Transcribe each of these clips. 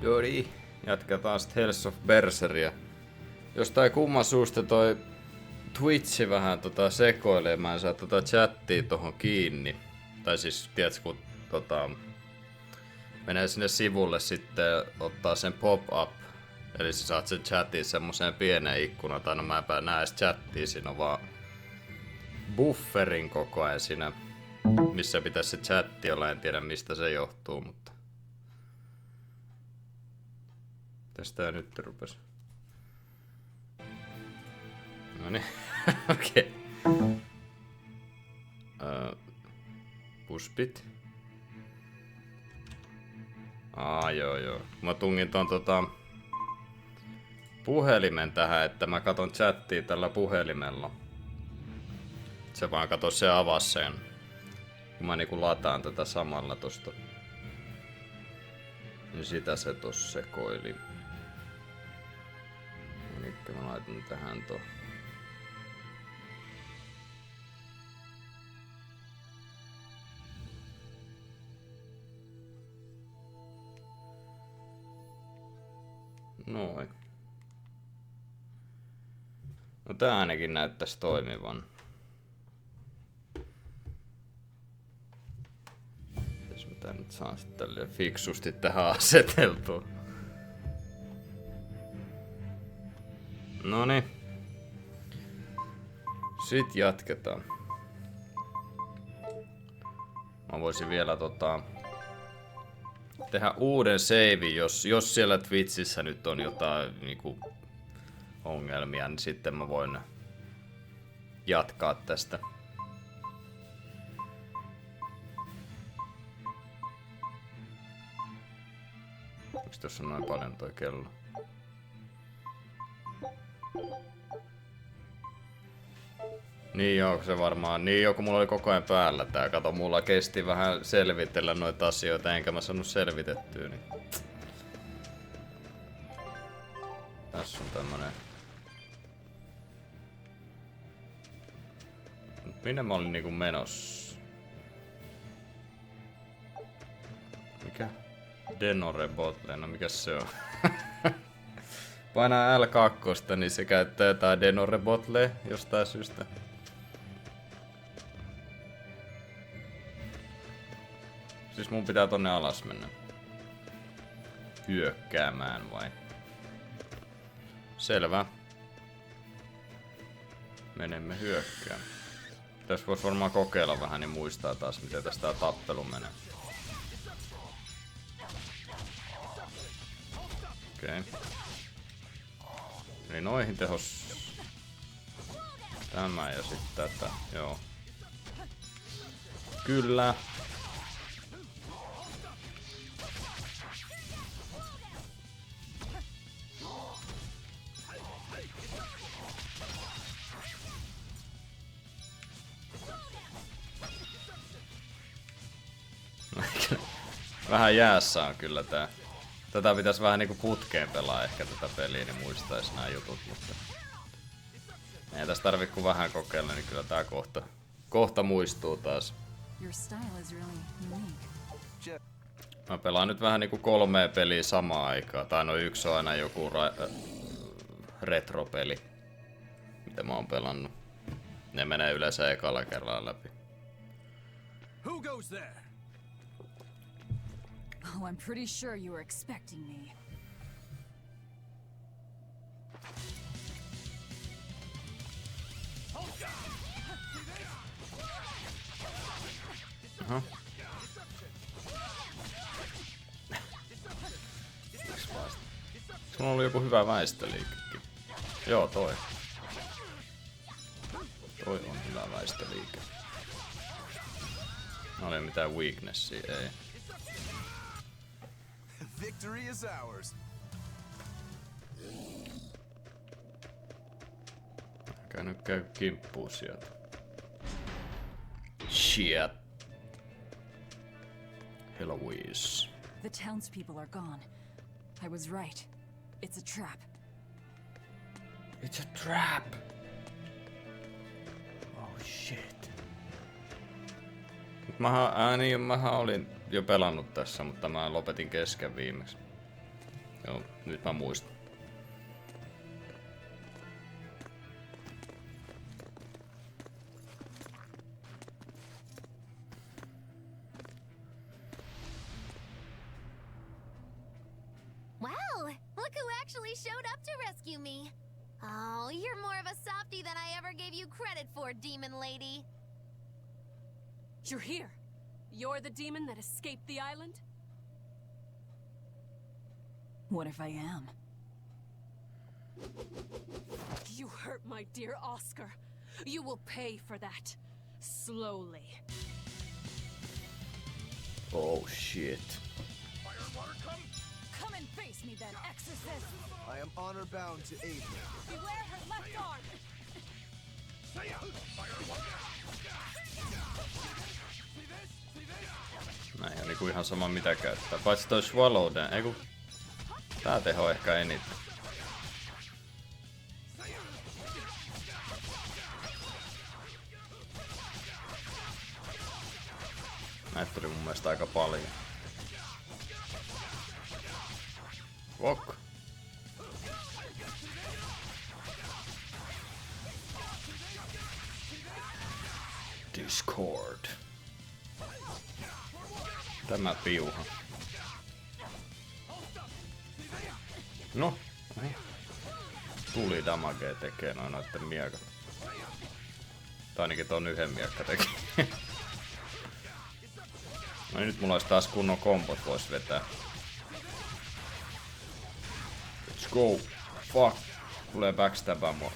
Joo niin, jatketaan sit Hells of Berseria. Jostain kumman suusta toi Twitchi vähän sekoilee, mä en saa chattia tohon kiinni. Tai siis, tiedätkö, kun menee sinne sivulle sitten ottaa sen pop-up. Eli sä saat sen chatin semmoseen pieneen ikkunaan, tai no mä en näe edes chattia, siinä on vaan bufferin koko ajan siinä, missä pitäisi se chatti olla, en tiedä mistä se johtuu, mutta tästä nyt rupes. Noniin, okei. Pushbit. Joo. Mä tungin ton puhelimen tähän, että mä katon chattia tällä puhelimella. Se vaan kato, se avasi sen. Kun mä niinku lataan tätä samalla tosta. Niin sitä se tossa sekoili. Elikkä mä laitan tähän to. Noin. No tää ainakin näyttäis toimivan. Jos mä tän nyt saan sit tälleen fiksusti tähän aseteltua. Noniin. Sit jatketaan. Mä voisin vielä tehdä uuden save, jos siellä Twitchissä nyt on jotain niinku ongelmia, niin sitten mä voin jatkaa tästä. Miksi tossa on noin paljon toi kello? Niin joo, se varmaan. Niin joo, kun mulla oli koko ajan päällä tää. Kato, mulla kesti vähän selvitellä noita asioita, enkä mä saanut selvitettyä. Niin. Tässä on tämmönen. Minne mä olin niinku menossa? Mikä? Denore Botle, no mikäs se on? Painaa L2, niin se käyttää jotain Denore Botle jostain syystä. Siis mun pitää tonne alas mennä. Hyökkäämään vai? Selvä. Menemme hyökkään. Tässä vois varmaan kokeilla vähän, niin muistaa taas miten tästä tää tappelu menee. Okei. Eli noihin tehos. Tämä ja sitten tätä, joo. Kyllä. Vähän jäässä on kyllä tää. Tätä pitäis vähän niinku putkeen pelaa ehkä tätä peliä, niin muistais nää jutut, mutta ei tässä tarvii kun vähän kokeilla, niin kyllä tää kohta muistuu taas. Mä pelaan nyt vähän niinku 3 peliä samaan aikaan, tai no yksi on aina joku retropeli, mitä mä oon pelannut. Ne menee yleensä ekalla kerralla läpi. Who goes there? Oh, I'm pretty sure you were expecting me. Aha. Sulla on ollut joku hyvä väistöliikekin. Joo, toi. Toi on hyvä väistöliike. Oli mitään weaknessia, ei. Victory is ours. Älkää nyt käy kimppuun sieltä. Shit. Eloise. The townspeople are gone. I was right. It's a trap. It's a trap. Oh shit. Mähän olin jo pelannut tässä, mutta mä lopetin kesken viimeksi. Joo, nyt mä muistan. Wow, look who actually showed up to rescue me. Oh, you're more of a softie than I ever gave you credit for, demon lady. You're here. You're the demon that escaped the island? What if I am? You hurt my dear Oscar. You will pay for that. Slowly. Oh shit. Fire and water come! Come and face me then, exorcist! I am honor bound to aid you. Beware her left arm! Say ya! Fire and water! See this? See this? Näin on niinku ihan sama mitä käyttää. Paitsi toi Swallow Dance. Eiku. Tää teho ehkä eniten. Näitä tuli mun mielestä aika paljon. Wok. Discord. Tämä piuha. No. Tuli damagea tekee noitten miekat. Tai ainakin ton yhden miekka teki. No nyt mulla olisi taas kunnon kombot vois vetää. Let's go. Fuck. Tulee backstabaa mua.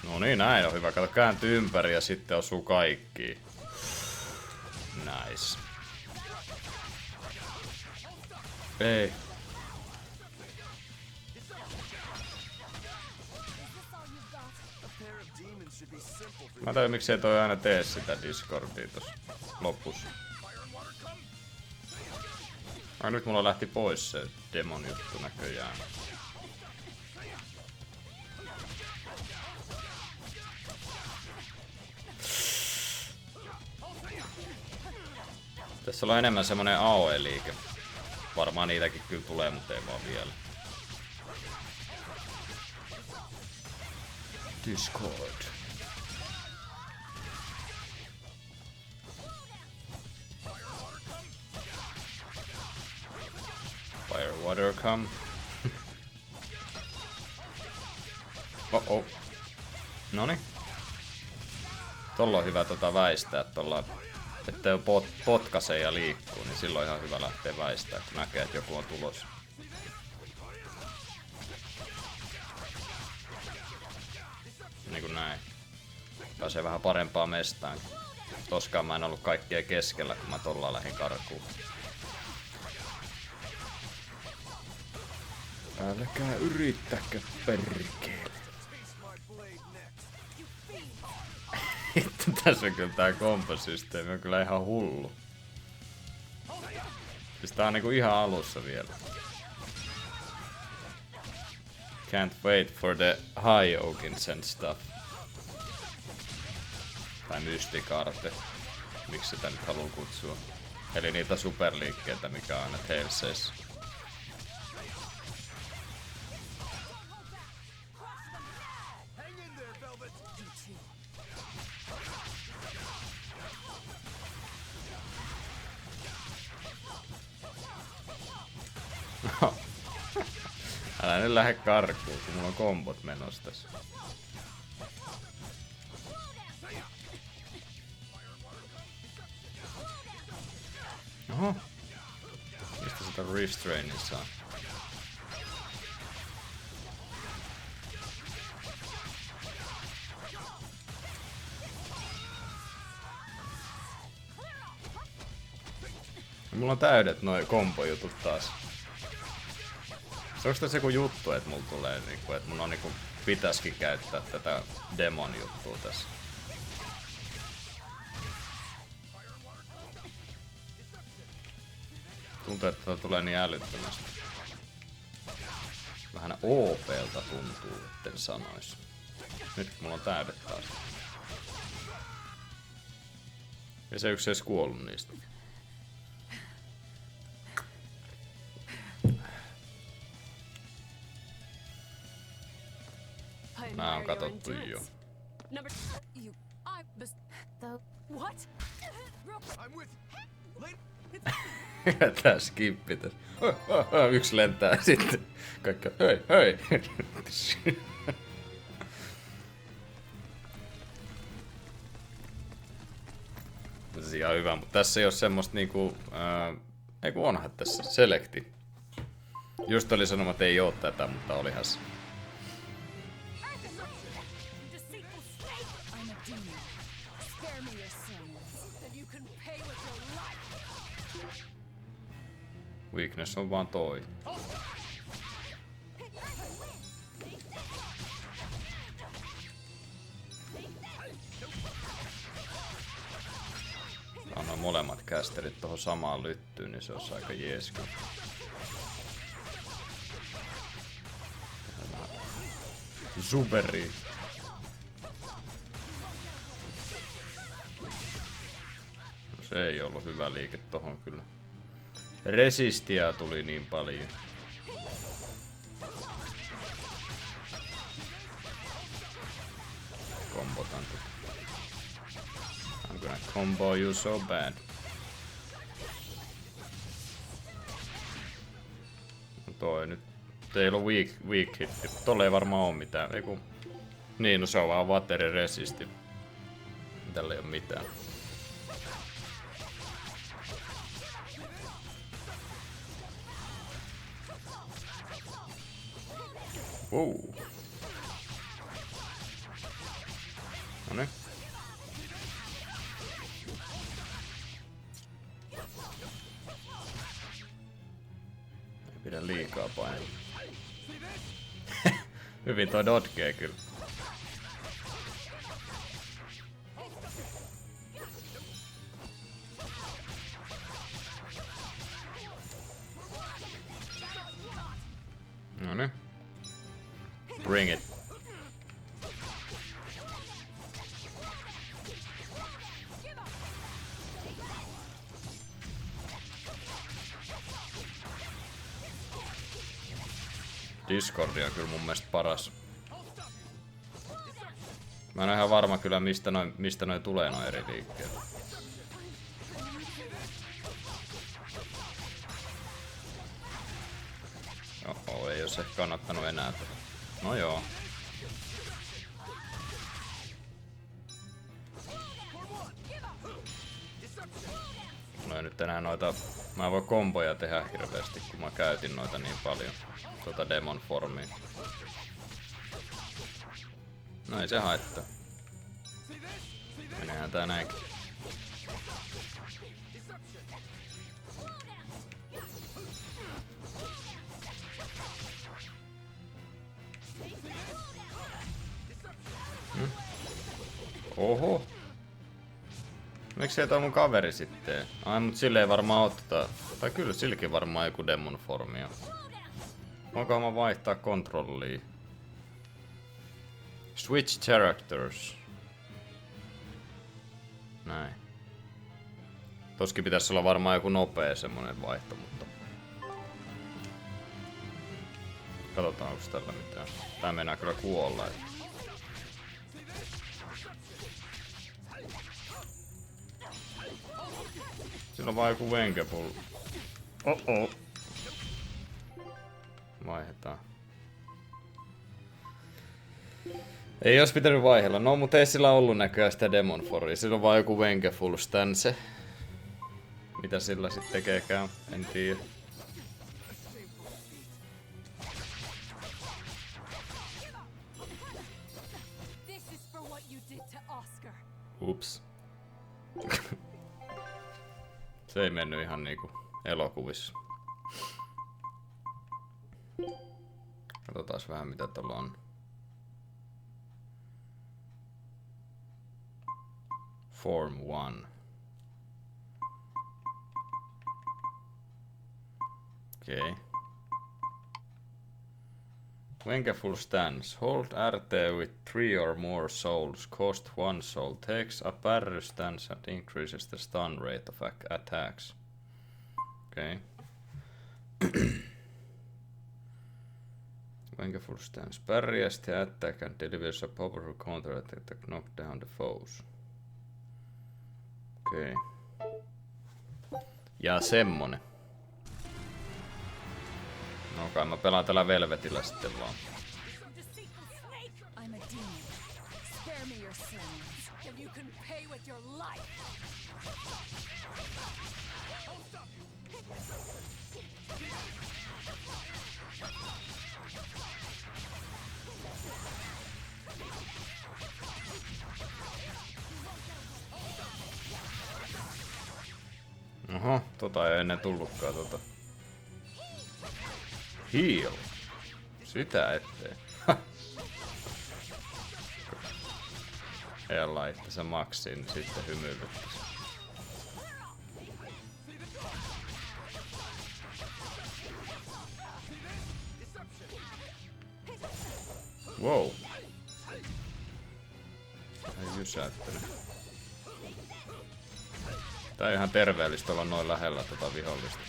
No niin, näin on hyvä. Kato, kääntyy ympäri ja sitten osuu kaikkiin. Nice. Ei. Mä tajun miksei toi aina tee sitä Discordia tossa lopussa. Ai nyt mulla lähti pois se demon juttu näköjään. Tässä on enemmän semmonen AOE-liike. Varmaan niitäkin kyllä tulee, mutta ei vaan vielä. Discord. Fire, water, come. Oh. Noni. Tolla on hyvä väistää tolla, että potkaisee ja liikkuu, niin silloin ihan hyvä lähteä väistää, kun näkee, että joku on tulossa. Niin kuin näin. Pääsee vähän parempaa mestään. Toskaan mä en ollut kaikkea keskellä, kun mä tolla lähdin karkuun. Älkää yrittäkö perkele. Tässä on kyllä tää komposysteemi on kyllä ihan hullu. Siis tää on niinku ihan alussa vielä. Can't wait for the high oakins and stuff. Tai mystikaarte. Miksi sitä nyt haluu kutsua. Eli niitä superliikkeitä, mikä on aina Hellseissä. Älä nyt lähde karkuun, kun mulla on kombot menossa tässä. Oho. Mistä sitä restrainin saa? Mulla on täydet noi kompojutut taas. Onko tässä joku juttu, että mulla tulee niinku, että mun on niinku pitäisikin käyttää tätä demon juttua tässä? Tuntuu, että tulee niin älyttömästi. Vähän OP:lta tuntuu, etten sanois. Nyt mulla on täydet taas. Ja se yksi edes kuollut niistä. Nää on admire your katsottu jo. endurance. Number you I was Though what? I'm with late. Tää skippi tässä. Yksi lentää sitten. Kaikki hei, hei. Se on ihan hyvä, mutta tässä ei oo semmoista niinku... ei kun onhan tässä. Selekti. Just oli sanoma, että ei oo tätä, mutta olihan se. Deceitful snake! I'm a demon. Spare me your sins. Then you can pay with your life. Weakness on vaan toi. Anna molemmat kästerit tohon samaan lyttyyn, niin se olisi aika jees. Superi. No, se ei ollut hyvä liike tohon kyllä. Resistia tuli niin paljon. Kombotan tätä. I'm gonna combo you so bad. No toi nyt. Teillä on weak hit. Tolle ei varmaan oo mitään. Eiku. Niin, no se on vaan water resisti. Tällä ei oo mitään. Wow. Noniin. Ei pidä liikaa painaa. Hyvin toi dodgee kyllä. Noniin. Bring it. Discordia on kyllä mun mielestä paras. Mä en oo ihan varma kyllä mistä noi tulee noi eri liikkeet. Oho, ei oo ehkä kannattanut enää tehdä. No joo. No ei nyt enää noita... Mä en voi komboja tehdä hirveästi, kun mä käytin noita niin paljon. Tuota demon formia. No ei se haittaa. Menehän tää näinkin. Oho. Miksi ei toi mun kaveri sitten? Ai mut sille ei varmaan ottaa. Tai kyllä silläkin varmaan joku demon formia. Voinkohan mä vaihtaa kontrollia? Switch characters. Näin. Toskin pitäisi olla varmaan joku nopea semmonen vaihto, mutta... Katsotaan onko tällä mitään. Tää meinaa kyllä kuolla. Sillä on vaan joku venkepullo. Oh. Vaihdetaan. Ei olisi pitänyt vaihella. No, mutta ei sillä ollut näköjään sitä Demon Foria. Sillä on vaan joku Venkeful stance. Mitä sillä sitten tekeekään, en tiedä. Ups. Se ei mennyt ihan niinku elokuvissa. Katsotaan vähän mitä tuolla on. Form 1. Okei. Venkeful stance. Hold RT with 3 or more souls. Cost 1 soul. Takes a parry stance and increases the stun rate of attacks. Okei. Vengeful stance. Barriers the attack and delivers a powerful counter attack that knock down the foes. Okei. Ja semmonen. No kai mä pelaan tällä Velvetillä sitten vaan. Deceitful snake! I'm a demon. Spare me your sins, and you can pay with your life. Oho, tota ei ennen tullutkaan Heal. Sitä ettei. Ei laitta se maksiin, niin sitten hymyilyttäisi. Wow. Ei jysäyttänyt. Tää on ihan terveellistä olla noin lähellä tota vihollista.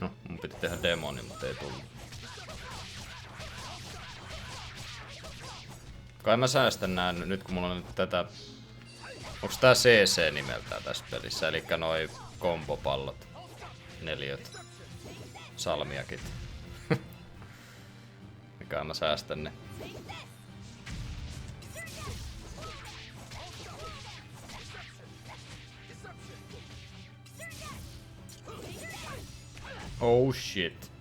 No, mun piti tehdä demoni, mutta ei tullut. Kai mä säästän nää nyt kun mulla on nyt tätä... Onks tää CC nimeltään tässä pelissä? Elikkä noi kombopallot. Neliöt. Salmiakit. Kai mä säästän ne. Oh shit.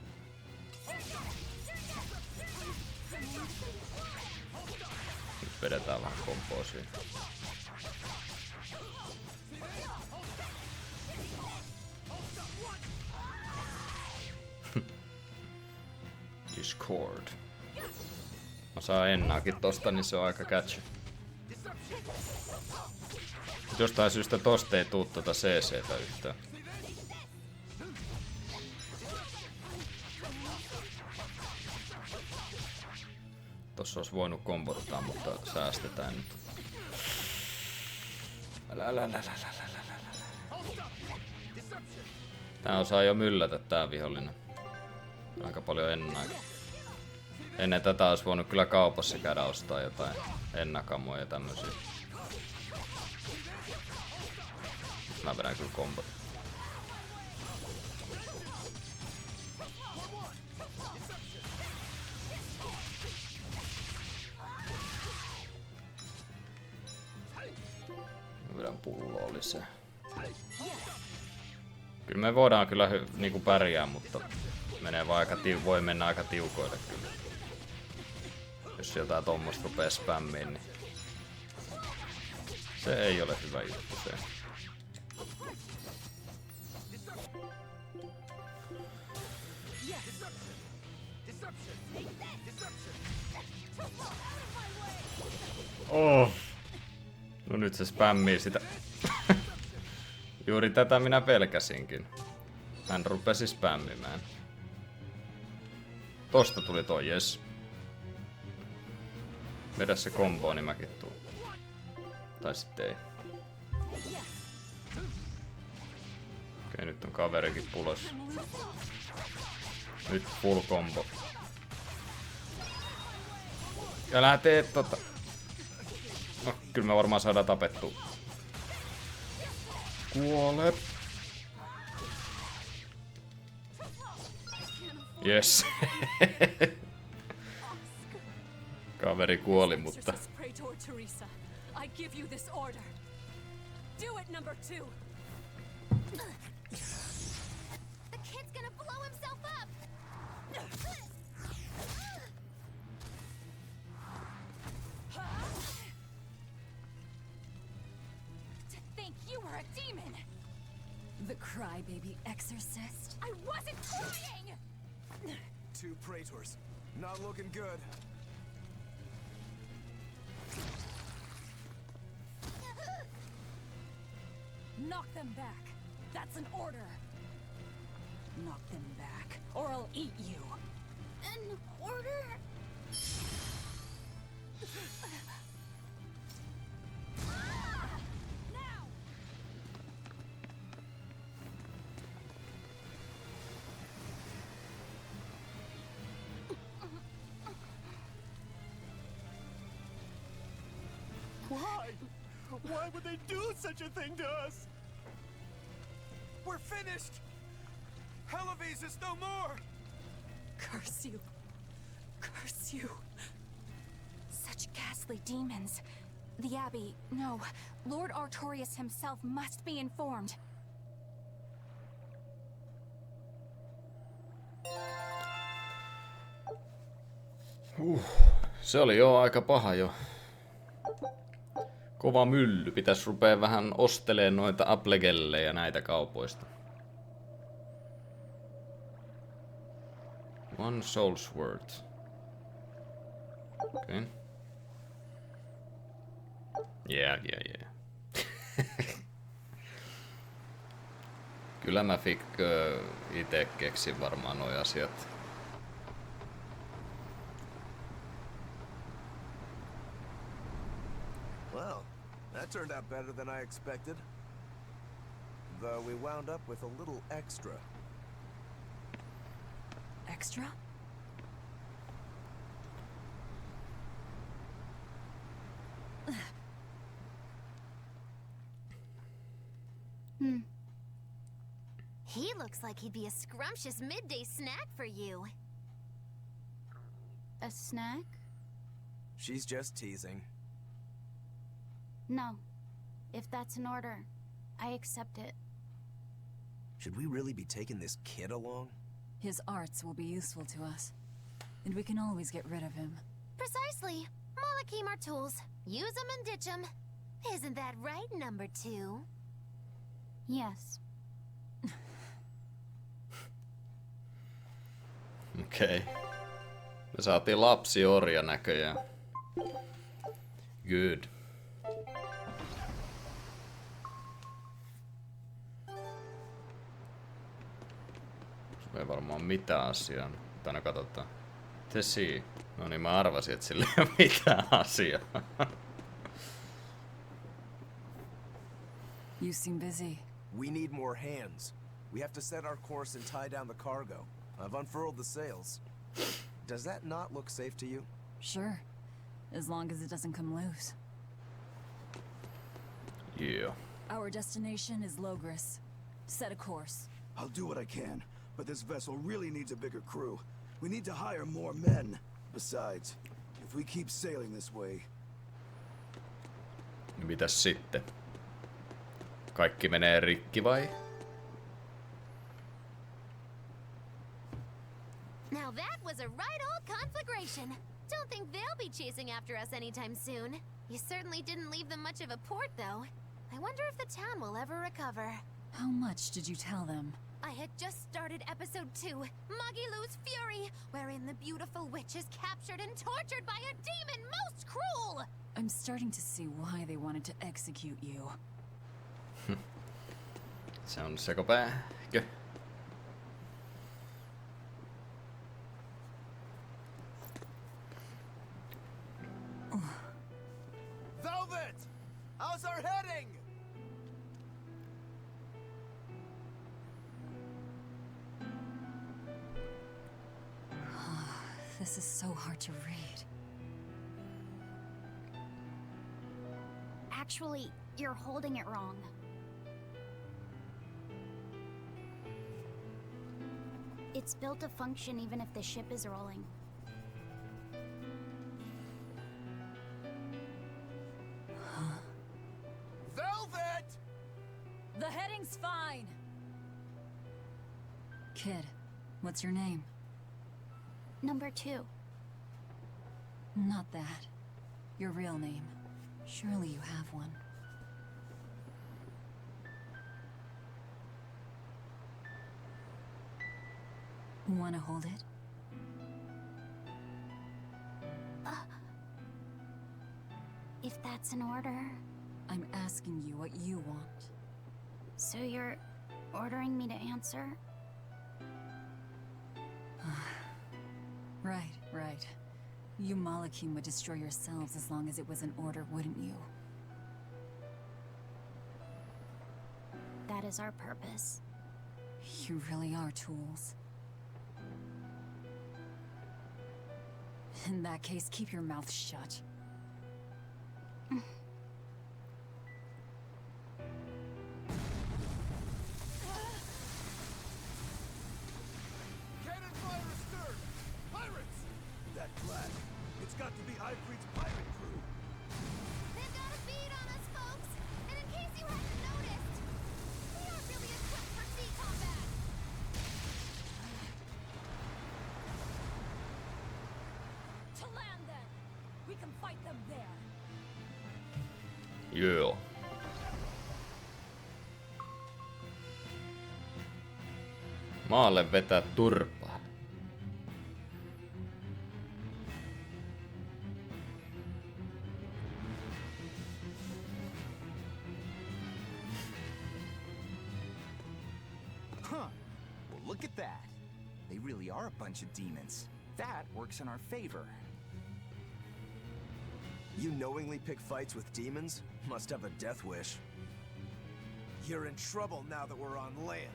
Nyt vedetään vähän komboa siihen. Discord. Mä saan ennaakin tosta, niin se on aika catchy. Jostain syystä tosta ei tuu tota CC:tä yhtään. Tossa olisi voinut kombottaa, mutta säästetään nyt. Tää osaa jo myllätä tää vihollinen. Aika paljon ennen tätä olisi voinut kyllä kaupassa käydä ostaa jotain ennakamoja ja tämmösiä. Mä vedän kyllä kombot. Vedän pulloa lisää. Kyllä me voidaan kyllä niinku pärjää, mutta menee vaan voi mennä aika tiukoille kyllä. Jos jotain tommosta rupee spämmiin, niin se ei ole hyvä juttu se. Oh. No nyt se spämmii sitä. Juuri tätä minä pelkäsinkin. Hän rupesi spämmimään. Tosta tuli toi, jes. Vedä se kombo, niin mäkin tuun. Tai sitten ei. Okei, nyt on kaverikin pulossa. Nyt full combo. Älä tee tota. No, kyllä me varmaan saadaan tapettua. Kuole. Yes. Kaveri kuoli, mutta... I give you this order. Do it, number 2. The kid's gonna blow himself up! To think you were a demon! The crybaby exorcist? I wasn't crying! 2 praetors. Not looking good. Knock them back. That's an order. Knock them back, or I'll eat you. An order? Now! Why? Why would they do such a thing to us? We're finished! Helavis is no more! Curse you. Curse you. Such ghastly demons. The Abbey, no. Lord Artorias himself must be informed. Se oli jo aika paha jo. Kova mylly. Pitäis rupea vähän osteleen noita Applegellejä näitä kaupoista. One soul's worth. Okei. Okay. Yeah. Kyllä mä ite keksin varmaan noi asiat. Well, that turned out better than I expected. Though we wound up with a little extra. Extra? He looks like he'd be a scrumptious midday snack for you. A snack? She's just teasing. No. If that's an order, I accept it. Should we really be taking this kid along? His arts will be useful to us. And we can always get rid of him. Precisely. Malakim are tools. Use them and ditch them. Isn't that right, number 2? Yes. Okei. Okay. Me saatiin lapsiorja näköjään. Good. Se ei varmaan mitään asiaa. Tänä katsotaan. See. No niin, mä arvasin, että sillä ei ole mitään asiaa. You seem busy. We need more hands. We have to set our course and tie down the cargo. I've unfurled the sails. Does that not look safe to you? Sure. As long as it doesn't come loose. Yeah. Our destination is Logris. Set a course. I'll do what I can, but this vessel really needs a bigger crew. We need to hire more men. Besides, if we keep sailing this way... Mitäs sitten? Kaikki menee rikki vai? Now that was a right old conflagration. Don't think they'll be chasing after us anytime soon. You certainly didn't leave them much of a port, though. I wonder if the town will ever recover. How much did you tell them? I had just started episode 2, Magilu's Fury, wherein the beautiful witch is captured and tortured by a demon most cruel! I'm starting to see why they wanted to execute you. Se on sekopääkö? Velvet! How's our heading? This is so hard to read. Actually, you're holding it wrong. It's built to function even if the ship is rolling. Velvet! The heading's fine! Kid, what's your name? Number 2. Not that. Your real name. Surely you have one. Wanna hold it? If that's an order... I'm asking you what you want. So you're ordering me to answer? Right. You Malakim would destroy yourselves as long as it was an order, wouldn't you? That is our purpose. You really are tools. In that case, keep your mouth shut. Cannon fire astern! Pirates! That flag. It's got to be Ifrit's pirate crew. They've got a bead on us, folks! And in case you hadn't noticed, we aren't really equipped for sea combat! To land then! We can fight them there! Joo. Maalle vetää turpaa. Huh. Well, look at that. They really are a bunch of demons. That works in our favor. You knowingly pick fights with demons? Must have a death wish. You're in trouble now that we're on land.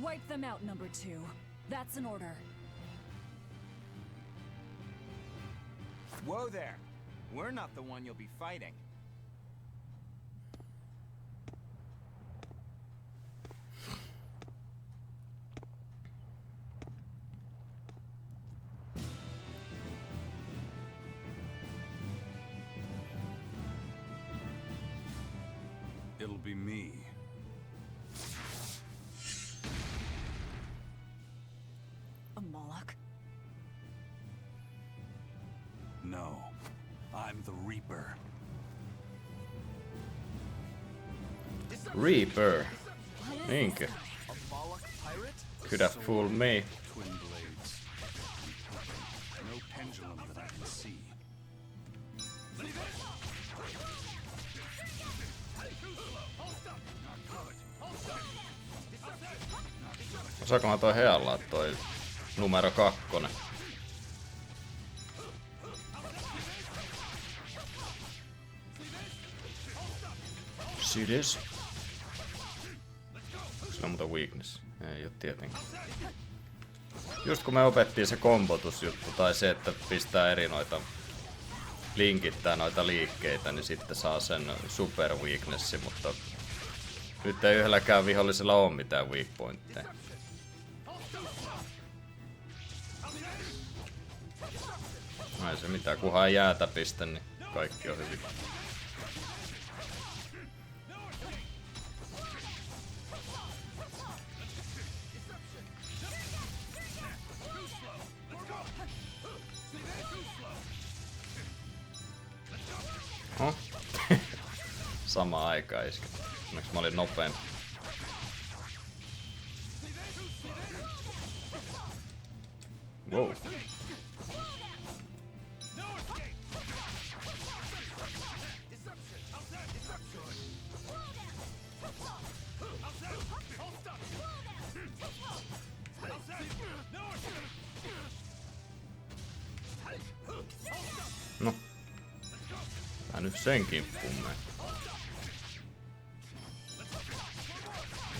Wipe them out, number 2. That's an order. Whoa there. We're not the one you'll be fighting. It'll be me. A Moloch? No. I'm the Reaper. Reaper. Niinkö? A Moloch pirate? Could have fooled me. Twin blades. No pendulum that I can see. Osaako toi heallaa toi numero 2? See this? Sillä on muuta weakness. Ei oo tietenkään. Just kun me opettiin se kombotusjuttu tai se, että pistää eri noita linkittää noita liikkeitä, niin sitten saa sen super weaknessi, mutta nyt ei yhdelläkään vihollisella ole mitään weak pointteja. Ei se mitään, kunhan ei jäätä pistä, niin kaikki on hyvin. Oh. Sama aika iskä. Onneksi mä olin nopeampi. Wow. No. Mä nyt sen kimppuun menen.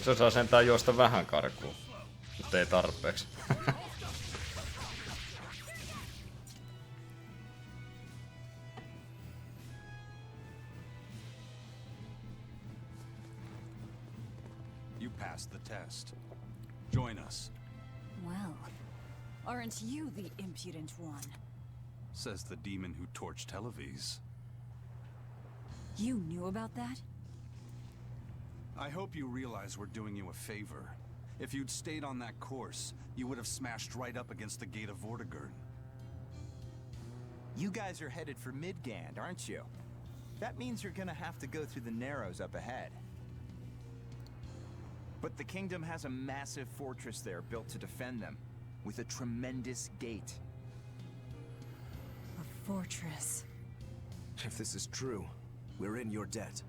Se saa sentään juosta vähän karkuun, mutta ei tarpeeksi. You passed the test. Join us, Well, aren't you the impudent one? says the demon who torched Televes. You knew about that? I hope you realize we're doing you a favor. If you'd stayed on that course, you would have smashed right up against the gate of Vortigern. You guys are headed for Midgand, aren't you? That means you're gonna have to go through the Narrows up ahead. But the kingdom has a massive fortress there built to defend them, with a tremendous gate. A fortress. If this is true, we're in your debt.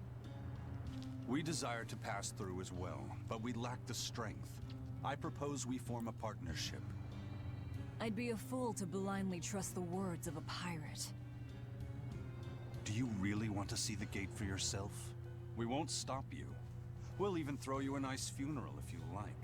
We desire to pass through as well, but we lack the strength. I propose we form a partnership. I'd be a fool to blindly trust the words of a pirate. Do you really want to see the gate for yourself? We won't stop you. We'll even throw you a nice funeral if you like.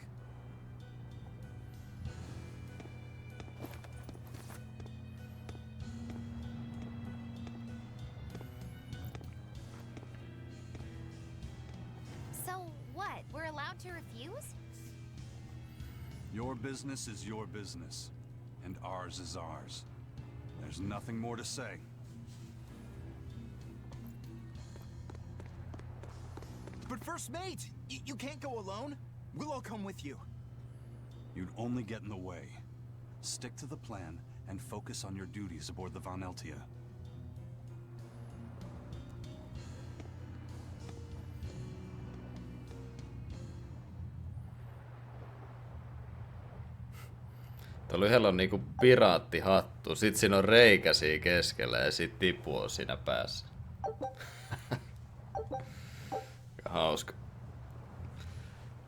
So what? We're allowed to refuse? Your business is your business, and ours is ours. There's nothing more to say. But First Mate, you can't go alone. We'll all come with you. You'd only get in the way. Stick to the plan and focus on your duties aboard the Von Eltia. Tuolla yhdellä on niinku piraattihattu, sit siinä on reikä siinä keskellä ja sit tipu on siinä päässä. Hauska.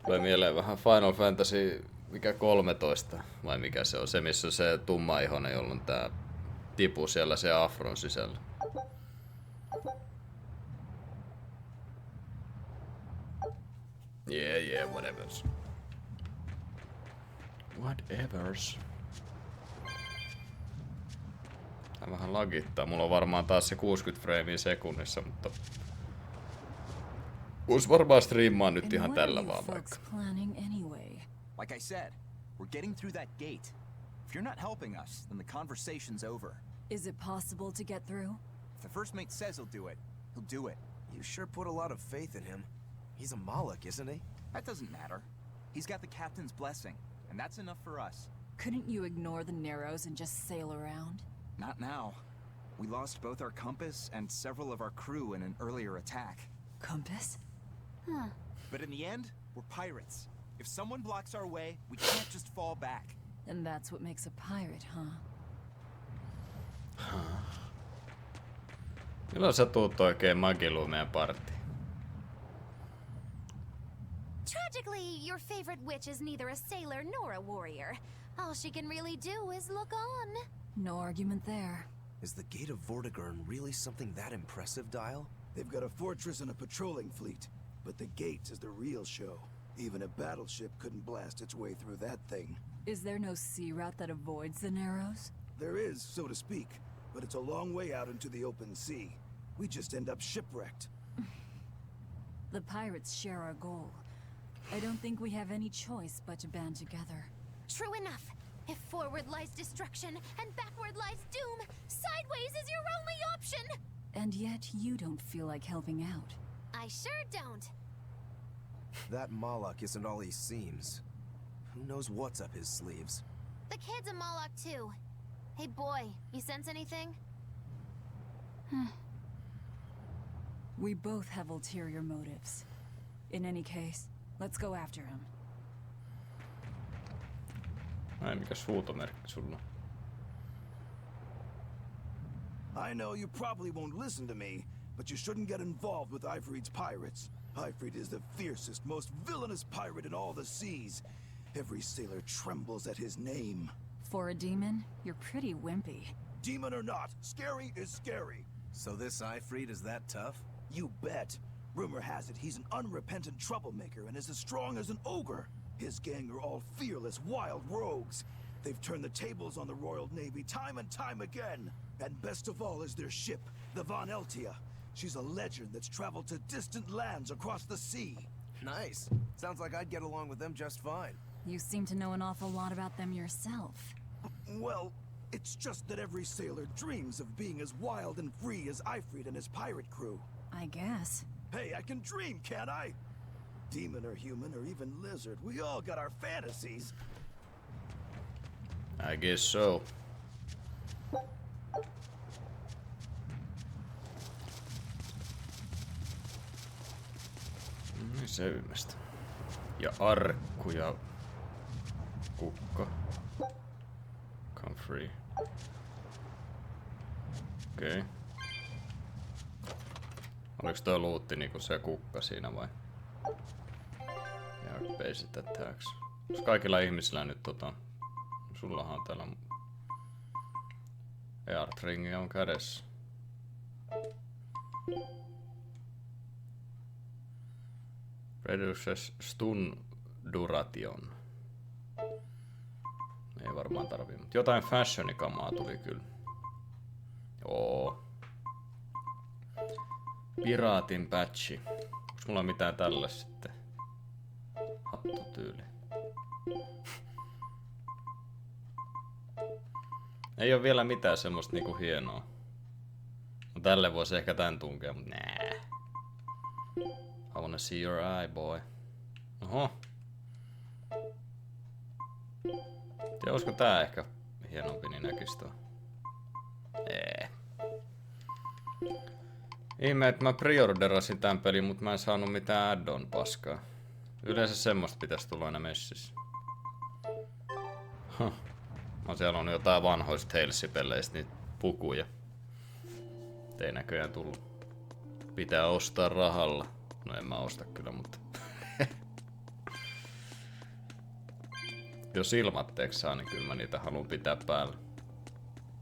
Tulee mieleen vähän Final Fantasy, mikä 13, vai mikä se on, se missä on se tummaihoinen, jolla on tää tipu siellä se afron sisällä. Yeah, whatevers. Whatevers. Tää vähän lagittaa, mulla on varmaan taas se 60 freimiä sekunnissa, mutta vois varmaan striimaa nyt ihan tällä vaan vaikka. Like I said, we're getting through that gate. If you're not helping us, then the conversation's over. Is it possible to get through? If the First Mate says he'll do it, he'll do it. You sure put a lot of faith in him. He's a Moloch, isn't he? That doesn't matter. He's got the captain's blessing, and that's enough for us. Couldn't you ignore the Narrows and just sail around? Not now. We lost both our compass and several of our crew in an earlier attack. Compass? Huh. But in the end, we're pirates. If someone blocks our way, we can't just fall back. And that's what makes a pirate, huh? Milloin sä tuut oikein Magiluun meidän parttiin? Tragically, your favorite witch is neither a sailor nor a warrior. All she can really do is look on. No argument there. Is the Gate of Vortigern really something that impressive, Dial? They've got a fortress and a patrolling fleet, but the gate is the real show. Even a battleship couldn't blast its way through that thing. Is there no sea route that avoids the Narrows? There is, so to speak, but it's a long way out into the open sea. We just end up shipwrecked. The pirates share our goal. I don't think we have any choice but to band together. True enough. If forward lies destruction and backward lies doom, sideways is your only option! And yet you don't feel like helping out. I sure don't. That Moloch isn't all he seems. Who knows what's up his sleeves? The kid's a Moloch too. Hey boy, you sense anything? We both have ulterior motives. In any case, let's go after him. Ai, mikäs huutomerkki sulla on? I know you probably won't listen to me, but you shouldn't get involved with Ifrit's pirates. Ifrit is the fiercest, most villainous pirate in all the seas. Every sailor trembles at his name. For a demon, you're pretty wimpy. Demon or not, scary is scary. So this Ifrit is that tough? You bet. Rumor has it he's an unrepentant troublemaker and is as strong as an ogre. His gang are all fearless, wild rogues. They've turned the tables on the Royal Navy time and time again. And best of all is their ship, the Von Eltia. She's a legend that's traveled to distant lands across the sea. Nice. Sounds like I'd get along with them just fine. You seem to know an awful lot about them yourself. Well, it's just that every sailor dreams of being as wild and free as Ifrit and his pirate crew. I guess. Hey, I can dream, can't I? Demon or human or even lizard, we all got our fantasies. I guess so. Seymistä. Ja arkku ja kukka. Come free. Okei. Oliko toi luutti niinku se kukka siinä vai? Ja basic attacks. Jos kaikilla ihmisillä nyt sullahan on täällä Earthringi on kädessä. Reduces stun duration. Ei varmaan tarvii, mutta jotain fashionikamaa tuli kyllä. Joo. Piraatin patchi. Onks mulla mitään tällä sitten? Hattutyyli. Ei oo vielä mitään semmoista niinku hienoa. No tälle voisi ehkä tän tunkea, mut nää. I wanna see your eye, boy. Oho. Tiedä, olisiko tää ehkä hienompi, niin näkis tuo. Ihme, että mä preorderasin tän pelin, mut mä en saanut mitään add-on paskaa. Yleensä semmoista pitäisi tulla aina messissä. No siellä on jotain vanhoista Tales-peleistä niitä pukuja. Ei näköjään tullut. Pitää ostaa rahalla. No en mä osta kyllä, mutta... Jos ilmatteeksi saa, niin kyllä mä niitä haluan pitää päällä.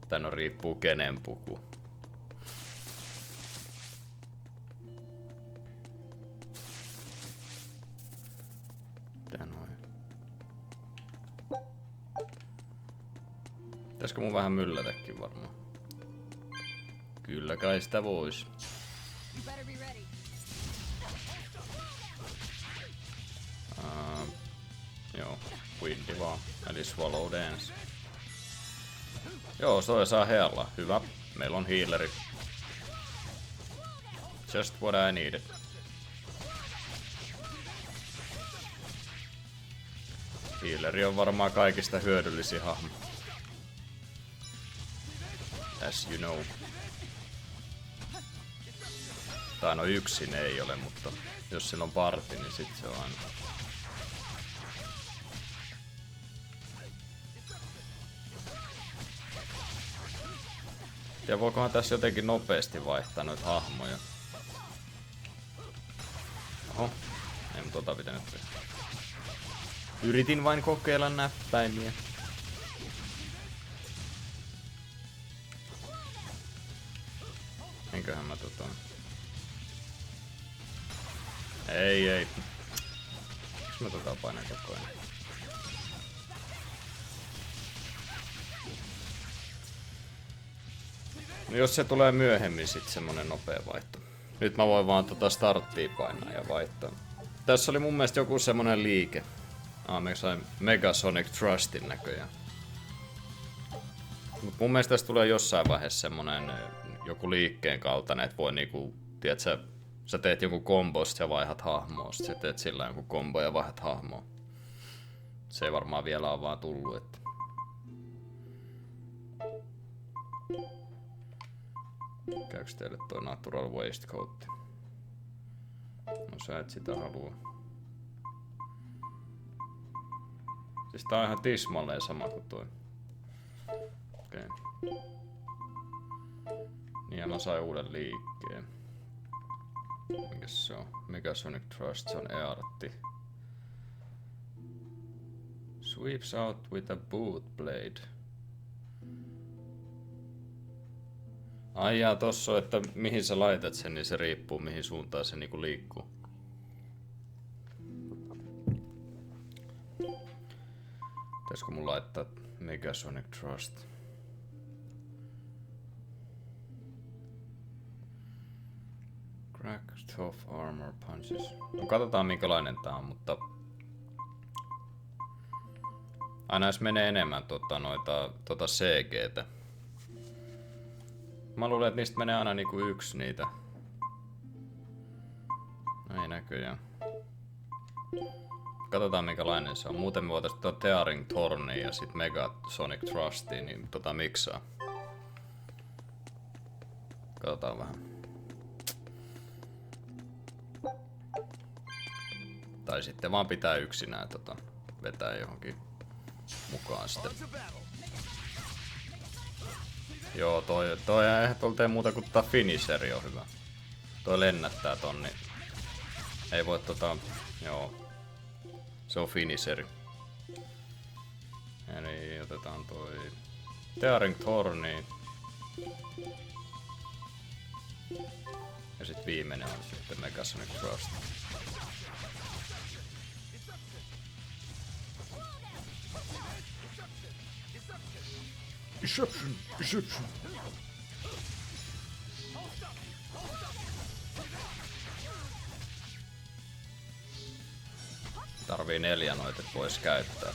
Tän on riippuu kenen puku. Tän on. Pitäisikö mun vähän myllätäkin varmaan? Kyllä kai sitä vois. Joo, Windy vaan. Eli Swallow Dance. Joo, toi saa healla. Hyvä. Meillä on healeri. Just what I needed. Healeri on varmaan kaikista hyödyllisin hahmo. As you know. Tai no yksin ei ole, mutta jos sillä on parti, niin sit se on aina. Ja voikohan tässä jotenkin nopeasti vaihtaa noita hahmoja? Oho, ei mun tota pitänyt tehdä. Yritin vain kokeilla näppäimiä. Enköhän mä Ei. Miks mä painan koko ajan? No jos se tulee myöhemmin sit semmonen nopea vaihto. Nyt mä voin vaan starttia painaa ja vaihtaa. Tässä oli mun mielestä joku semmonen liike. Me sain Megasonic Trustin näköjään. Mut mun mielestä tässä tulee jossain vaiheessa semmonen joku liikkeen kaltainen, että voi niinku, tiedätkö, sä teet joku kombo, sit sä vaihdat hahmoa, sit sä teet sillä joku kombo ja vaihdat hahmoa. Se ei varmaan vielä ole vaan tullut, että... Käykö teille toi Natural Waistcoat? No sä et sitä halua. Siis tää on ihan tismalleen sama kuin toi. Okei. Okay. Niin ja mä sain uuden liikkeen. Mikäs se on? Megasonic Trust, se on e-artti. Sweeps out with a boot blade. Ai jaa, tossa on, että mihin sä laitat sen, niin se riippuu mihin suuntaan se niinku liikkuu. Pitäisikö mun laittaa Megasonic Trust? Crack, tough armor punches. No katsotaan minkälainen tää on, mutta... Aina jos menee enemmän noita CGtä. Mä luulen, että niistä menee aina niinku yksi niitä. No ei näköjään. Katsotaan minkälainen se on. Muuten me voitais Tearing Thornia ja sit Megasonic Trustia, niin miksaa. Katsotaan vähän. Tai sitten vaan pitää yksinään vetää johonkin mukaan sitten. Joo, toi eihän tuolta ei muuta kuin finisheri on hyvä. Toi lennättää tonni. Ei voi joo. Se on finisheri. Eli otetaan toi Tearing Thorni. Ja sit viimeinen on sitten Megasonic Thrust. Deception. Tarvii 4 noita, et vois käyttää.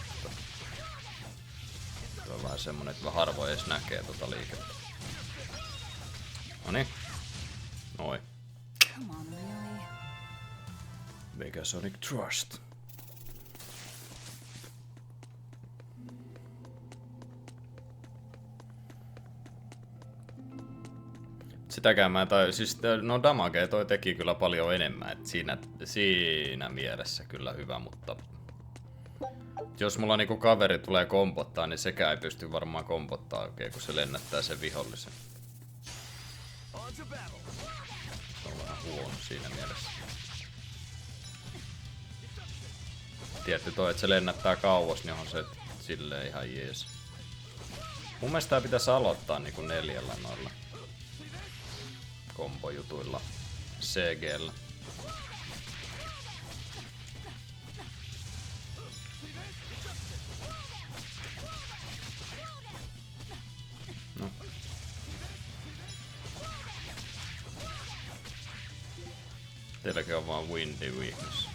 Tuo on vähän semmonen, että harvoin edes näkee tota liikettä. Noniin. Noin. Come on, really? Megasonic Thrust. Sitäkään mä siis no damagea toi teki kyllä paljon enemmän, et siinä mielessä kyllä hyvä, mutta jos mulla niinku kaveri tulee kompottaa, niin sekään ei pysty varmaan kompottaa oikein, kun se lennättää sen vihollisen. Se on vähän huono siinä mielessä. Tietty toi, että se lennättää kauas, niin on se silleen ihan jees. Mun mielestä tää pitäisi aloittaa niinku 4 noilla kombojutuilla CG:llä. No. Teilläkin on vaan windy weakness.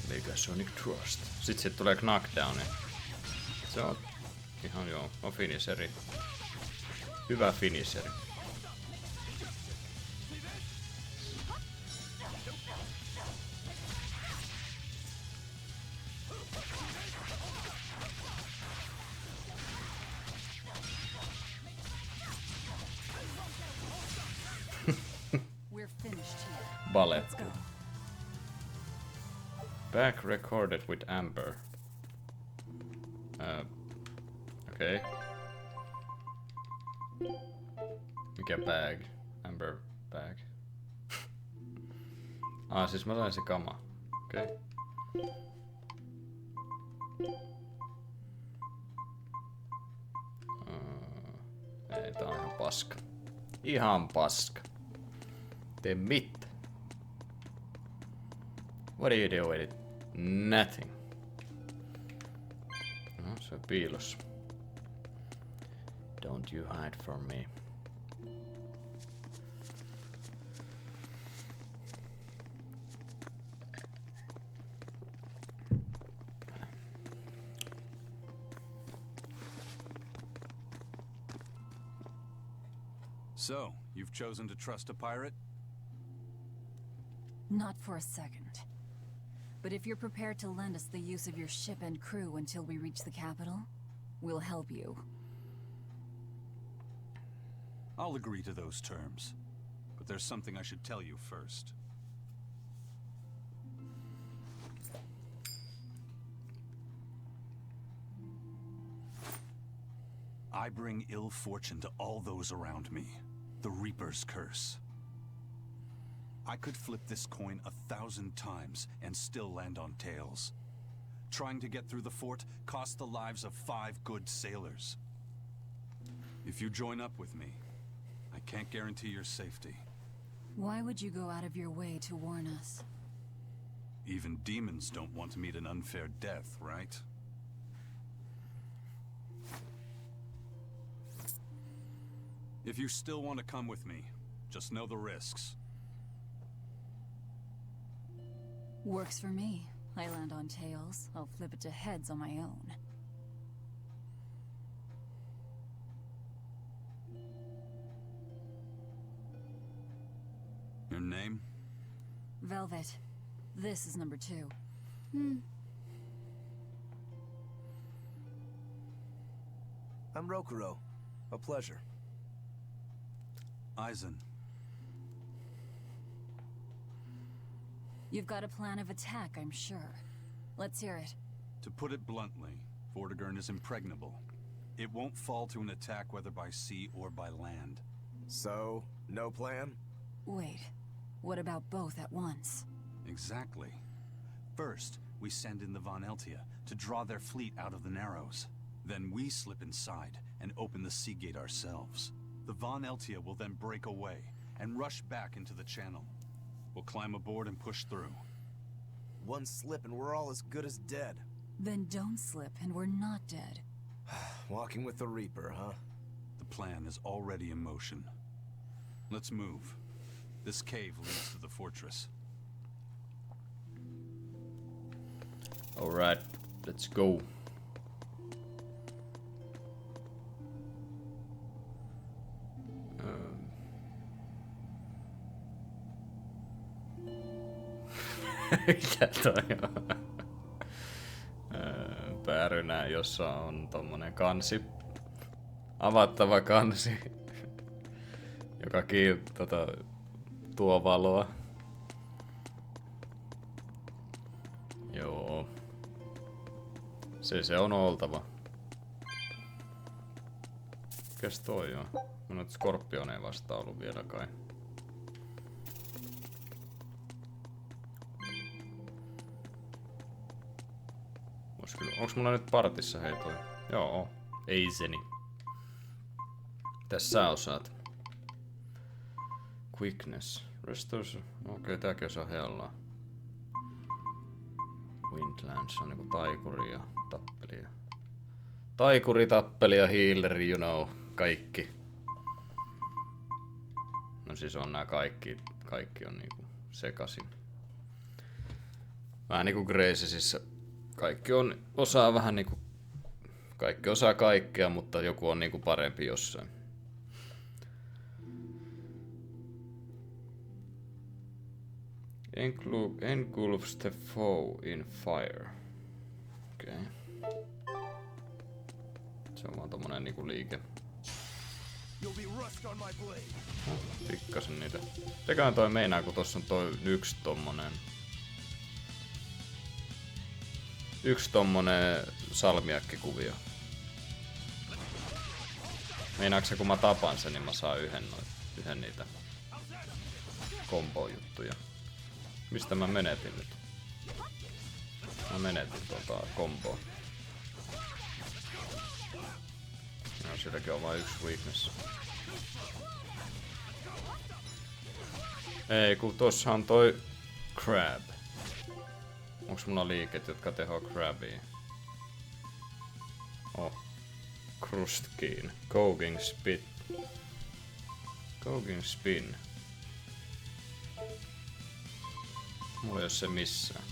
Megasonic Thrust. Sitten tulee knockdowni. Se on ihan joo, on finisheri. Hyvä finisheri. We're finished here. Ballet. Let's go. Back recorded with Amber. Okei. Okay. Mikä bag? Amber bag. Siis mä sain se kama. Okei. Okay. Ei, tää on ihan paska. Ihan paska. Tee mit. What do you do with it? Nothing. No, se on piilossa. Don't you hide from me. So, you've chosen to trust a pirate? Not for a second. But if you're prepared to lend us the use of your ship and crew until we reach the capital, we'll help you. I'll agree to those terms. But there's something I should tell you first. I bring ill fortune to all those around me. The Reaper's curse. I could flip this coin 1,000 times and still land on tails. Trying to get through the fort cost the lives of 5 good sailors. If you join up with me, I can't guarantee your safety. Why would you go out of your way to warn us? Even demons don't want to meet an unfair death, right? If you still want to come with me, just know the risks. Works for me. I land on tails. I'll flip it to heads on my own. Your name? Velvet. This is number 2. I'm Rokuro. A pleasure. Eisen. You've got a plan of attack, I'm sure. Let's hear it. To put it bluntly, Vortigern is impregnable. It won't fall to an attack whether by sea or by land. So, no plan? Wait, what about both at once? Exactly. First, we send in the Von Eltia to draw their fleet out of the Narrows. Then we slip inside and open the sea gate ourselves. The Von Eltia will then break away and rush back into the channel. We'll climb aboard and push through. One slip and we're all as good as dead. Then don't slip and we're not dead. Walking with the Reaper, huh? The plan is already in motion. Let's move. This cave leads to the fortress. Alright, let's go. Mikä toi on? Päärynä, jossa on tommonen kansi. Avattava kansi. Joka tuo valoa. Joo. Se on oltava. Mikäs toi on? Mun on Skorpioneen vasta ollut vielä kai. Onks mulla nyt partissa hei toi? Joo, ei seni. Mitäs sä osaat? Quickness. Restores. Okei, tääkin osaa heallaa. Windlands on niinku taikuri ja tappeli. Taikuri, tappeli ja healer, you know. Kaikki. No siis on nää kaikki on niinku sekasin. Vähän niinku Gracesissa. Kaikki osaa vähän niinku... Kaikki osaa kaikkea, mutta joku on niinku parempi jossain. Engulfs the foe in fire. Okei. Okay. Se on vaan tommonen niinku liike. Pikkasen niitä. Teköhän toi meinaa, kun tossa on toi yksi tommonen salmiakkikuvio. Meinaatko se, kun mä tapan sen, niin mä saan yhden niitä kombo-juttuja. Mistä mä menetin nyt? Mä menetin komboa. No, silläkin on vain yksi weakness. Ei, kun tossa on toi crab. Onks mulla liiket, jotka teho crabia? Oh. Crust keen. Cogging spit. Cogging spin. Mulla ei oo se missään.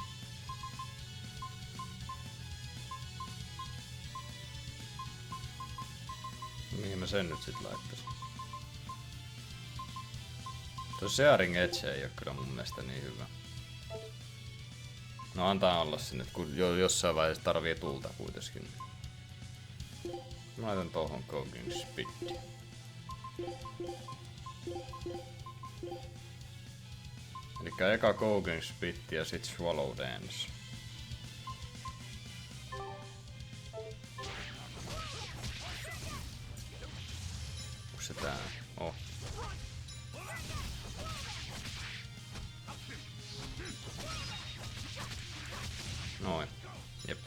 Mihin mä sen nyt sit laittaisin? Tuo Searing Edge ei oo kyllä mun mielestä niin hyvä. No antaa olla sinne, kun jossain vaiheessa tarvii tulta kuitenkin. Mä laitan tohon Cogging Spit. Elikkä eka Cogging Spit ja sit Swallow Dance. Onks se tää? Oh. Noin. Jep.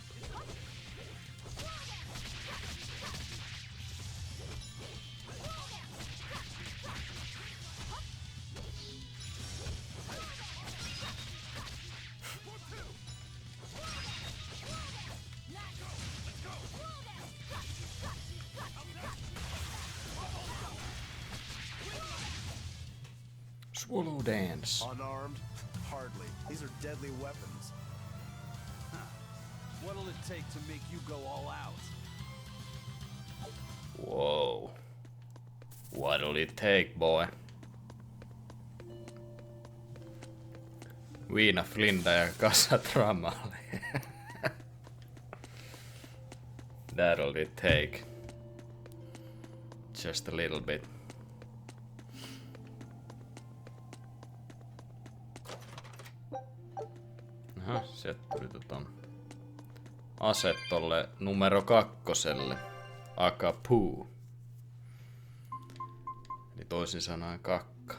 Swallow Dance. Unarmed? Hardly. These are deadly weapons. What'll it take to make you go all out? Whoa. What'll it take, boy? Viina, Flinta ja Kassatramaali. That'll it take. Just a little bit. Aha, sieltä tuli ase tolle numero 2. aka poo. Eli toisin sanoen kakka.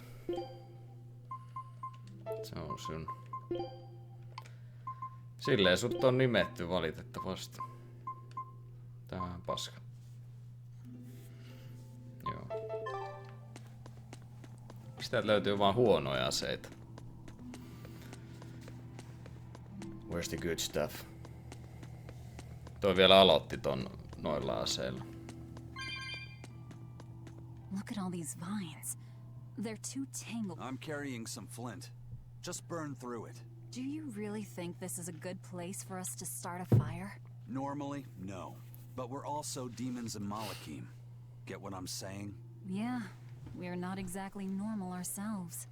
Se on sun. Silleen sut on nimetty valitettavasti. Tää on paska. Joo. Sitä löytyy vaan huonoja aseita. Where's the good stuff? Toi vielä aloitti ton noilla aseilla. Look at all these vines. They're too tangled. I'm carrying some flint. Just burn through it. Do you really think this is a good place for us to start a fire? Normally, no. But we're also demons and Malakim. Get what I'm saying? Yeah, we're not exactly normal ourselves.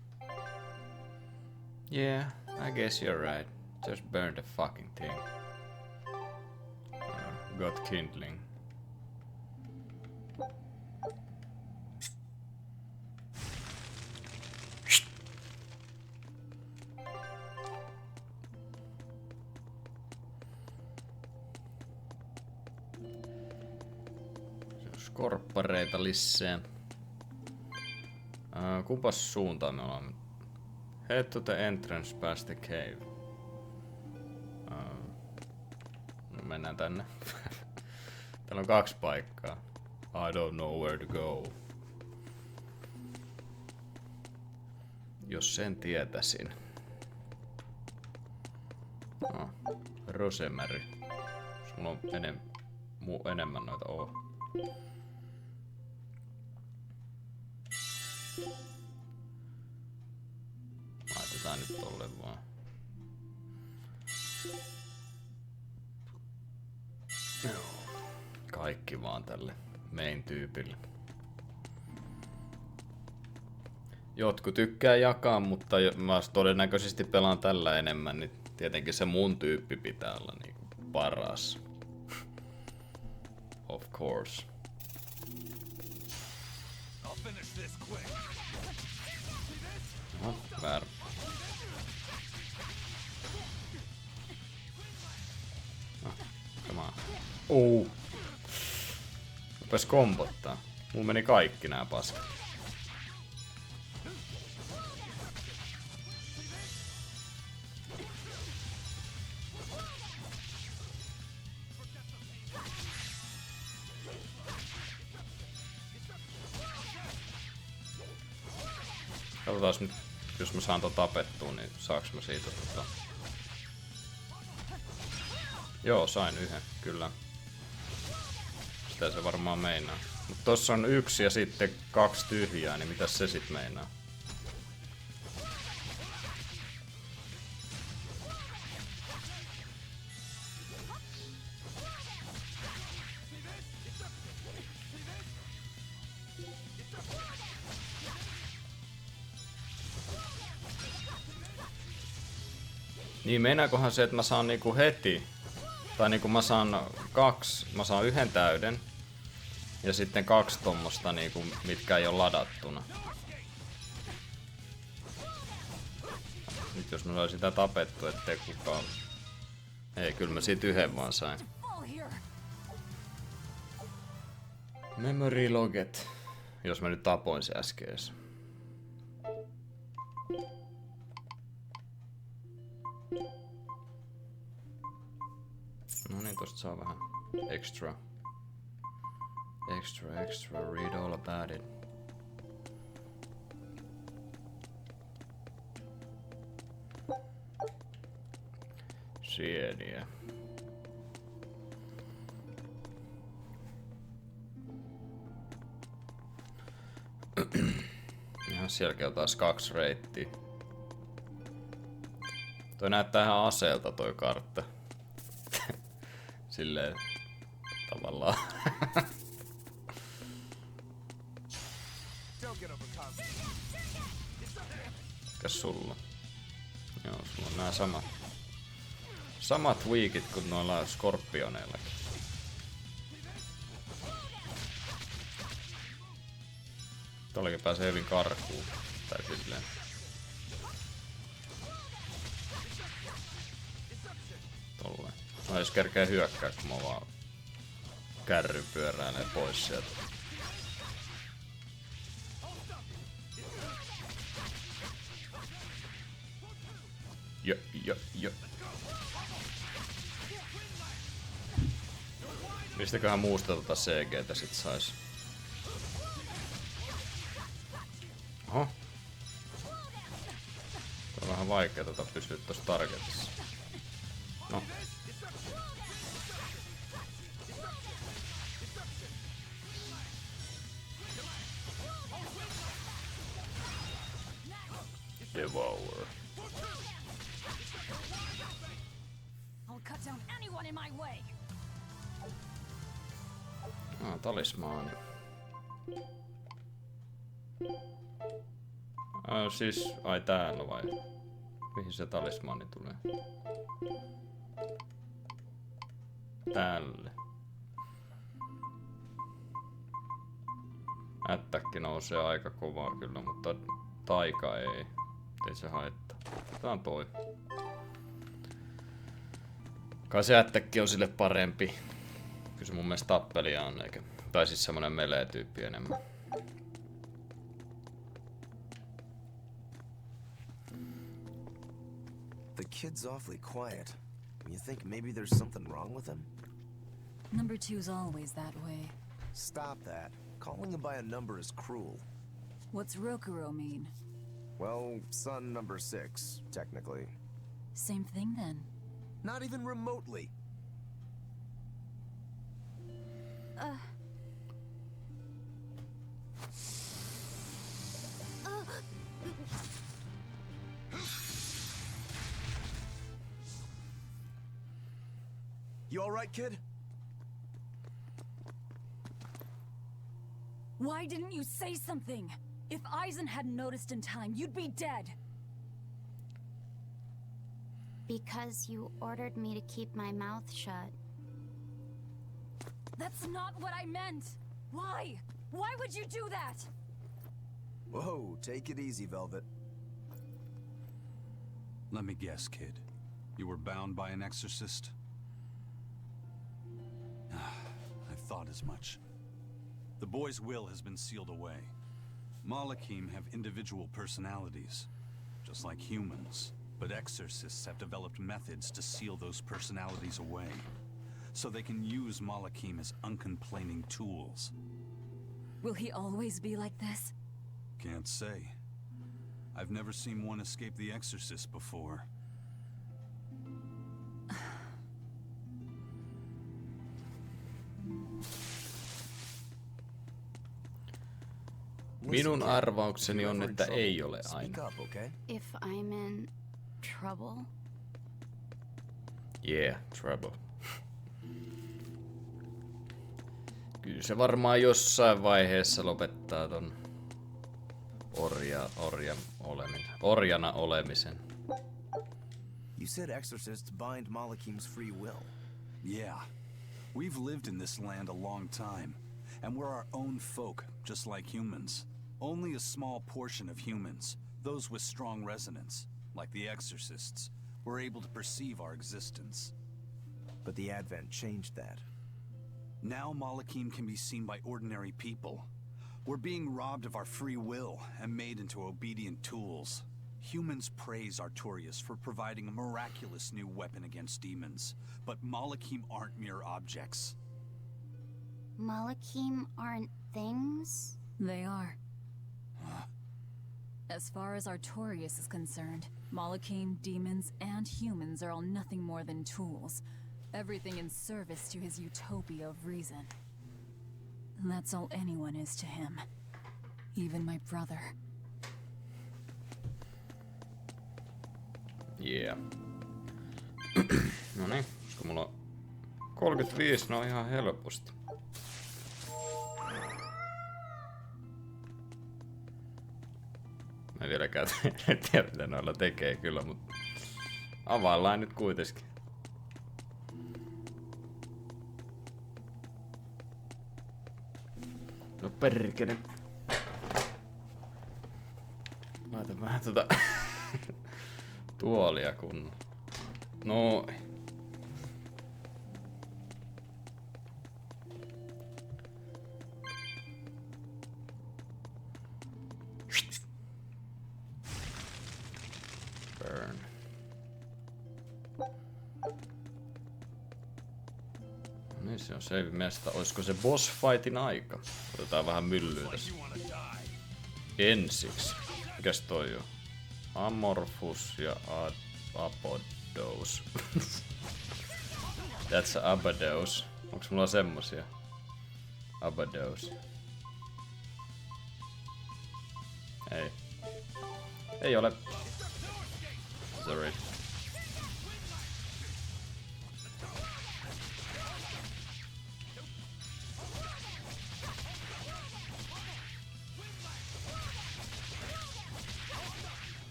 Yeah, I guess you're right. Just burn the fucking thing. Got kindling. Korppareita lisää. Kumpas suuntaan me ollaan? Head to the entrance past the cave. No mennään tänne. Täällä on 2 paikkaa. I don't know where to go. Jos sen tietäisin. No, Rosemary. Sulla on enemmän noita Laitetaan nyt tolle vaan. Joo. Kaikki vaan tälle main tyypille. Jotkut tykkää jakaa, mutta mä todennäköisesti pelaan tällä enemmän, niin tietenkin se mun tyyppi pitää olla niinku paras. Of course. No, väärä. No, come on. Rupes kombottaa. Mulla meni kaikki nää paskat. Katsotaan nyt, jos mä saan ton tapettua, niin saaks mä siitä Joo, sain yhden, kyllä. Sitä se varmaan meinaa. Mut tossa on 1 ja sitten 2 tyhjää, niin mitäs se sit meinaa? Niin meinaakohan se, että mä saan niinku heti, tai niinku mä saan 1 täyden, ja sitten 2 tommosta niinku, mitkä ei oo ladattuna. Nyt jos mä sain sitä tapettua, ettei kukaan... Ei, kyllä mä siitä 1 vaan sain. Memory loget. Jos mä nyt tapoin se äskeis. No niin, tosta saa vähän extra. Extra, read all about it. Sieniä. Ja sielläkin on taas 2 reittiä. Toi näyttää ihan aseelta toi kartta. Silleen tavallaan. Mikäs sulla? Joo, sulla on nää samat weekit kuin noilla skorpioneillakin. Tuollakin pääsee hyvin karkuun. Tai silleen. Tolleen. No jos kerkee hyökkää, kun mä vaan kärry pyöräilee pois sieltä. Jo. Mistäköhän muusta tota CGtä sit sais? Oho. On vähän vaikea pysyä tossa targetissa. No. Devour. I'll cut down anyone in my way. Talismaani. Siis, ai täällä vai? Mihin se talismaani tulee? Tälle. Ättäkki nousee aika kovaa kyllä, mutta taika ei. Ei se haittaa. Tää on toi. Kai se ättäkki on sille parempi. Kyllä se mun mielestä tappelia on, eikä. Tai siis semmonen melee-tyyppi enemmän. The kid's awfully quiet. You think maybe there's something wrong with him? Number 2's always that way. Stop that. Calling him by a number is cruel. What's Rokuro mean? Well, son number 6, technically. Same thing then. Not even remotely. You all right, kid? Why didn't you say something? If Eisen hadn't noticed in time, you'd be dead. Because you ordered me to keep my mouth shut. That's not what I meant. Why? Why would you do that? Whoa, take it easy, Velvet. Let me guess, kid. You were bound by an exorcist? I thought as much. The boy's will has been sealed away. Malakim have individual personalities, just like humans. But exorcists have developed methods to seal those personalities away, so they can use Malakim as uncomplaining tools. Will he always be like this? Can't say. I've never seen one escape the exorcist before. Minun arvaukseni on, että ei ole aina. Speak up, okay? If I'm in trouble? Yeah, trouble. Kyllä se varmaan jossain vaiheessa lopettaa ton orjana olemisen. You said exorcists bind Malakim's free will. Yeah. We've lived in this land a long time, and we're our own folk, just like humans. Only a small portion of humans, those with strong resonance, like the exorcists, were able to perceive our existence. But the Advent changed that. Now Malakim can be seen by ordinary people. We're being robbed of our free will and made into obedient tools. Humans praise Artorias for providing a miraculous new weapon against demons, but Malakim aren't mere objects. Malakim aren't things? They are. As far as Artorias is concerned, Malakim, demons, and humans are all nothing more than tools. Everything in service to his utopia of reason. That's all anyone is to him. Even my brother. Yeah. No niin, koska mulla on 35, no ihan helposti. Mä en vieläkään tiedä mitä noilla tekee kyllä, mutta availlaan nyt kuitenkin. No perkele. Laitan vähän tuolia kun. Noin. Burn. Niin se on save mesta. Olisiko se boss fightin aika? Otetaan vähän myllyä tässä. Ensiksi. Mikäs toi on? Amorphous ja Apodos. That's Abados. Onks mulla semmosia? Abados. Ei. Ei ole. Sorry.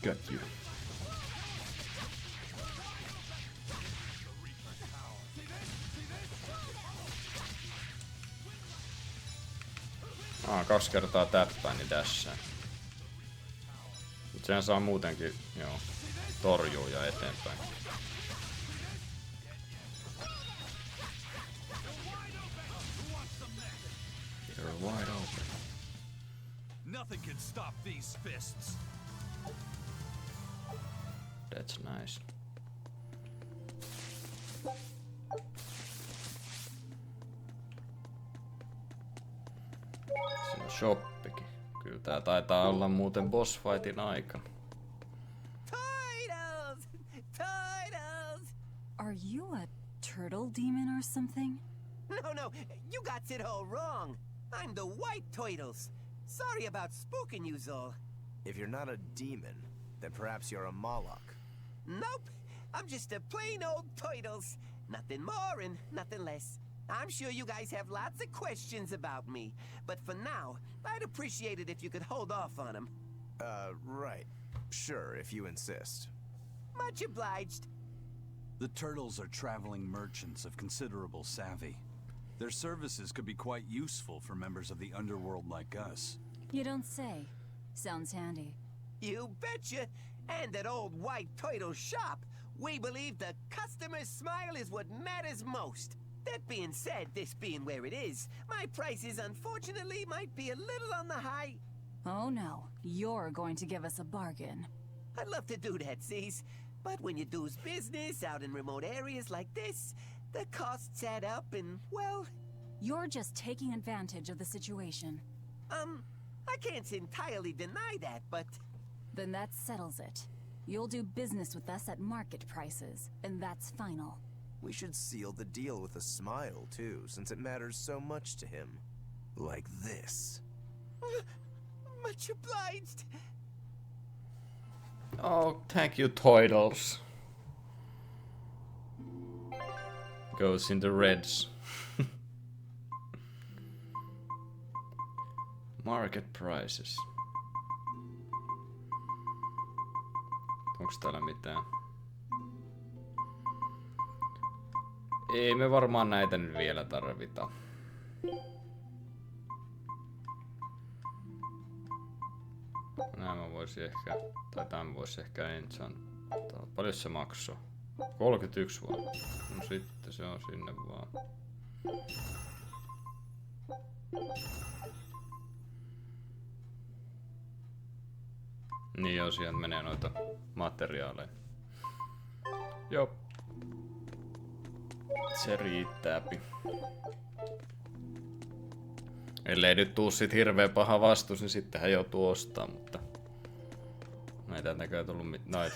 Got you. Kaksi kertaa täppää, niin tässä. Mut sehän saa muutenkin, joo, torjuu ja eteenpäin. You're wide open. Nothing can stop these fists. That's nice. Siinä on shoppikin. Kyllä tää taitaa olla muuten boss fightin aika. Titles! Titles! Are you a turtle demon or something? No, you got it all wrong. I'm the White Turtles. Sorry about spooking you, Zol. If you're not a demon, then perhaps you're a Moloch. Nope, I'm just a plain old Turtles. Nothing more and nothing less. I'm sure you guys have lots of questions about me, but for now, I'd appreciate it if you could hold off on them. Right. Sure, if you insist. Much obliged. The Turtles are traveling merchants of considerable savvy. Their services could be quite useful for members of the underworld like us. You don't say. Sounds handy. You betcha. And at old White Turtle shop, we believe the customer's smile is what matters most. That being said, this being where it is, my prices unfortunately might be a little on the high. Oh no, you're going to give us a bargain. I'd love to do that, C's. But when you do's business out in remote areas like this, the costs add up and, well... You're just taking advantage of the situation. I can't entirely deny that, but... Then that settles it. You'll do business with us at market prices, and that's final. We should seal the deal with a smile, too, since it matters so much to him. Like this. Much obliged. Oh, thank you, Turtles. Goes in the reds. Market prices. Onks täällä mitään? Ei me varmaan näitä nyt vielä tarvita. Nämä voisi ehkä, tai tämän voisi ehkä enchanttaa. Paljon se maksoi? 31 vaan. No sitten se on sinne vaan. Niin joo, siihen menee noita materiaaleja. Joo. Se riittääpi. Ellei nyt tuu sit hirveen paha vastus, niin sittenhän joutuu ostaa, mutta... Näitä näköjään tullut mitään.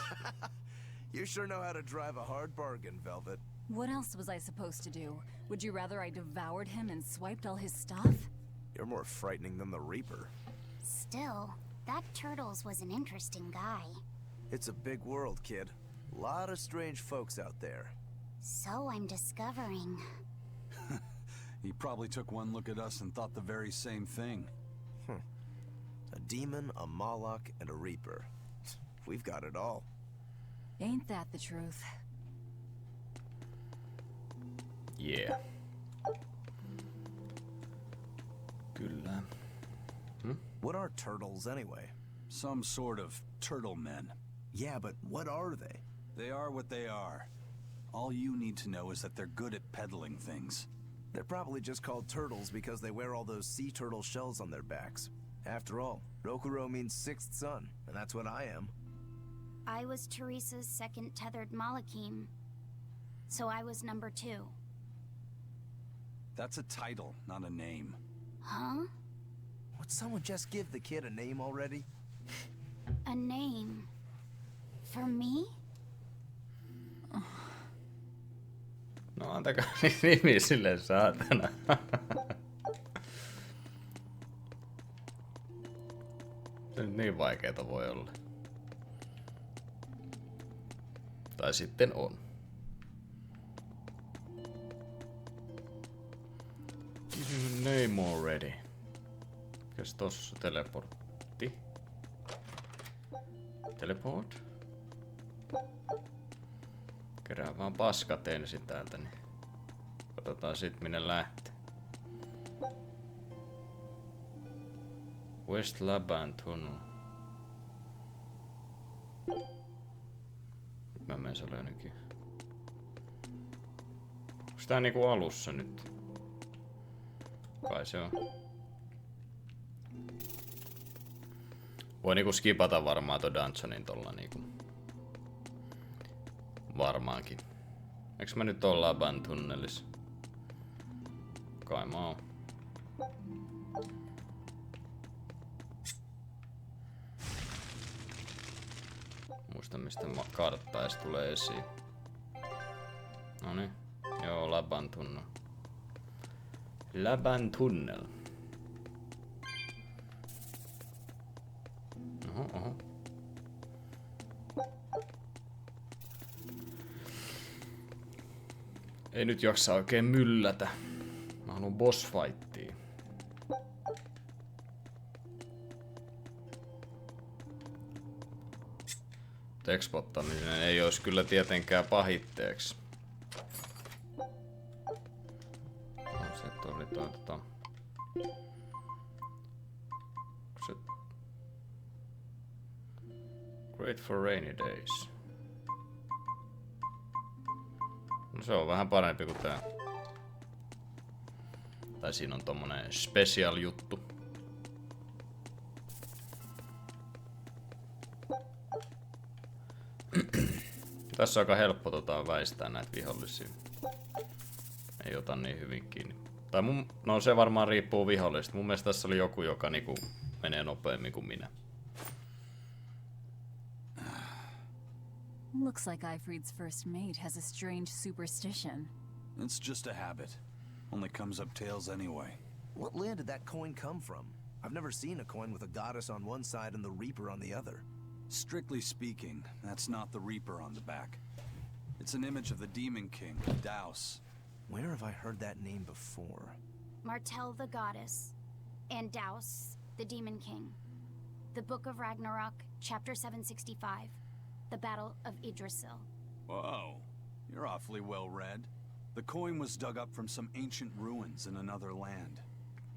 You sure know how to drive a hard bargain, Velvet. What else was I supposed to do? Would you rather I devoured him and swiped all his stuff? You're more frightening than the Reaper. Still, that Turtles was an interesting guy. It's a big world, kid. Lot of strange folks out there. So I'm discovering. He probably took one look at us and thought the very same thing. A demon, a Moloch, and a Reaper. We've got it all. Ain't that the truth? Yeah. Kyllä. What are turtles anyway? Some sort of turtle men. Yeah, but what are they? They are what they are. All you need to know is that they're good at peddling things. They're probably just called turtles because they wear all those sea turtle shells on their backs. After all, Rokuro means sixth son, and that's what I am. I was Teresa's second tethered Malakim, so I was number 2. That's a title, not a name. Huh? Would someone just give the kid a name already? A name? For me? No antakaa nimi sille saatana. Se nyt niin vaikeeta voi olla. Tai sitten on. Name already. Mikäs tossa? Teleportti. Teleport. Kerää vaan paskat ensin täältä, niin katsotaan sit minne lähtee. West Laban Tunnel. Mä menen siellä ainakin. Onks tää niinku alussa nyt? Kai se on. Voi niinku skipata varmaan ton dungeonin tolla niinku. Varmaankin. Eiks mä nyt oo Laban tunnelissa? Kai mä oon. Muista mistä kartta edes tulee esiin. Noniin. Joo, Laban tunnel. Laban tunnel. Oho. Ei nyt jaksa oikein myllätä. Mä haluun boss fightia. Textbottaminen ei olisi kyllä tietenkään pahitteeksi. Se oli Great for rainy days. No se on vähän parempi kuin tää. Tai siinä on tommonen special juttu. Tässä on aika helppo väistää näitä vihollisia. Ei ota niin hyvin kiinni. Tai no se varmaan riippuu vihollisesta. Mun mielestä tässä oli joku, joka niinku menee nopeammin kuin minä. Looks like Ifrid's first mate has a strange superstition. It's just a habit. Only comes up tails anyway. What land did that coin come from? I've never seen a coin with a goddess on one side and the Reaper on the other. Strictly speaking, that's not the Reaper on the back. It's an image of the Demon King, Daus. Where have I heard that name before? Martel the goddess, and Daus, the Demon King. The Book of Ragnarok, Chapter 765. The Battle of Yggdrasil. Whoa, you're awfully well read. The coin was dug up from some ancient ruins in another land.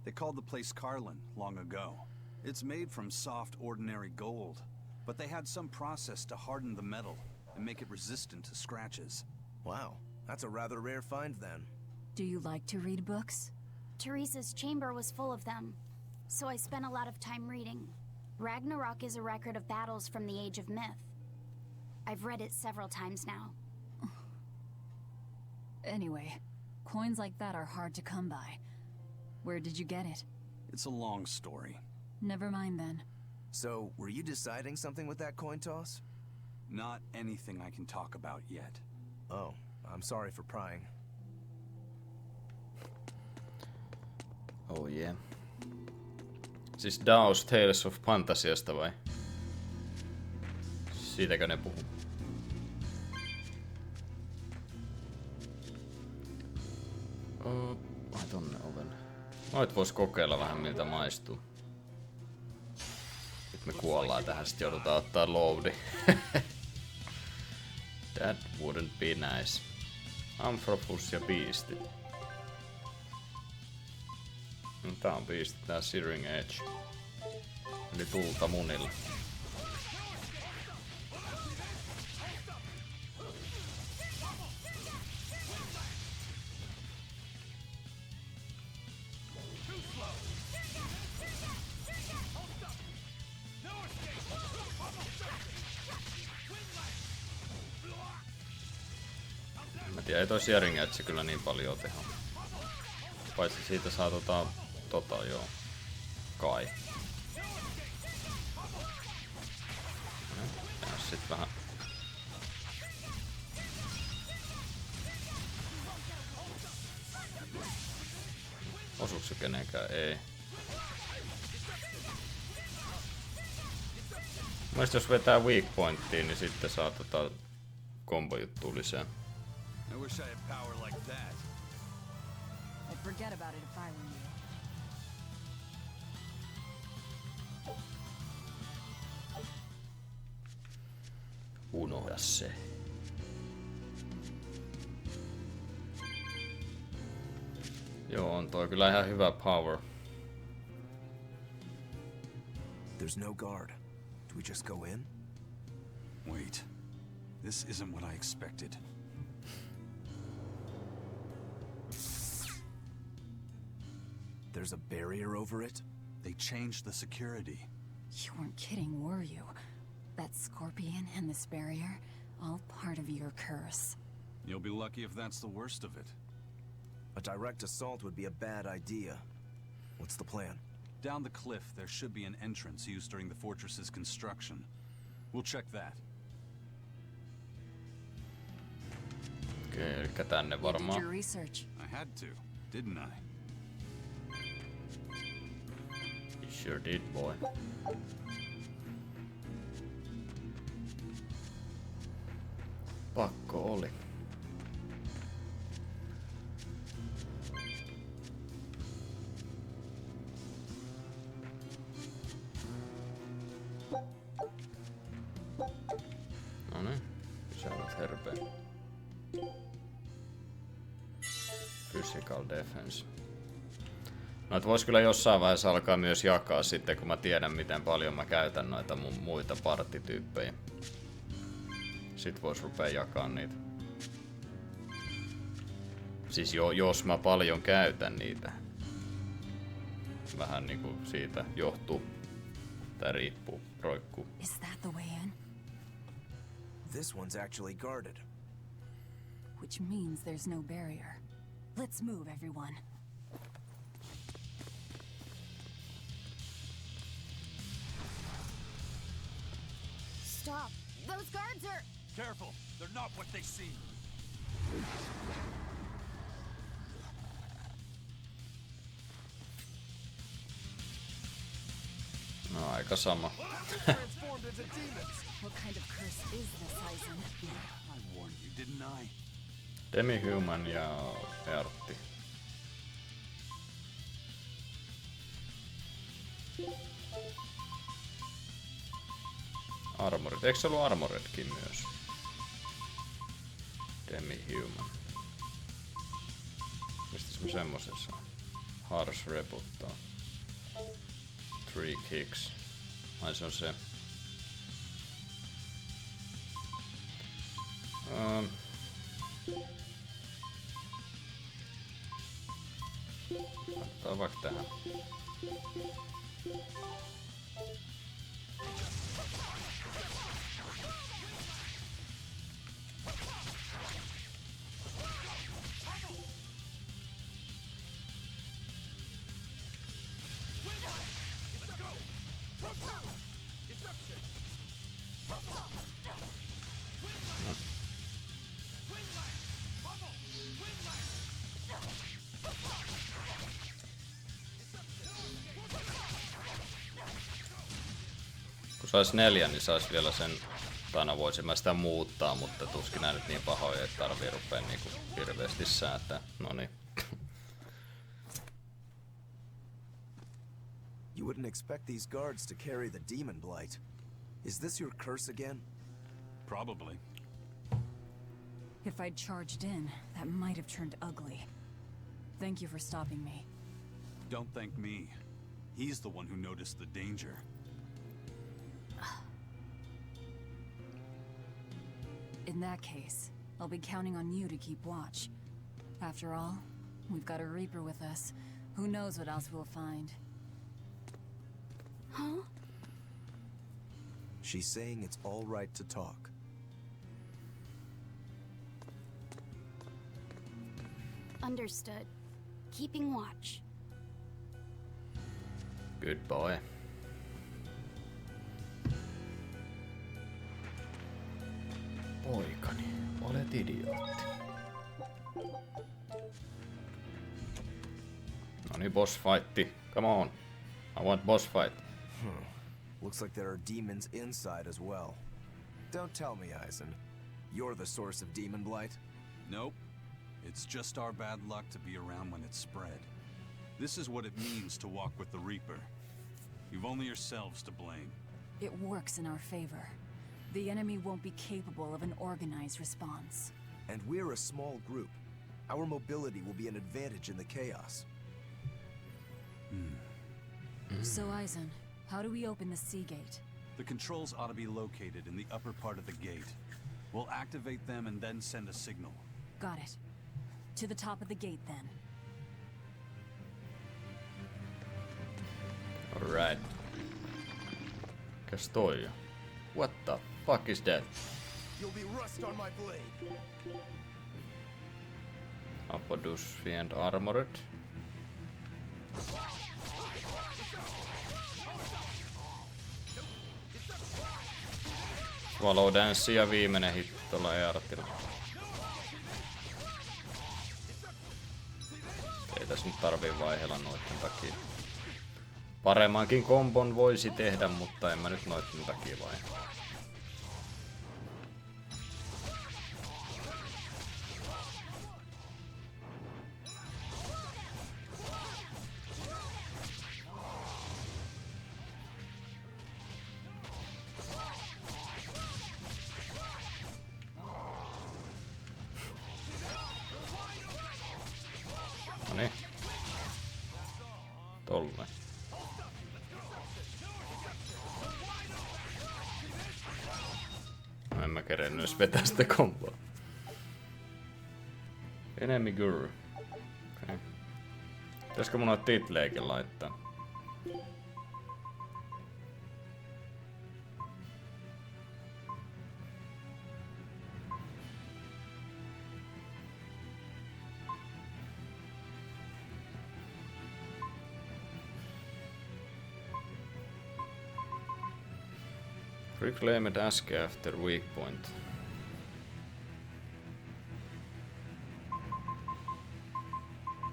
They called the place Karlin long ago. It's made from soft, ordinary gold, but they had some process to harden the metal and make it resistant to scratches. Wow, that's a rather rare find then. Do you like to read books? Teresa's chamber was full of them, so I spent a lot of time reading. Ragnarok is a record of battles from the Age of Myth. I've read it several times now. Anyway, coins like that are hard to come by. Where did you get it? It's a long story. Never mind then. So, were you deciding something with that coin toss? Not anything I can talk about yet. Oh, I'm sorry for prying. Oh yeah. Siis Daos Tales of Fantasiasta vai? Siitäkö ne puhuu? Ai tonne oven. Noit vois kokeilla vähän miltä maistuu. Nyt me kuollaan tähän, sit joudutaan ottaa loadi. That wouldn't be nice. Amphropus ja Beasti. No, tää on Beasti, tää Searing Edge. Eli tulta munilla. Ei toi Searing Edge kyllä niin paljon teho. Paitsi siitä saa joo. Kai. Ja sit vähän. Osuuko se kenenkään? Ei. Mielestäni jos vetää weak pointtiin, niin sitten saa kombojuttua lisää. I wish I had power like that. I'd forget about it if I were you. Unohda se. Joo, on toi kyllä ihan hyvä power. There's no guard. Do we just go in? Wait. This isn't what I expected. There's a barrier over it? They changed the security. You weren't kidding, were you? That scorpion and this barrier, all part of your curse. You'll be lucky if that's the worst of it. A direct assault would be a bad idea. What's the plan? Down the cliff, there should be an entrance used during the fortress's construction. We'll check that. Okei, elikkä tänne You did varmaan. your research. I had to, didn't I? You sure did, boy. Pakko oli. Noniin, lisäävät herpeä. Physical defense. No, et vois kyllä jossain vaiheessa alkaa myös jakaa sitten, kun mä tiedän miten paljon mä käytän noita mun muita partityyppejä. Sit vois rupea jakaa niitä. Siis jos mä paljon käytän niitä. Vähän niinku siitä johtuu. Tää riippuu, roikkuu. Is that the way in? This one's actually guarded. Which means there's no barrier. Let's move, everyone. Stop! Those guards are... Careful! They're not what they seem! No, aika sama. What kind of curse is this, Aizen? I warned you, didn't I? Demi-human ja Ertti. Armorit. Eikö se ollut armoredkin myös? Demi-human. Mistä me semmosen saa? Harsh reputtaa. 3 kicks. Ai se on se. Ottaa vaikka tähän. Kun sais 4, niin sais vielä sen, voisin mä sitä muuttaa, mutta tuskin nää nyt niin pahoja, että tarvii rupea niinku hirveesti säätää. Noniin. You wouldn't expect these guards to carry the demon blight. Is this your curse again? Probably. If I'd charged in, that might have turned ugly. Thank you for stopping me. Don't thank me. He's the one who noticed the danger. In that case, I'll be counting on you to keep watch. After all, we've got a Reaper with us. Who knows what else we'll find? Huh? She's saying it's all right to talk. Understood. Keeping watch. Good boy. Poikani, olet idiootti. Noni, boss fightti. Come on. I want boss fight. Looks like there are demons inside as well. Don't tell me, Eisen. You're the source of demon blight? Nope. It's just our bad luck to be around when it's spread. This is what it means to walk with the Reaper. You've only yourselves to blame. It works in our favor. The enemy won't be capable of an organized response. And we're a small group. Our mobility will be an advantage in the chaos. So, Eisen, how do we open the sea gate? The controls ought to be located in the upper part of the gate. We'll activate them and then send a signal. Got it. To the top of the gate, then. Alright. Mikäs toi on? What the fuck is that? You'll be rust on my blade. Apodus and armored. Swallow Dance ja viimeinen hitti tuolla Eartilla. Ei tässä nyt tarvii vaihella noitten takia. Paremmankin kombon voisi tehdä, mutta en mä nyt noitten takia vaihella. Noniin. Tolleen. No en mä kerennyt edes vetää sitä komboa. Enemy girl. Okay. Pitäisikö mun noita titleikin laittaa? Reclaimed ask after weak point.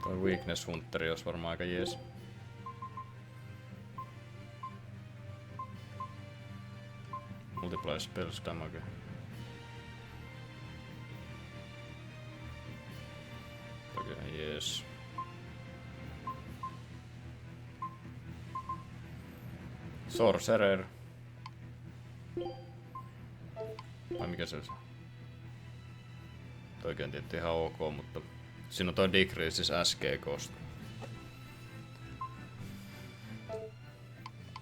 Toi weakness hunteri olisi varmaan aika jees. Multiply spells damage. Okei, jees. Sorcerer. Vai mikä se on? Toikin on tietysti ihan ok, mutta siinä on toi decreases SG-kosta.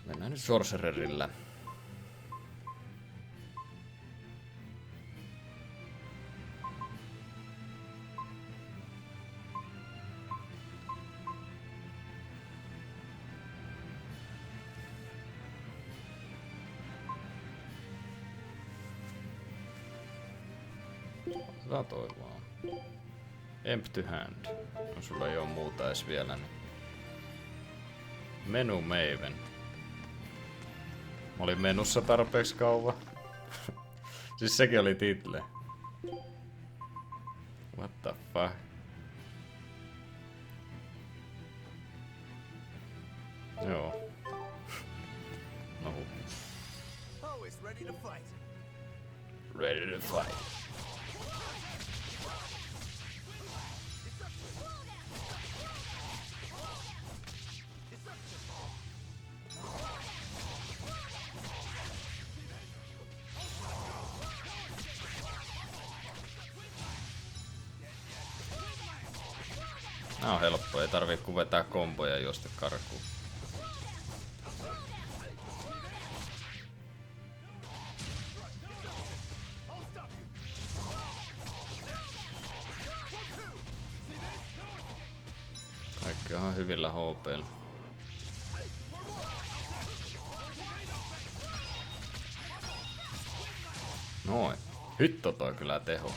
Mennään nyt Sorcererillä. Otetaan toi vaan. Empty hand. No sulla ei oo muuta edes vielä, niin... Menu Maven. Mä olin menussa tarpeeksi kauan. Siis sekin oli title. What the fuck? Joo. No. Always ready to fight. Ready to fight. Nää on helppo, ei tarvii kun vetää komboja ja juosta karkuun. Kaikki on hyvillä HP:llä. Noin. Hitto toi kyllä teho.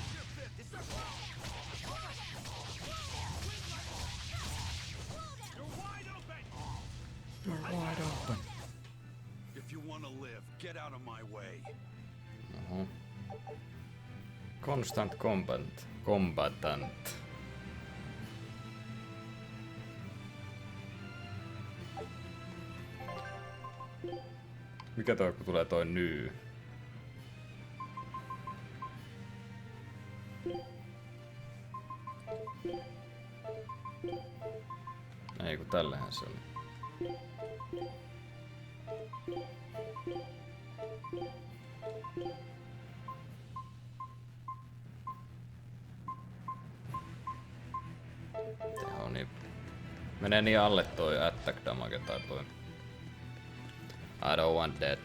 You're wide open. If you want to live, get out of my way. Oho. Constant combatant. Mikä toi, kun tulee toi nyy? Ei kun tällähän se oli. Teho niin. Menee niin alle toi attack damage tai toi. I don't want that.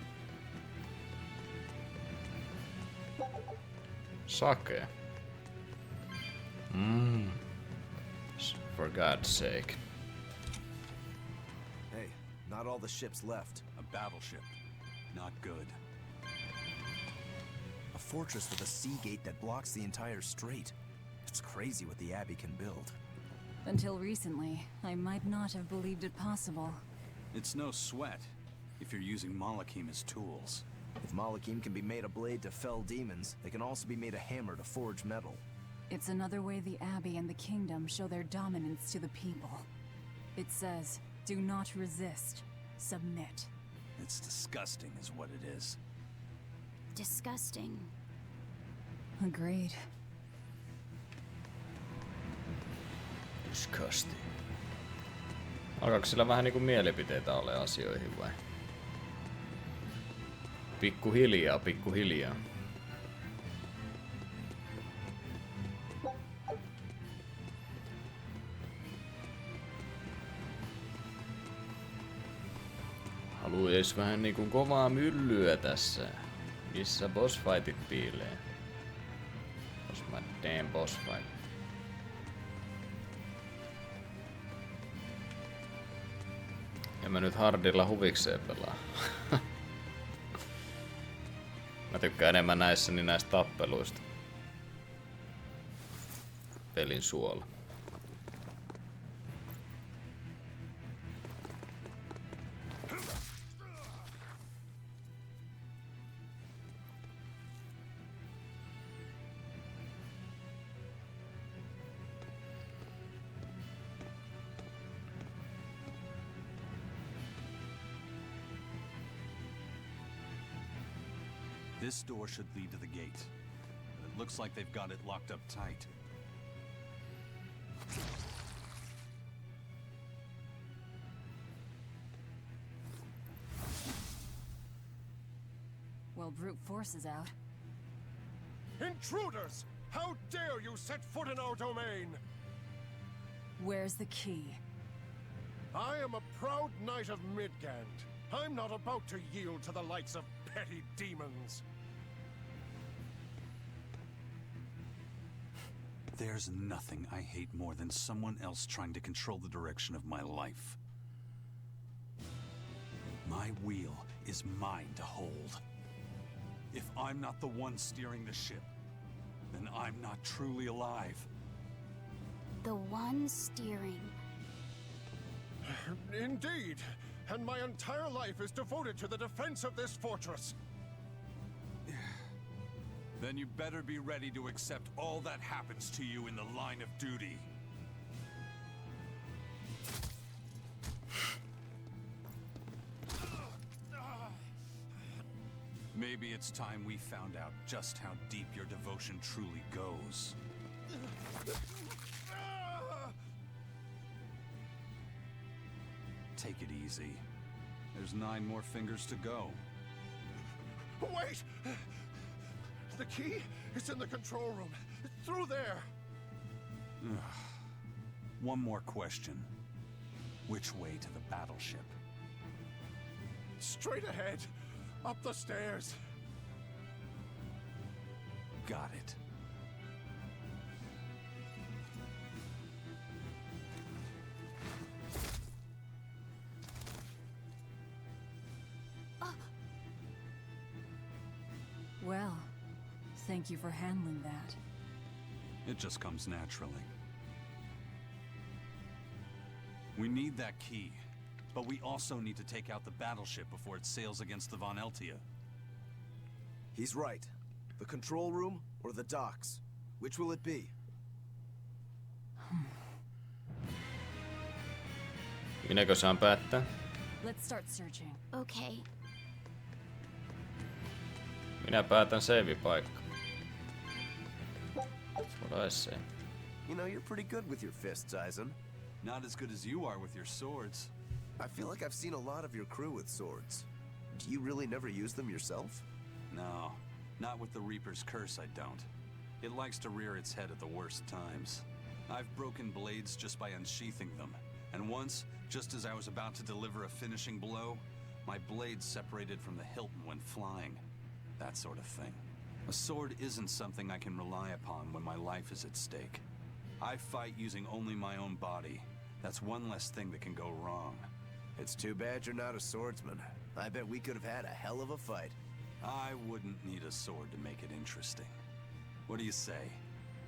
Sake. For God's sake. Hey, not all the ships left. A battleship. Not good. A fortress with a sea gate that blocks the entire strait. It's crazy what the Abbey can build. Until recently, I might not have believed it possible. It's no sweat if you're using Malakim as tools. If Malakim can be made a blade to fell demons, they can also be made a hammer to forge metal. It's another way the Abbey and the Kingdom show their dominance to the people. It says, do not resist, submit. It's disgusting is what it is. Disgusting. Agreed. Disgusting. Alkaako sillä vähän niinku mielipiteitä ole asioihin vai? Pikkuhiljaa, pikkuhiljaa. Haluais vähän niinku kovaa myllyä tässä. Missä bossfightit piilee? Os mä teen bossfight. En mä nyt hardilla huvikseen pelaa. Mä tykkään enemmän näistä tappeluista. Pelin suola. This door should lead to the gate. But it looks like they've got it locked up tight. Well, brute force is out. Intruders! How dare you set foot in our domain? Where's the key? I am a proud knight of Midgand. I'm not about to yield to the likes of petty demons. There's nothing I hate more than someone else trying to control the direction of my life. My wheel is mine to hold. If I'm not the one steering the ship, then I'm not truly alive. The one steering. Indeed, and my entire life is devoted to the defense of this fortress. Then you better be ready to accept all that happens to you in the line of duty. Maybe it's time we found out just how deep your devotion truly goes. Take it easy. There's 9 more fingers to go. Wait! The key is in the control room. Through there. One more question. Which way to the battleship? Straight ahead. Up the stairs. Got it. Well, thank you for handling that. It just comes naturally. We need that key. But we also need to take out the battleship before it sails against the Von Eltia. He's right. The control room or the docks? Which will it be? Minäkö saan päättää? Let's start searching. Okay. Minä päätän save-paikka. That's what I say. You know, you're pretty good with your fists, Eisen. Not as good as you are with your swords. I feel like I've seen a lot of your crew with swords. Do you really never use them yourself? No, not with the Reaper's curse, I don't. It likes to rear its head at the worst times. I've broken blades just by unsheathing them, and once, just as I was about to deliver a finishing blow, my blade separated from the hilt and went flying. That sort of thing. A sword isn't something I can rely upon when my life is at stake. I fight using only my own body. That's one less thing that can go wrong. It's too bad you're not a swordsman. I bet we could have had a hell of a fight. I wouldn't need a sword to make it interesting. What do you say?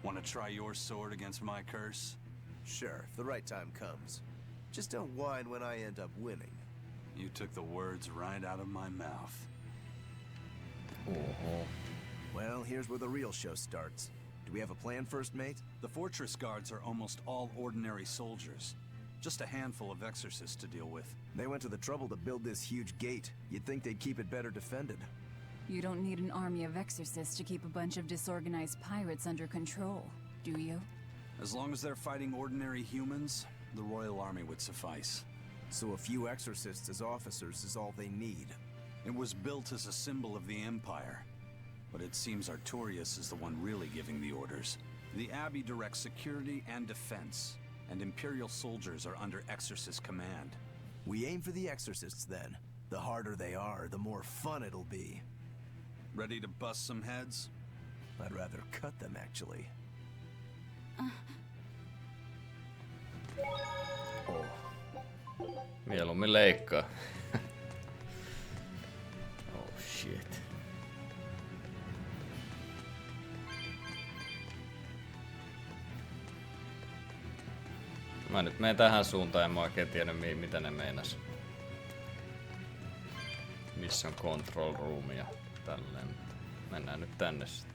Want to try your sword against my curse? Sure, if the right time comes. Just don't whine when I end up winning. You took the words right out of my mouth. Oho. Well, here's where the real show starts. Do we have a plan, First Mate? The fortress guards are almost all ordinary soldiers. Just a handful of exorcists to deal with. They went to the trouble to build this huge gate. You'd think they'd keep it better defended. You don't need an army of exorcists to keep a bunch of disorganized pirates under control, do you? As long as they're fighting ordinary humans, the Royal Army would suffice. So a few exorcists as officers is all they need. It was built as a symbol of the Empire. But it seems Artorias is the one really giving the orders. The Abbey directs security and defense, and Imperial soldiers are under Exorcist command. We aim for the exorcists then. The harder they are, the more fun it'll be. Ready to bust some heads? I'd rather cut them, actually. Oh. Mieluummin leikkaa. Oh shit. Mä nyt menen tähän suuntaan, en mä oikein tiedä mitä ne meinas. Missä on control room ja tälleen. Mennään nyt tänne sitten.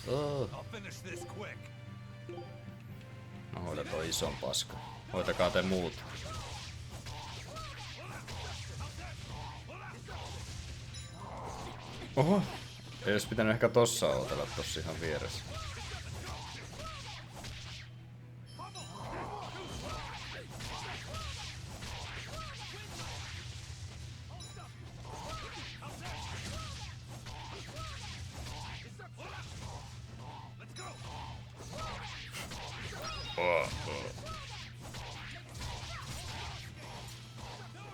Oh. Mä hoidan toi ison paska. Hoitakaa te muut. Oho! Ei olisi pitänyt ehkä tossa odotella tossa ihan vieressä.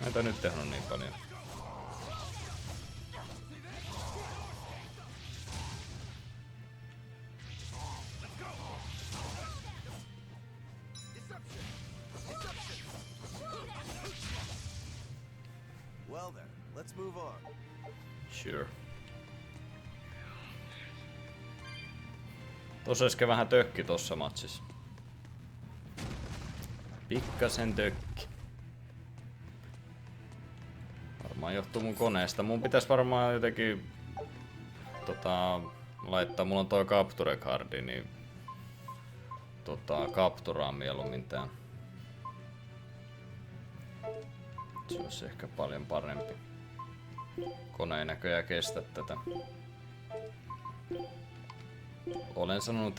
Näitä nyt tehnyt niin paljon. Well then, let's move on. Sure. Tossa äsken vähän tökki tossa matsissa. Pikkasen tökki. Varmaan johtuu mun koneesta. Mun pitäis varmaan jotenkin laittaa, mulla on toi capture cardi, niin capturaan mieluummin tää. Se olisi ehkä paljon parempi. Kone ei näköjään kestä tätä. Olen sanonut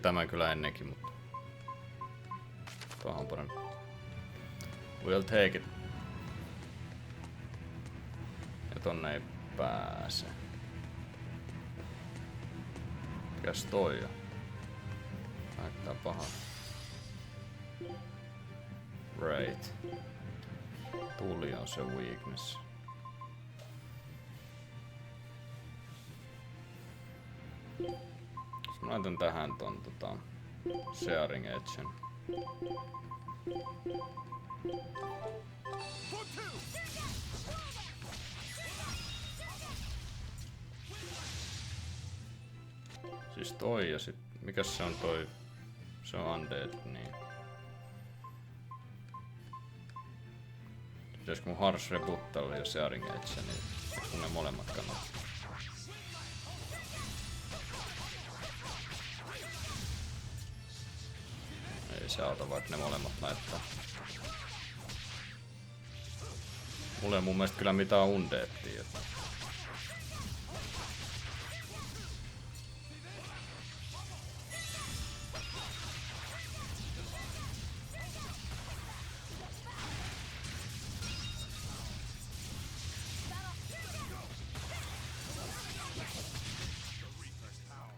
tämän kyllä ennenkin, mutta tuohon parempi. We'll take it. Ja tonne ei pääse. Mikäs toi on? Näyttää paha. Right. Tuli on se weakness. Mä laitan tähän ton sharing edgen. Siis toi ja sit... Mikäs se on toi? Se on undead, niin. Pitäisikö mun Harsh rebuttailla jo Searing Edge, niin kun ne molemmat kannattaa. Ei se auta, vaikka ne molemmat laittaa. Mulla ei mun mielestä kyllä mitään undeettia.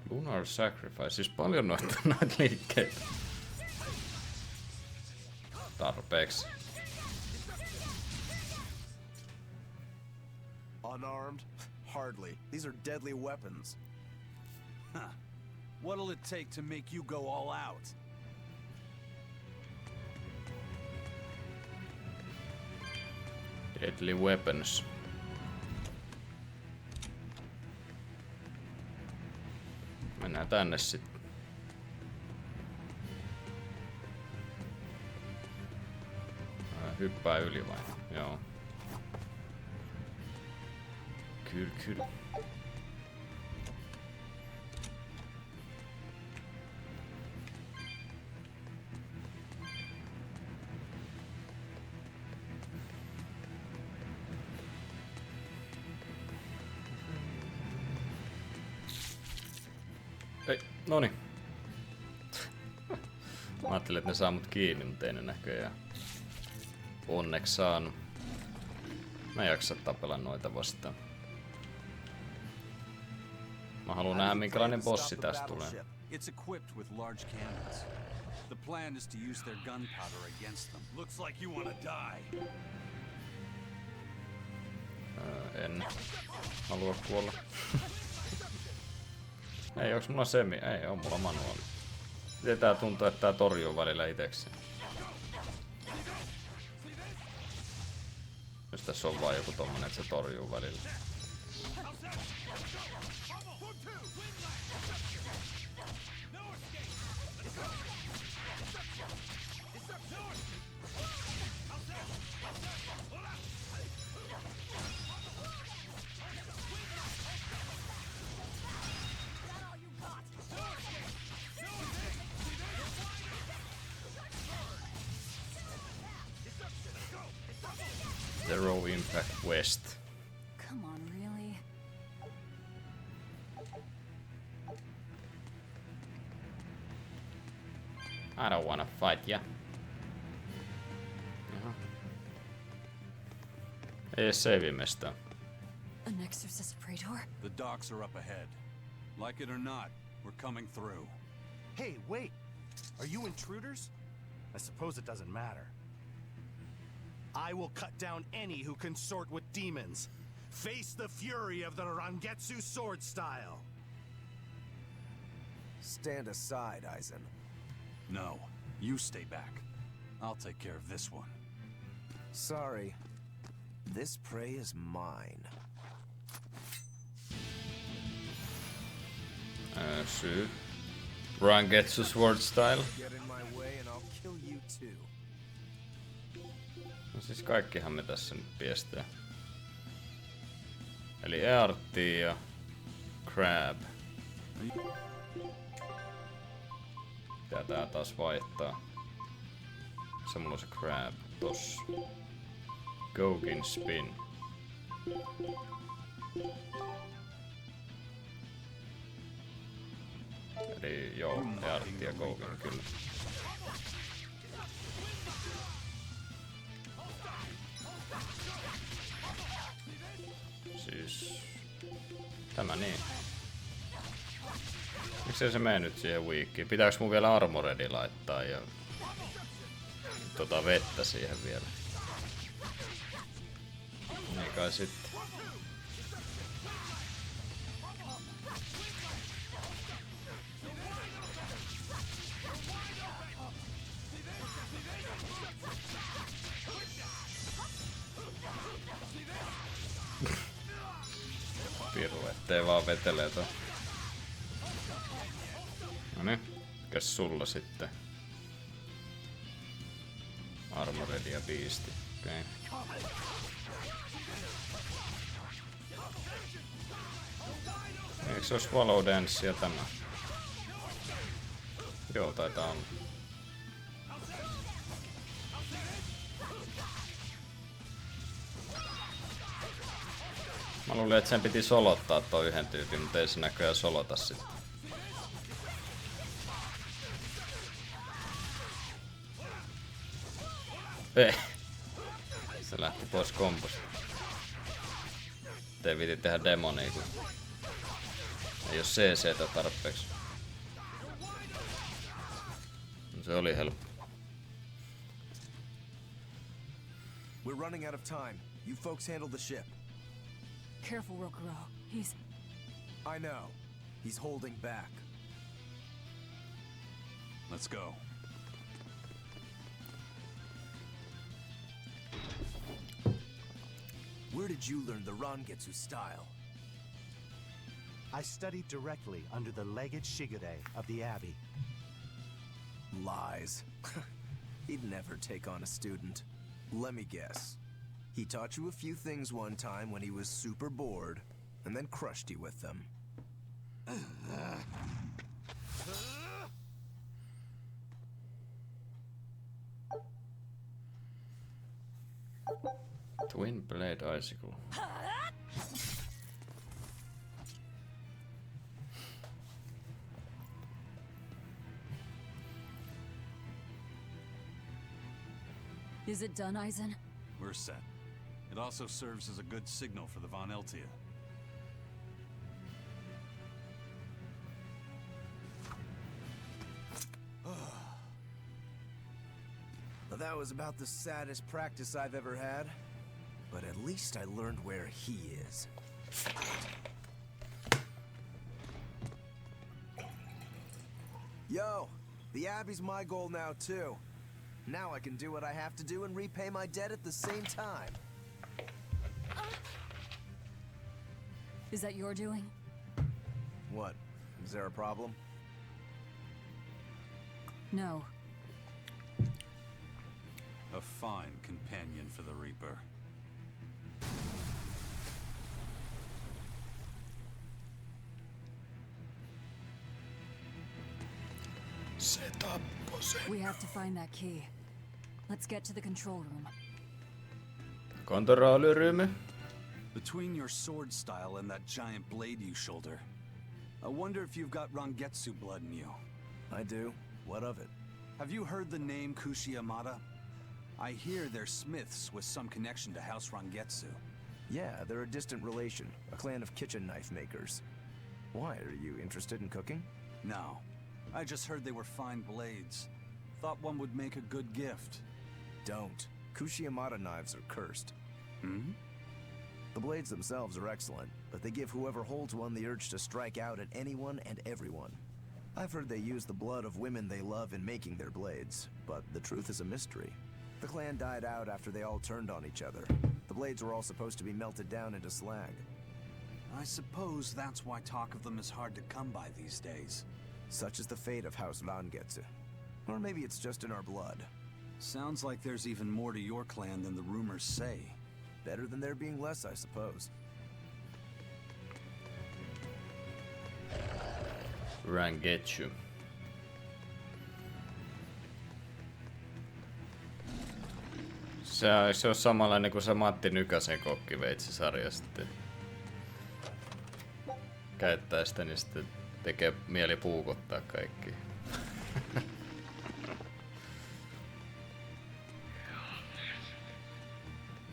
Lunar Sacrifice, siis paljon noita liikkeitä. Tarpeeksi. Unarmed? Hardly. These are deadly weapons. Huh. What'll it take to make you go all out? Deadly weapons. Mennään tänne sitten. Hyppää yli vai? Joo. Kyllä. Ei, noni. Mä ajattelin, että ne saa mut kiinni, mutta ei ne näköjään. Onneksi saanut. Mä en jaksa tapella noita vastaan. Mä haluan nähdä minkälainen bossi tästä tulee. It's equipped with large cannons. The plan is to use their gunpowder against them. Looks like you wanna die. En halua kuolla. Ei, onks mulla semi? Ei, on mulla manuaali. Miten tää tuntuu, että tää torjuu välillä itekseen? Jos tässä on vaan joku tommonen, että se torjuu välillä. Zero Impact West. Come on, really? I don't wanna fight ya. Jaha. Ei edes save mestään. An exorcist praetor? The docks are up ahead. Like it or not, we're coming through. Hey, wait! Are you intruders? I suppose it doesn't matter. I will cut down any who consort with demons. Face the fury of the Rangetsu sword style. Stand aside, Aizen. No, you stay back. I'll take care of this one. Sorry. This prey is mine. Syy. Rangetsu sword style. Get in my way and I'll kill you too. No siis kaikkihan me tässä nyt piestää. Eli Earthi ja Crab. Pitää tää taas vaihtaa. Se mulla on se Crab tossa. Gogin Spin. Eli joo, Earthi ja Gogin kyllä. Siis... Tämä niin. Miksei se mene nyt siihen weekiin? Pitääks mun vielä armoredi laittaa ja... vettä siihen vielä? Niin kai sitten. Piru, ettei vaan vetelee toi. Noniin, mikäs sulla sitten? Armored ja Beasti. Okei. Okay. Eikö se oo Swallow Dance ja tämä? Joo, taitaa olla. Mä luulin, että sen piti solottaa toi yhden tyypin, mutta ei se näköjään solota sitten. Ei. Se lähti pois komposta. Ei viti tehdä demonia, kun ei oo CC:tä tarpeeksi. Se oli helppo. We're running out of time. You folks handle the ship. Careful, Rokuro. He's... I know. He's holding back. Let's go. Where did you learn the Rangetsu style? I studied directly under the Legate Shigure of the Abbey. Lies. He'd never take on a student. Let me guess. He taught you a few things one time when he was super bored, and then crushed you with them. Twin Blade Icicle. Is it done, Eisen? We're set. It also serves as a good signal for the Von Eltia. Well, that was about the saddest practice I've ever had. But at least I learned where he is. Yo, the Abbey's my goal now too. Now I can do what I have to do and repay my debt at the same time. Is that your doing? What? Is there a problem? No. A fine companion for the Reaper. We have to find that key. Let's get to the control room. Kontrolliryhmä. Between your sword style and that giant blade you shoulder, I wonder if you've got Rangetsu blood in you. I do. What of it? Have you heard the name Kushiyamada? I hear they're smiths with some connection to House Rangetsu. Yeah, they're a distant relation, a clan of kitchen knife makers. Why, are you interested in cooking? No. I just heard they were fine blades. Thought one would make a good gift. Don't. Kushiyamada knives are cursed. Hmm? The blades themselves are excellent, but they give whoever holds one the urge to strike out at anyone and everyone. I've heard they use the blood of women they love in making their blades, but the truth is a mystery. The clan died out after they all turned on each other. The blades were all supposed to be melted down into slag. I suppose that's why talk of them is hard to come by these days. Such is the fate of House Rangetsu. Or maybe it's just in our blood. Sounds like there's even more to your clan than the rumors say. Better than there being less, I suppose. Rangetsu. Se on samanlainen kuin se Matti Nykäsen kokkiveitsisarja sitten. Käyttää sitä, niin sitten tekee mieli puukottaa kaikki.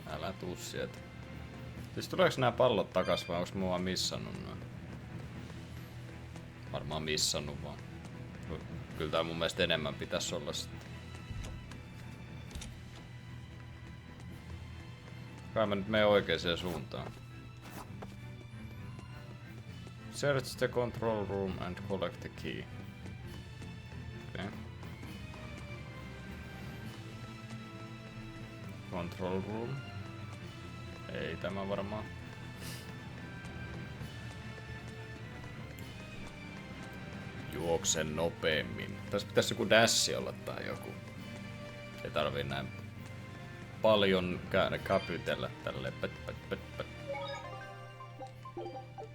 Älä tuu sieltä. Siis tuleeko nämä pallot takas vai onks mä vaan missannut noin? Varmaan missannut vaan. Kyllä tää mun mielestä enemmän pitäisi olla sitten. Kai mä nyt menen oikeaan suuntaan. Search the control room and collect the key. Okay. Control room. Ei tämä varmaan. Juokse nopeammin. Tässä pitäisi joku dashi olla tai joku. Ei tarvii näin paljon käpytellä tälleen.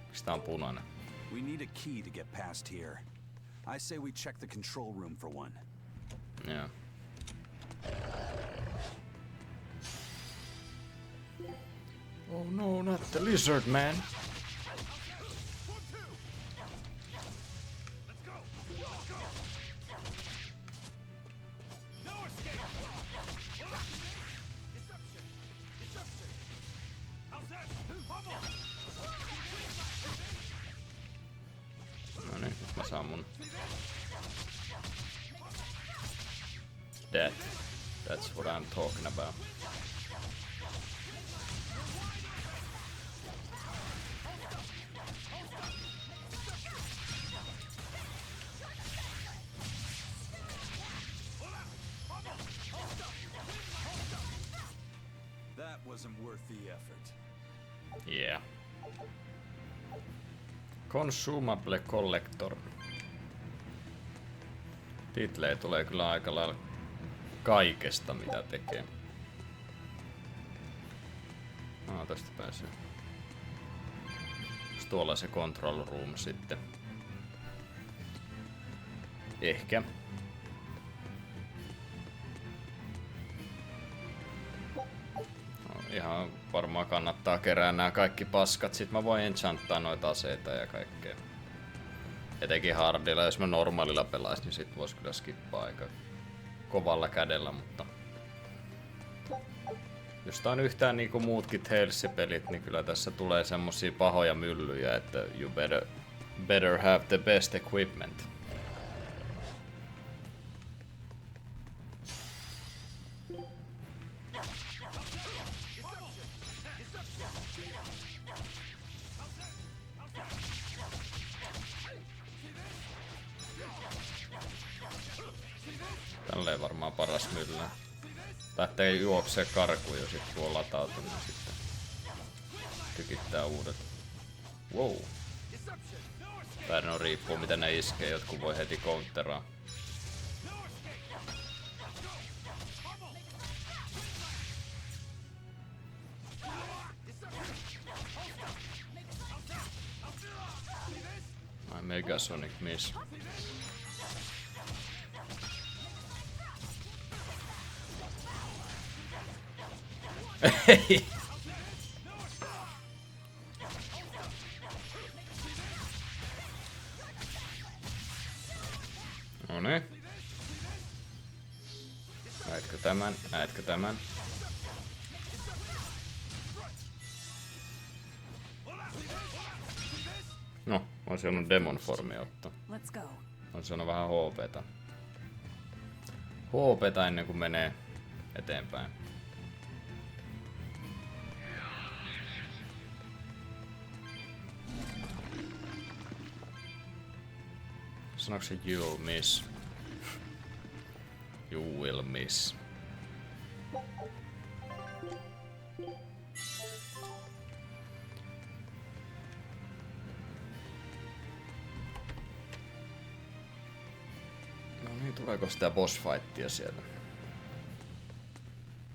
Miksi tää on punainen? We need a key to get past here. I say we check the control room for one. Yeah. Oh no, not the lizard man. No niin, nyt mä saan mun death. That's what I'm talking about. That wasn't worth the effort. Yeah. Consumable Collector. Titlejä tulee kyllä aika lailla kaikesta mitä tekee. Tästä pääsee. Onks tuolla se control room sitten? Ehkä. Ihan varmaan kannattaa kerää nämä kaikki paskat. Sit mä voin enchanttaa noita aseita ja kaikkea. Etenkin hardilla, jos mä normaalilla pelaisin, niin sit vois kyllä skippaa aika kovalla kädellä, mutta jos tää on yhtään niinku muutkin Tales-pelit, niin kyllä tässä tulee semmosia pahoja myllyjä, että you better have the best equipment. Tälleen varmaan paras myllä. Lähtee juoksee karkuun jo sit kun on latautunut niin sitten tykittää uudet. Wow. Tää riippuu miten ne iskee, jotkut voi heti counteraa. My Megasonic miss. Noniin. Näetkö tämän? Näetkö tämän? No, on saanut demon formia ottaa. On saanut vähän HP:tä. HP:tä ennen kuin menee eteenpäin. Sanoiko se you'll miss? You will miss. No niin, tuleeko sitä boss fightia sieltä?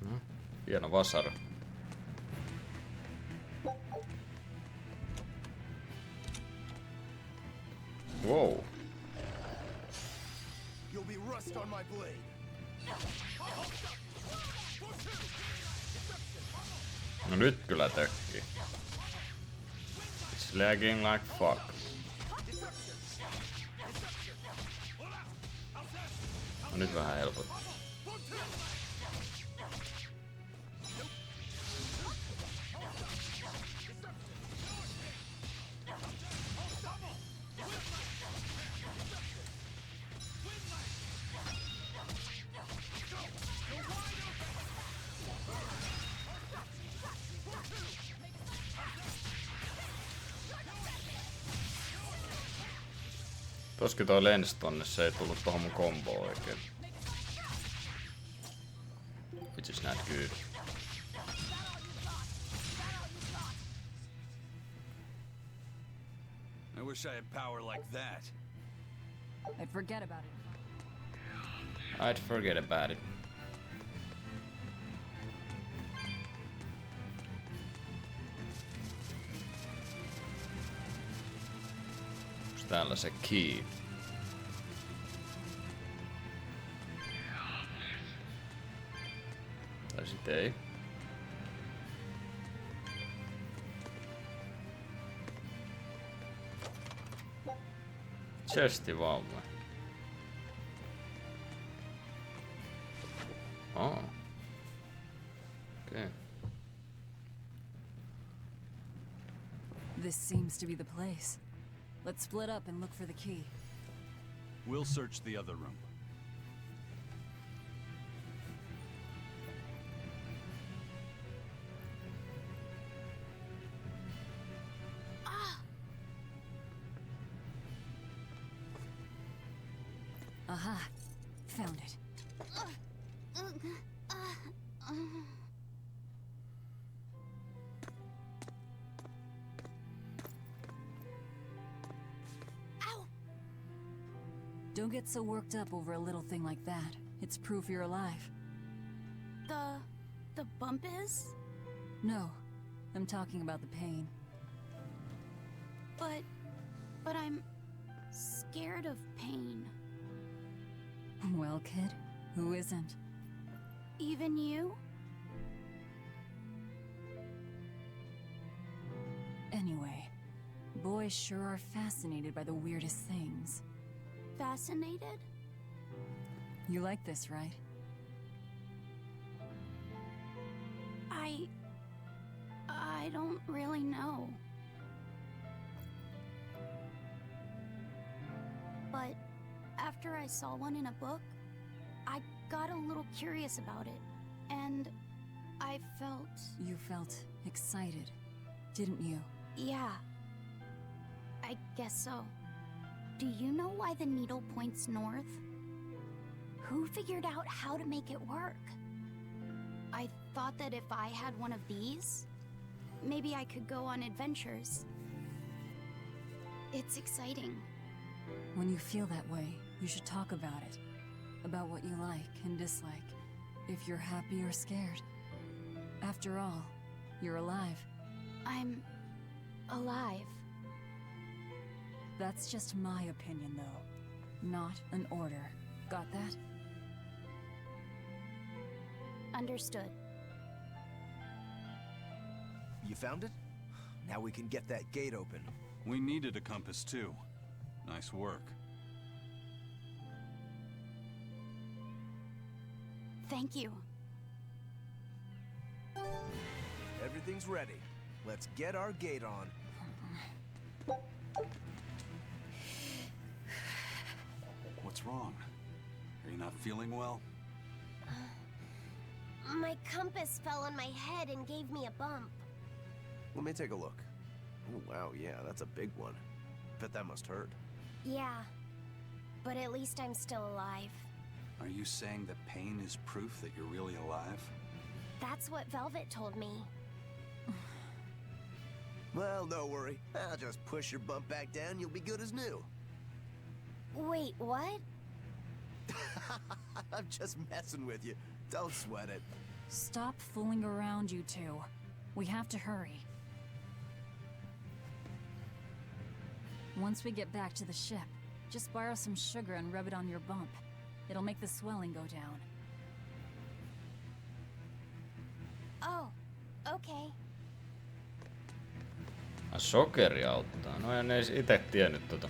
No, hieno vasara. Wow. You'll be rust on my blade. No nyt kyllä tökkii. It's lagging like fuck. No nyt vähän helpottaa. Toskin toi lensi tonne, se ei tullut tohon mun komboon oikein. Which is not good. I wish I had power like that. I'd forget about it. I'd forget about it. Onks täällä se key? Tai sit ei. Chesti vaan vai? Oh. Okay. This seems to be the place. Let's split up and look for the key. We'll search the other room. Aha! Found it. Ow! Don't get so worked up over a little thing like that. It's proof you're alive. The bump is? No, I'm talking about the pain. But I'm scared of pain. Well, kid, who isn't? Even you? Anyway, boys sure are fascinated by the weirdest things. Fascinated? You like this, right? I don't really know. But after I saw one in a book, I got a little curious about it, and I felt... You felt excited, didn't you? Yeah. I guess so. Do you know why the needle points north? Who figured out how to make it work? I thought that if I had one of these, maybe I could go on adventures. It's exciting. When you feel that way, you should talk about it. About what you like and dislike. If you're happy or scared. After all, you're alive. I'm... alive. That's just my opinion, though. Not an order. Got that? Understood. You found it? Now we can get that gate open. We needed a compass too. Nice work. Thank you. Everything's ready. Let's get our gate on. What's wrong? Are you not feeling well? My compass fell on my head and gave me a bump. Let me take a look. Oh, wow, yeah, that's a big one. Bet that must hurt. Yeah, but at least I'm still alive. Are you saying that pain is proof that you're really alive? That's what Velvet told me. Well, don't worry. I'll just push your bump back down, you'll be good as new. Wait, what? I'm just messing with you. Don't sweat it. Stop fooling around, you two. We have to hurry. Once we get back to the ship, just borrow some sugar and rub it on your bump. It'll make the swelling go down. Oh, okay. Sokeri auttaa. No en edes ite tiennyt tota.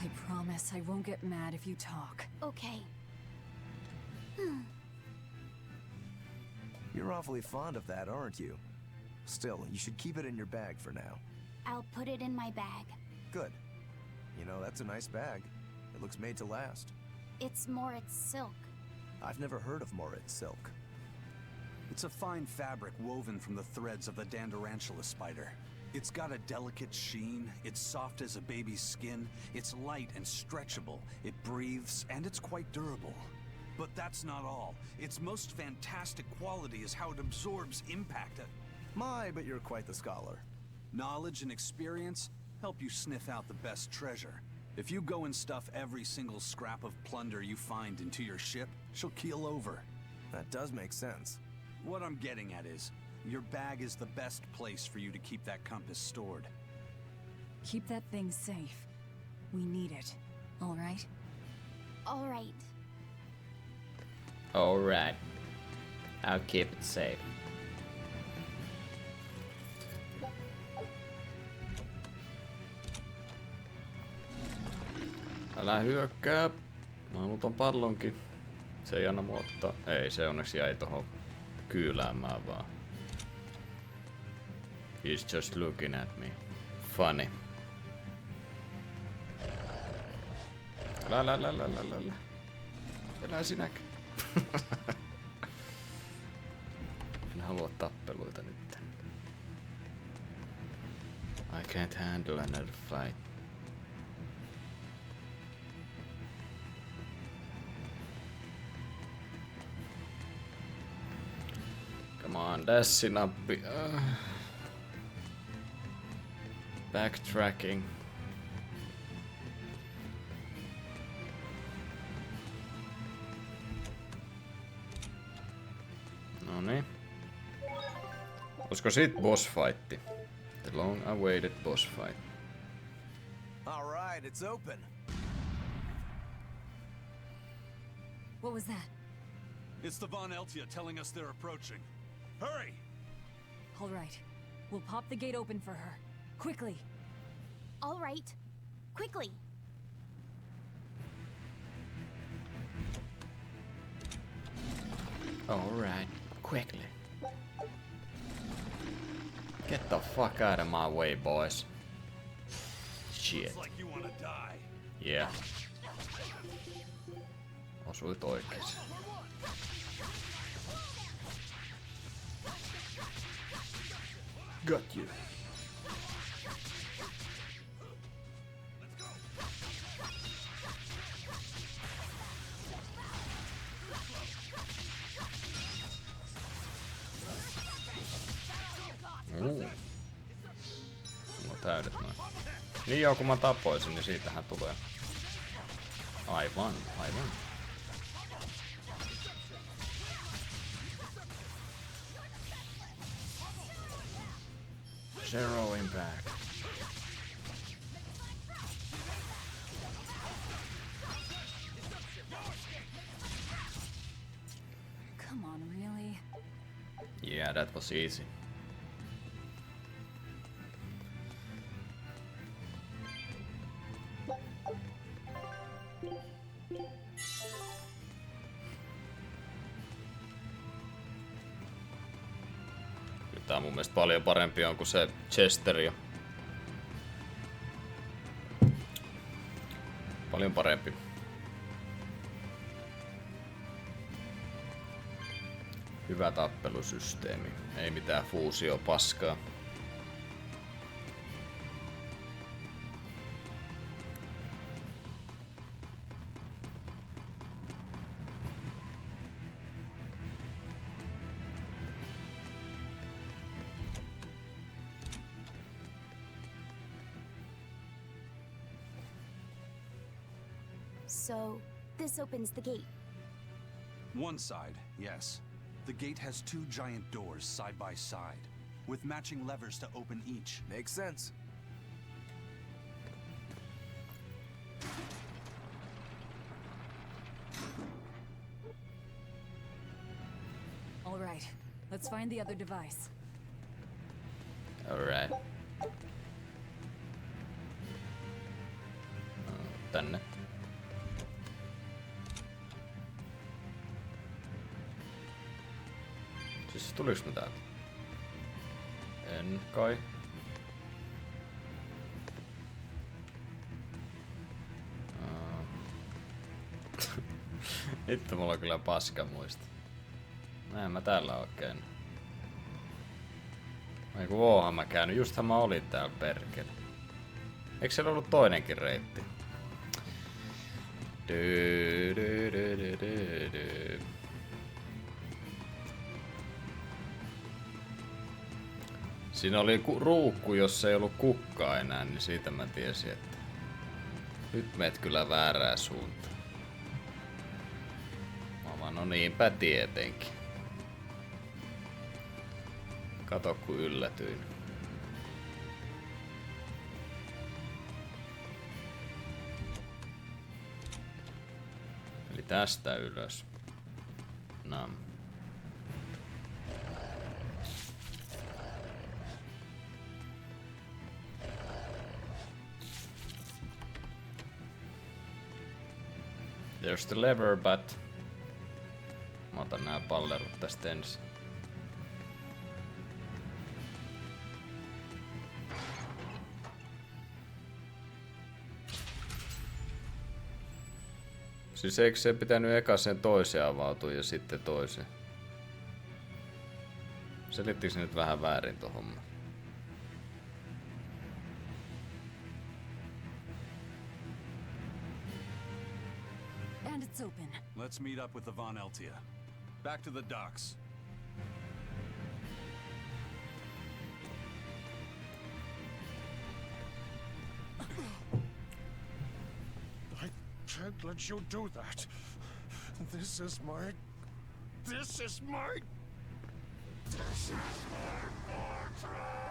I promise I won't get mad if you talk. Okay. You're awfully fond of that, aren't you? Still, you should keep it in your bag for now. I'll put it in my bag. Good. You know, that's a nice bag. It looks made to last. It's Moritz silk. I've never heard of Moritz silk. It's a fine fabric woven from the threads of the Dandarantula spider. It's got a delicate sheen, it's soft as a baby's skin, it's light and stretchable, it breathes, and it's quite durable. But that's not all. Its most fantastic quality is how it absorbs impact. My, but you're quite the scholar. Knowledge and experience help you sniff out the best treasure. If you go and stuff every single scrap of plunder you find into your ship, she'll keel over. That does make sense. What I'm getting at is, your bag is the best place for you to keep that compass stored. Keep that thing safe. We need it. All right? All right. Alright. I'll keep it safe. Älä hyökkää. Mä haluan pallonkin. Se ei anna mua ottaa. Ei, se onneksi jäi tohon kyyläämään vaan. He's just looking at me. Funny. Älä. Elää sinäkin. En halua tappeluita nyt. I can't handle another fight. Come on, dassinappi. Backtracking. Noniin. Olisiko sit boss fightti? The long awaited boss fight. All right, it's open. What was that? It's the Von Eltia telling us they're approaching. Hurry! All right. We'll pop the gate open for her. Quickly. All right. Quickly. Alright, quickly. Get the fuck out of my way, boys. Shit. Looks like you want to die. Yeah. Osuit oikeesti. Got you. No täydet noin. Niin joo, kun mä tapoisin, niin siitähän tulee. Aivan. Zero impact. Come on, really? Yeah, that was easy. Tää on mun mielestä paljon parempi on kuin se Chester jo. Paljon parempi. Hyvä tappelusysteemi. Ei mitään fuusio paskaa. So, this opens the gate. One side, yes. The gate has two giant doors side by side, with matching levers to open each. Makes sense. All right. Let's find the other device. Alright. Tänne. Siis tuliks mä täältä? En kai. Hitto, mulla on kyllä paska muista. Näin mä täällä oon käynyt. Eiku oohan mä käynyt, justhan mä olin täällä perkele. Eikö siellä ollut toinenkin reitti? Siinä oli ruukku, jos ei ollut kukkaa enää, niin siitä mä tiesin, että Nyt meet kyllä väärää suuntaan. Mä vaan, no niinpä tietenkin. Kato kun yllätyin. Eli tästä ylös. No. There's the lever, but... Mä otan nää pallerut tästä ensin. Siis eikö se pitänyt eka sen toiseen avautua ja sitten toiseen? Selittikö se nyt vähän väärin tuon homman? And it's open. Let's meet up with the Von Eltia. Back to the docks. I can't let you do that. This is my... This is my... This is my fortress!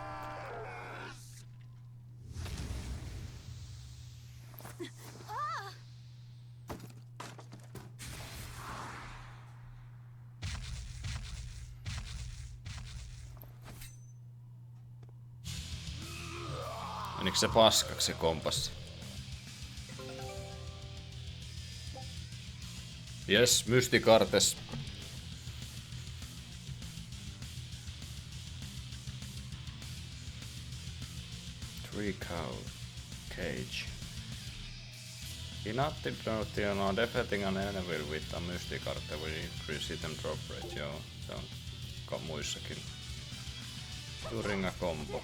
Menikö se paskaksi se kompassi? Yes, mystikartes. Three cow cage. Inactive notion on defeating an enemy with a mysticarte will increase item drop rate. Joo, se on muissakin. During a combo.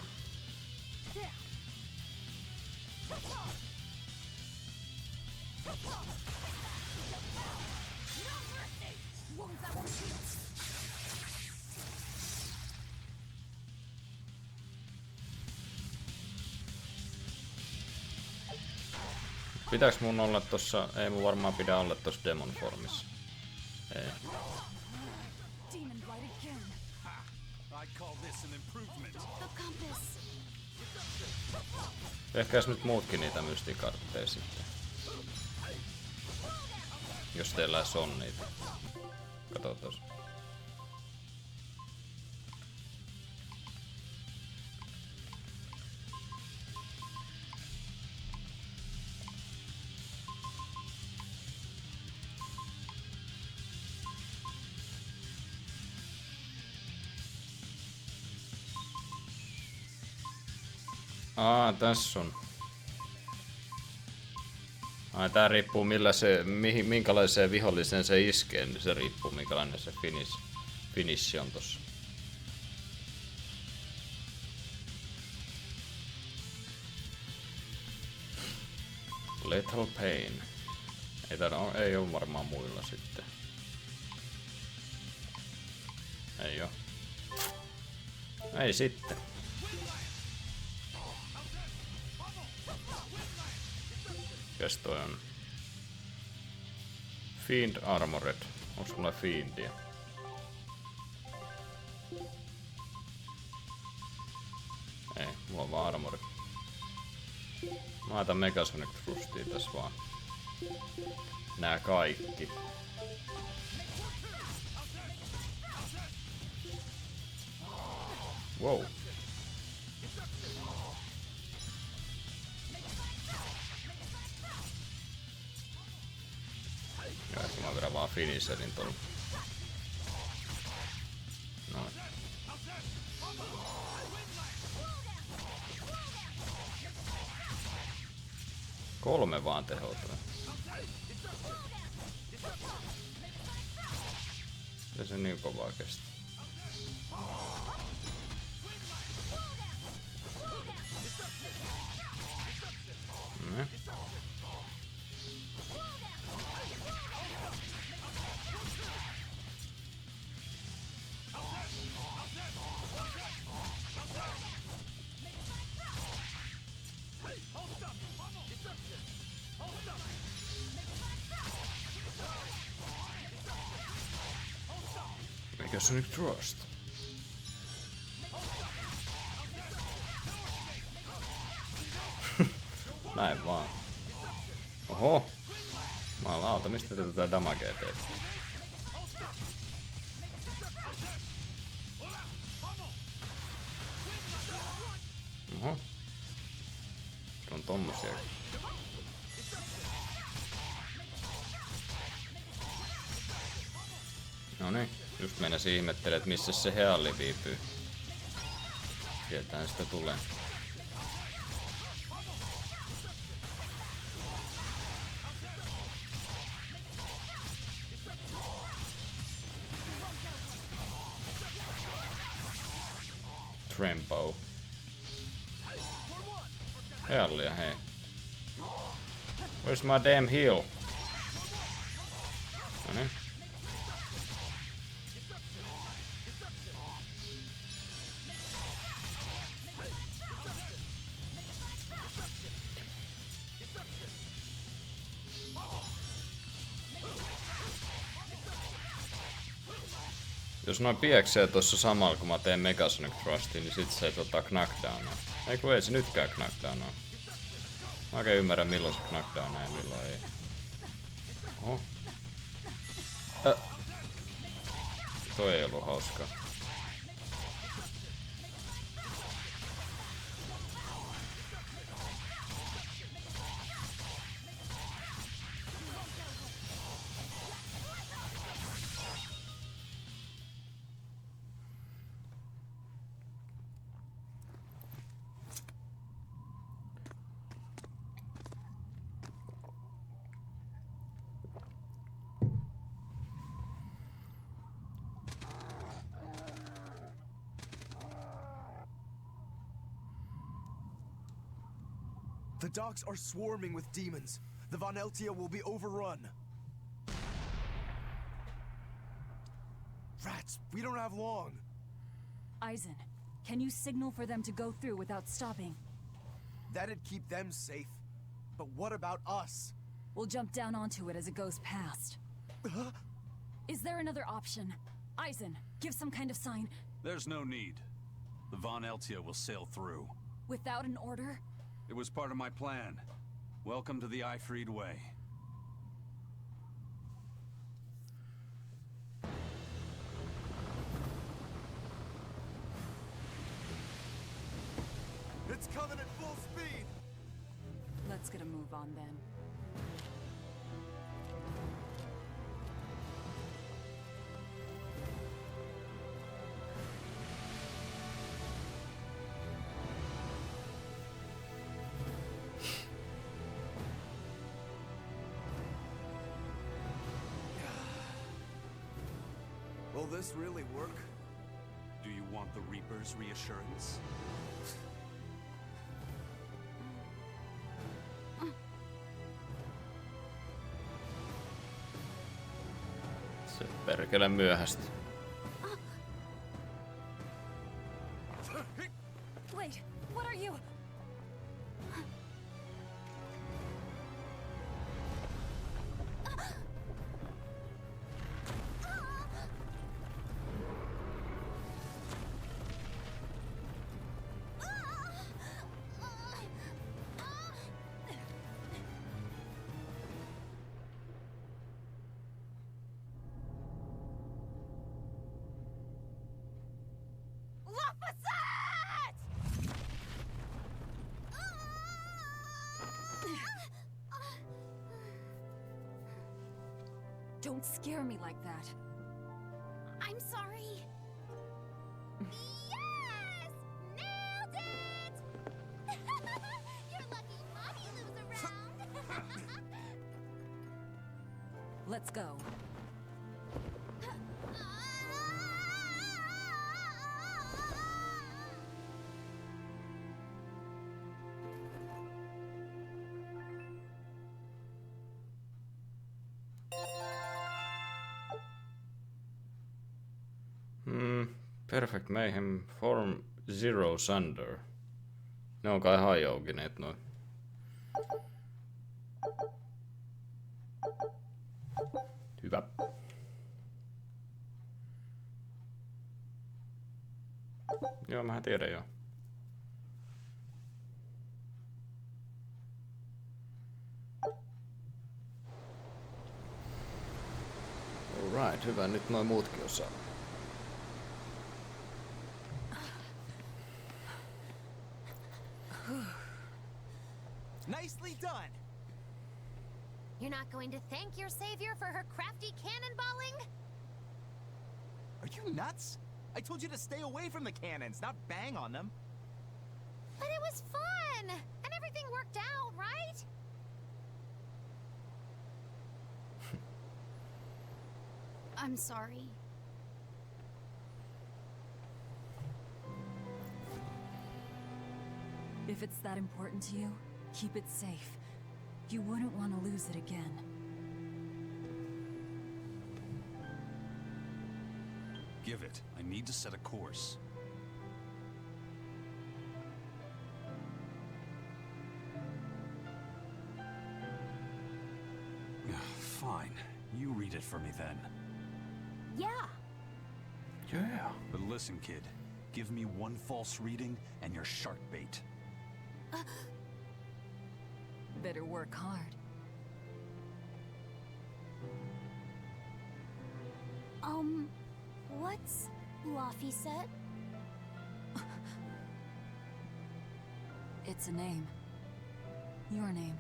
Pitääks mun olla tossa? Ei mun varmaan pidä olla tossa demon formissa. Ei. Tehkääs nyt muutkin niitä mystikartteja sitten. Jos teillä on niitä. Kato tossa. Tässä on. Tää riippuu minkälaiseen viholliseen se iskee, niin se riippuu minkälainen se finish on tossa. Lethal pain. Ei oo varmaan muilla sitten. Ei oo. Ei sitten. Mikäs toi on? Fiend Armored. Onks mulla Fiendia? Ei, mulla on vaan Armored. Mä laitan Megasonic Thrustia tässä vaan. Nää kaikki. Wow. Mä vedän vaan finisherin tuolla. Noin. Kolme vaan tehotaan. Ja se niin kovaa kestää. Megasonic Thrust. Näin vaan. Oho. Jumalauta, mistä tätä damagea teet? Oho. Se on tommosia. Noniin, just meinasin ihmettelee, että missä se Healli viipyy. Sieltähän sitä tulee. Trempo. Heallia, hei. Where's my damn heal? Noniin. Jos noin pieksee tuossa samalla kun mä teen Megasonic Thrustin, niin sit se knockdownaa. Ei kun ei se nytkään knockdownaa. Mä oikein ymmärrän milloin se knockdownaa ja milloin ei. Oho. Toi ei ollut hauskaa. The docks are swarming with demons. The Von Eltia will be overrun. Rats, we don't have long. Eisen, can you signal for them to go through without stopping? That'd keep them safe. But what about us? We'll jump down onto it as it goes past. Is there another option? Eisen, give some kind of sign. There's no need. The Von Eltia will sail through. Without an order? It was part of my plan. Welcome to the Ifried Way. It's coming at full speed! Let's get a move on then. Will this really work? Do you want the Reaper's reassurance? Se perkele myöhästi. Wait, what are you? Don't scare me like that. I'm sorry. Yes! Nailed it! You're lucky Mommy Lou's around. Let's go. Perfect Mayhem Form Zero Sunder. Ne on kai hajoukineet noin. Joo, mä tiedän jo. Alright, hyvä. Nyt noin muutkin osaa. Nicely done! You're not going to thank your savior for her crafty cannonballing? Are you nuts? I told you to stay away from the cannons, not bang on them. But it was fun! And everything worked out, right? I'm sorry. If it's that important to you, keep it safe. You wouldn't want to lose it again. Give it. I need to set a course. Fine. You read it for me then. Yeah. Yeah. But listen, kid. Give me one false reading and you're shark bait. Better work hard. What's Laphicet? It's a name. Your name.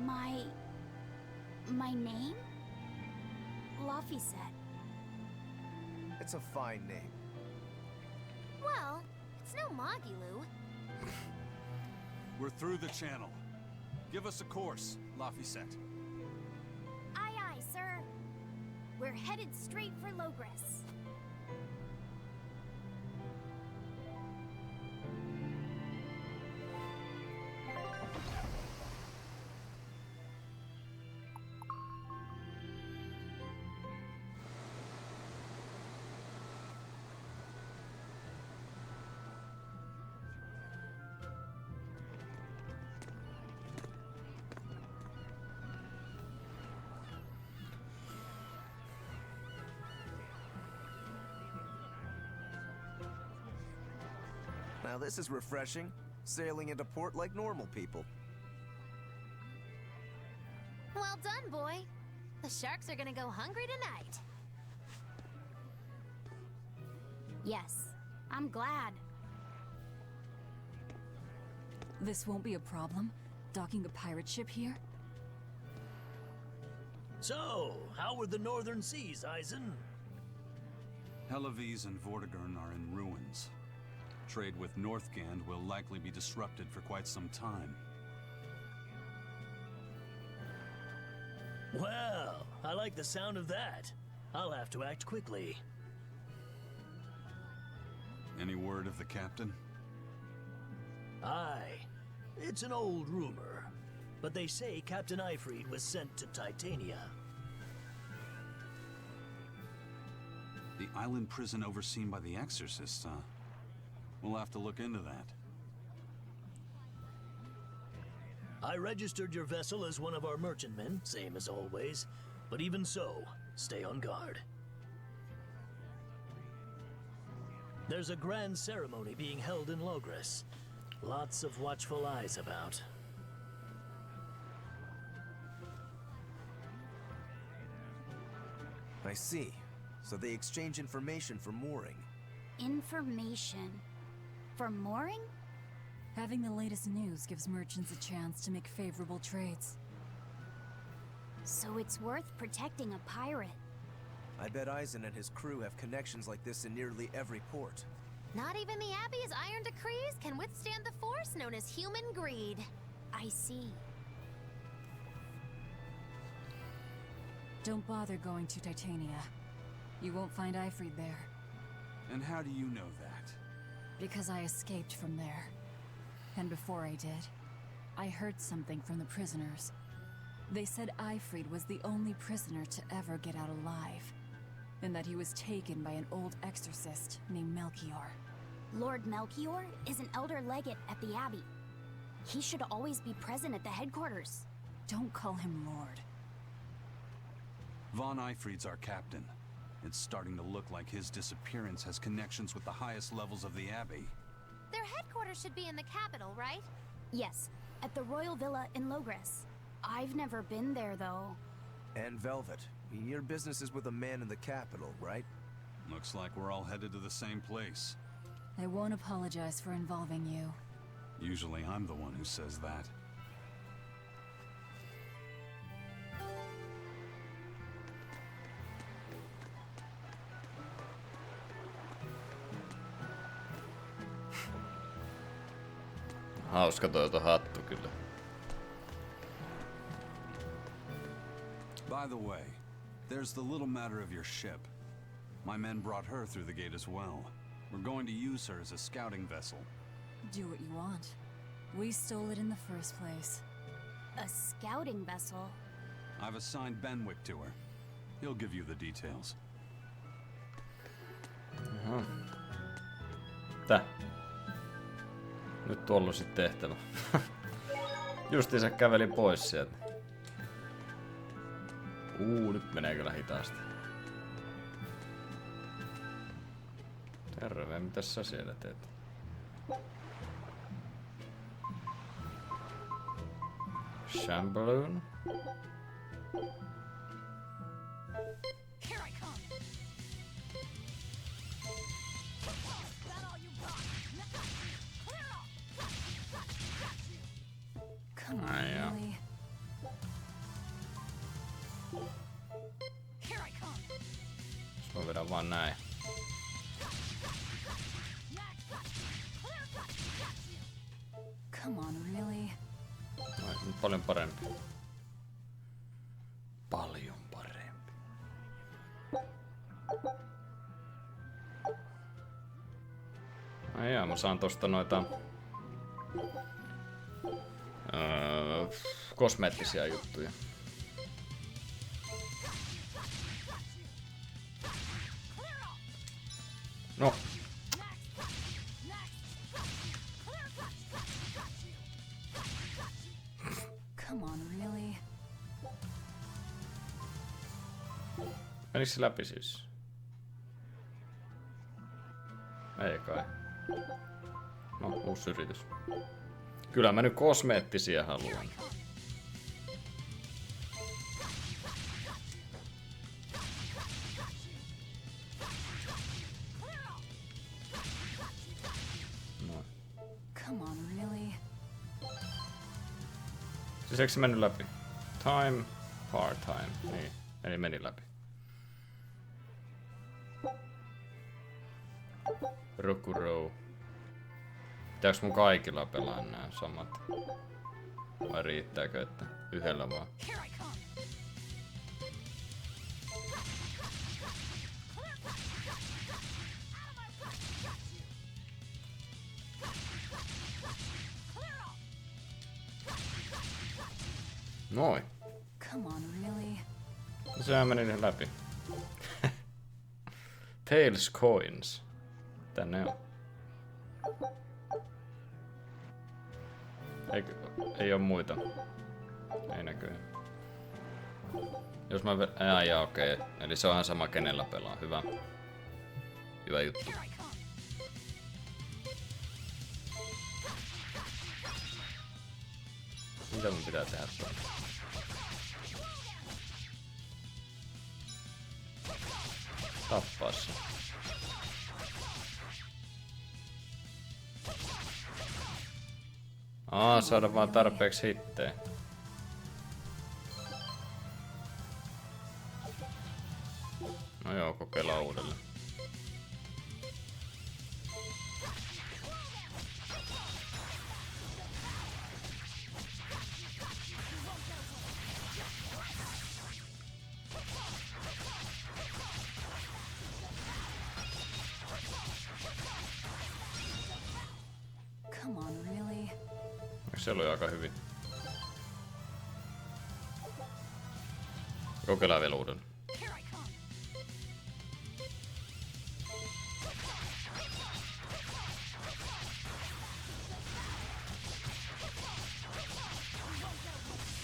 My name? Laphicet. It's a fine name. Well, it's no Magilu. We're through the channel. Give us a course, Laphicet. Aye, aye, sir. We're headed straight for Logris. Now this is refreshing. Sailing into port like normal people. Well done, boy. The sharks are gonna go hungry tonight. Yes, I'm glad. This won't be a problem? Docking a pirate ship here? So, how were the northern seas, Eisen? Helavis and Vortigern are in ruins. Trade with Northgand will likely be disrupted for quite some time. Well, I like the sound of that. I'll have to act quickly. Any word of the captain? Aye. It's an old rumor. But they say Captain Eifried was sent to Titania. The island prison overseen by the exorcists, huh? We'll have to look into that. I registered your vessel as one of our merchantmen, same as always. But even so, stay on guard. There's a grand ceremony being held in Logris. Lots of watchful eyes about. I see. So they exchange information for mooring. Information. For mooring? Having the latest news gives merchants a chance to make favorable trades. So it's worth protecting a pirate. I bet Eisen and his crew have connections like this in nearly every port. Not even the Abbey's iron decrees can withstand the force known as human greed. I see. Don't bother going to Titania. You won't find Eifried there. And how do you know that? Because I escaped from there. And before I did, I heard something from the prisoners. They said Eifried was the only prisoner to ever get out alive, and that he was taken by an old exorcist named Melchior. Lord Melchior is an elder legate at the Abbey. He should always be present at the headquarters. Don't call him Lord. Von Eifried's our captain, It's starting to look like his disappearance has connections with the highest levels of the Abbey. Their headquarters should be in the capital, right? Yes, at the Royal Villa in Logres. I've never been there, though. And Velvet, your business is with a man in the capital, right? Looks like we're all headed to the same place. I won't apologize for involving you. Usually I'm the one who says that. Hauska toi hattu kyllä. By the way, there's the little matter of your ship. My men brought her through the gate as well. We're going to use her as a scouting vessel. Do what you want. We stole it in the first place. A scouting vessel? I've assigned Benwick to her. He'll give you the details. Tää. Nyt tuolla on sit tehtävä. Justiinsa kävelin pois sieltä. Nyt menee kyllä hitaasti. Terve, mitäs sä siellä teet? Shambaloon? Come on, really? Jos mä vedän vaan näin. Come on, really? Nyt paljon parempi. Paljon parempi. Ai jaa, mä saan tosta noita kosmeettisia juttuja. No. Come on, really? Menikö se läpi siis? Ei kai. No, uusi yritys. Kyllä mä nyt kosmeettisia haluan. No. Come on, really? Siis eikö se mennyt läpi? Time, part-time. Niin, eli meni läpi. Rokurou. Pitääks mun kaikilla pelaa nää samat? Vai riittääkö, että yhdellä vaan? Noin. Come on, really? Sehän meni läpi. Tails Coins. Tänne on. Ei oo muita. Ei näköjään. Jos mä okei. Eli se on ihan sama kenellä pelaa. Hyvä. Hyvä juttu. Mitä mun pitää tehdä tuolla? Tappaa se. Saada vaan tarpeeksi hittejä. No joo, kokeillaan uudelleen. Come on, really? Se oli aika hyvin. Kokeillaan vielä uudelleen.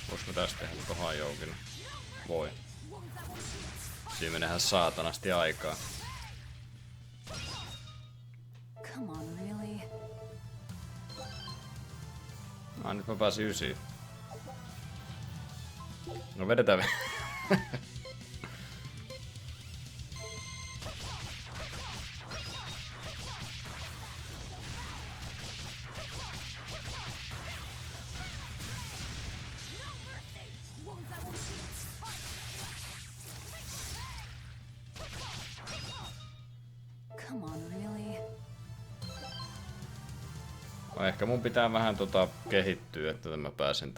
Vois mä tästä tehdä tohon joukin? Voi. Siinä menee ihan saatanasti aikaa. Come on, really? Nyt mä pääsin 9. No vedetään Come on, really? No, ehkä mun pitää vähän kehittyä, että mä pääsen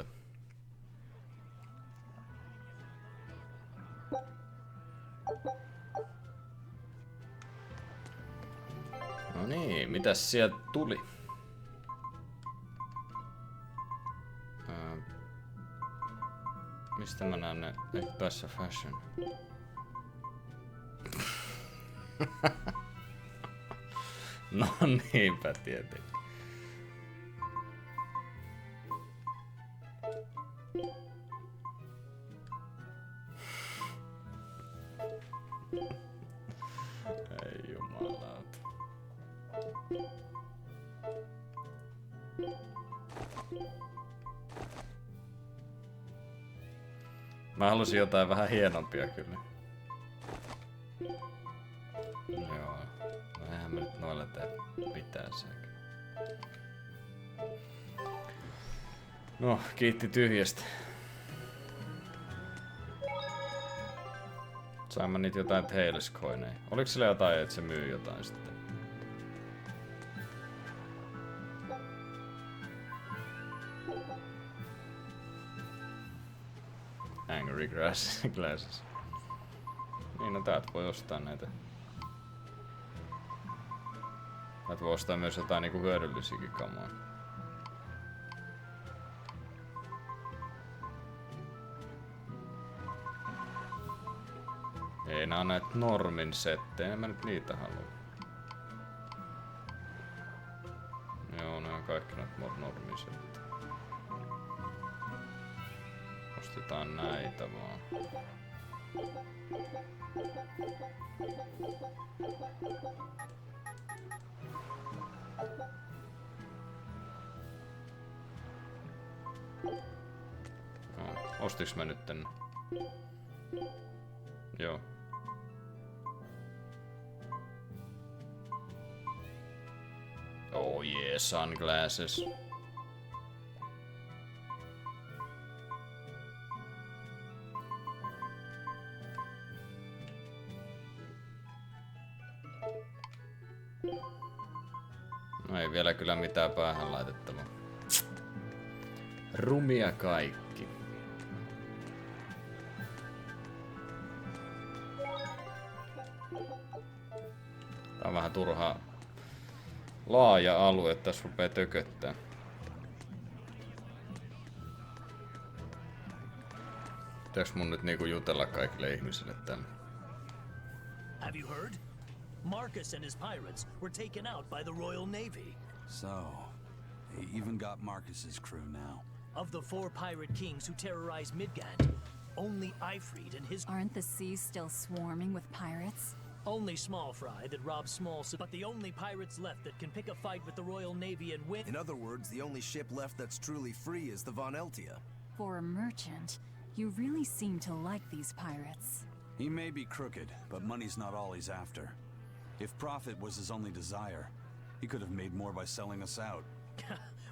No niin, mitäs sieltä tuli? Mistä mä näen ne? Best fashion. No niinpä tietenkin. Ei jumalauta. Mä halusin jotain vähän hienompia kyllä. Joo. No eihän mä nyt noille tee mitään sekä. No, kiitti tyhjästä. Sain mä niitä jotain tailskoineja. Oliko sillä jotain, että se myy jotain sitten? Angry glasses. Niin, no täältä voi ostaa näitä. Täältä voi ostaa myös jotain niinku hyödyllisiäkin kamaa. Ei nää on näitä normin settejä, en mä nyt niitä halua. Joo, nää on kaikki näitä normin settejä. Ostetaan näitä vaan. No, ostiks mä nytten? Joo. Oh yeah, sunglasses. No ei vielä kyllä mitään päähän laitettavaa. Rumia kaikki. Tää on vähän turhaa laaja alue, tässä rupee tököttää. Pitääks mun nyt niinku jutella kaikille ihmisille tänne? Have you heard? Marcus and his pirates were taken out by the Royal Navy. So, they even got Marcus's crew now. Of the 4 pirate kings who terrorized Midgard, only Ifrid and his... Aren't the seas still swarming with pirates? Only small fry that robs small... But the only pirates left that can pick a fight with the Royal Navy and win... In other words, the only ship left that's truly free is the Von Eltia. For a merchant, you really seem to like these pirates. He may be crooked, but money's not all he's after. If profit was his only desire, he could have made more by selling us out.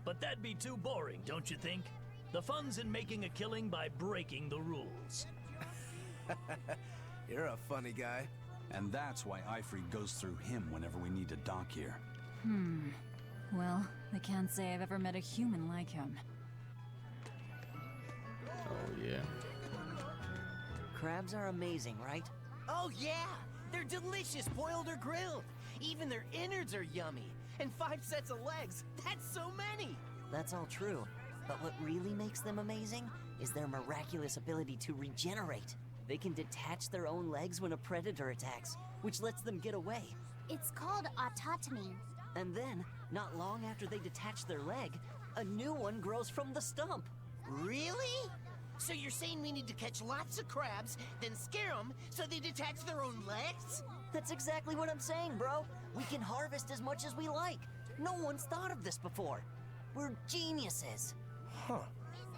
But that'd be too boring, don't you think? The fun's in making a killing by breaking the rules. You're a funny guy. And that's why Ifrid goes through him whenever we need to dock here. Well, I can't say I've ever met a human like him. Oh yeah. Crabs are amazing, right? Oh yeah! They're delicious boiled or grilled. Even their innards are yummy. And 5 sets of legs. That's so many! That's all true. But what really makes them amazing is their miraculous ability to regenerate. They can detach their own legs when a predator attacks, which lets them get away. It's called autotomy. And then, not long after they detach their leg, a new one grows from the stump. Really? So you're saying we need to catch lots of crabs, then scare them so they detach their own legs? That's exactly what I'm saying, bro. We can harvest as much as we like. No one's thought of this before. We're geniuses. Huh.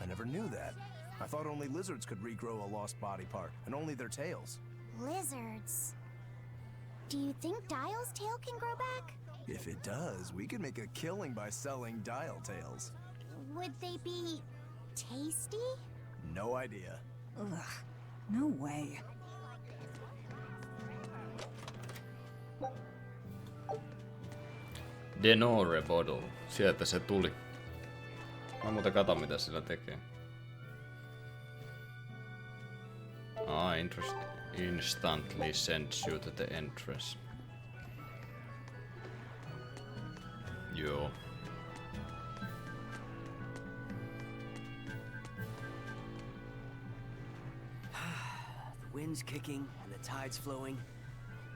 I never knew that. I thought only lizards could regrow a lost body part, and only their tails. Lizards. Do you think Dial's tail can grow back? If it does, we could make a killing by selling dial tails. Would they be tasty? No idea. Ugh, no way. Denore Bottle. Sieltä se tuli. Mä muuten katon mitä sillä tekee. Interest instantly sends you to the entrance. Joo. The wind's kicking and the tide's flowing,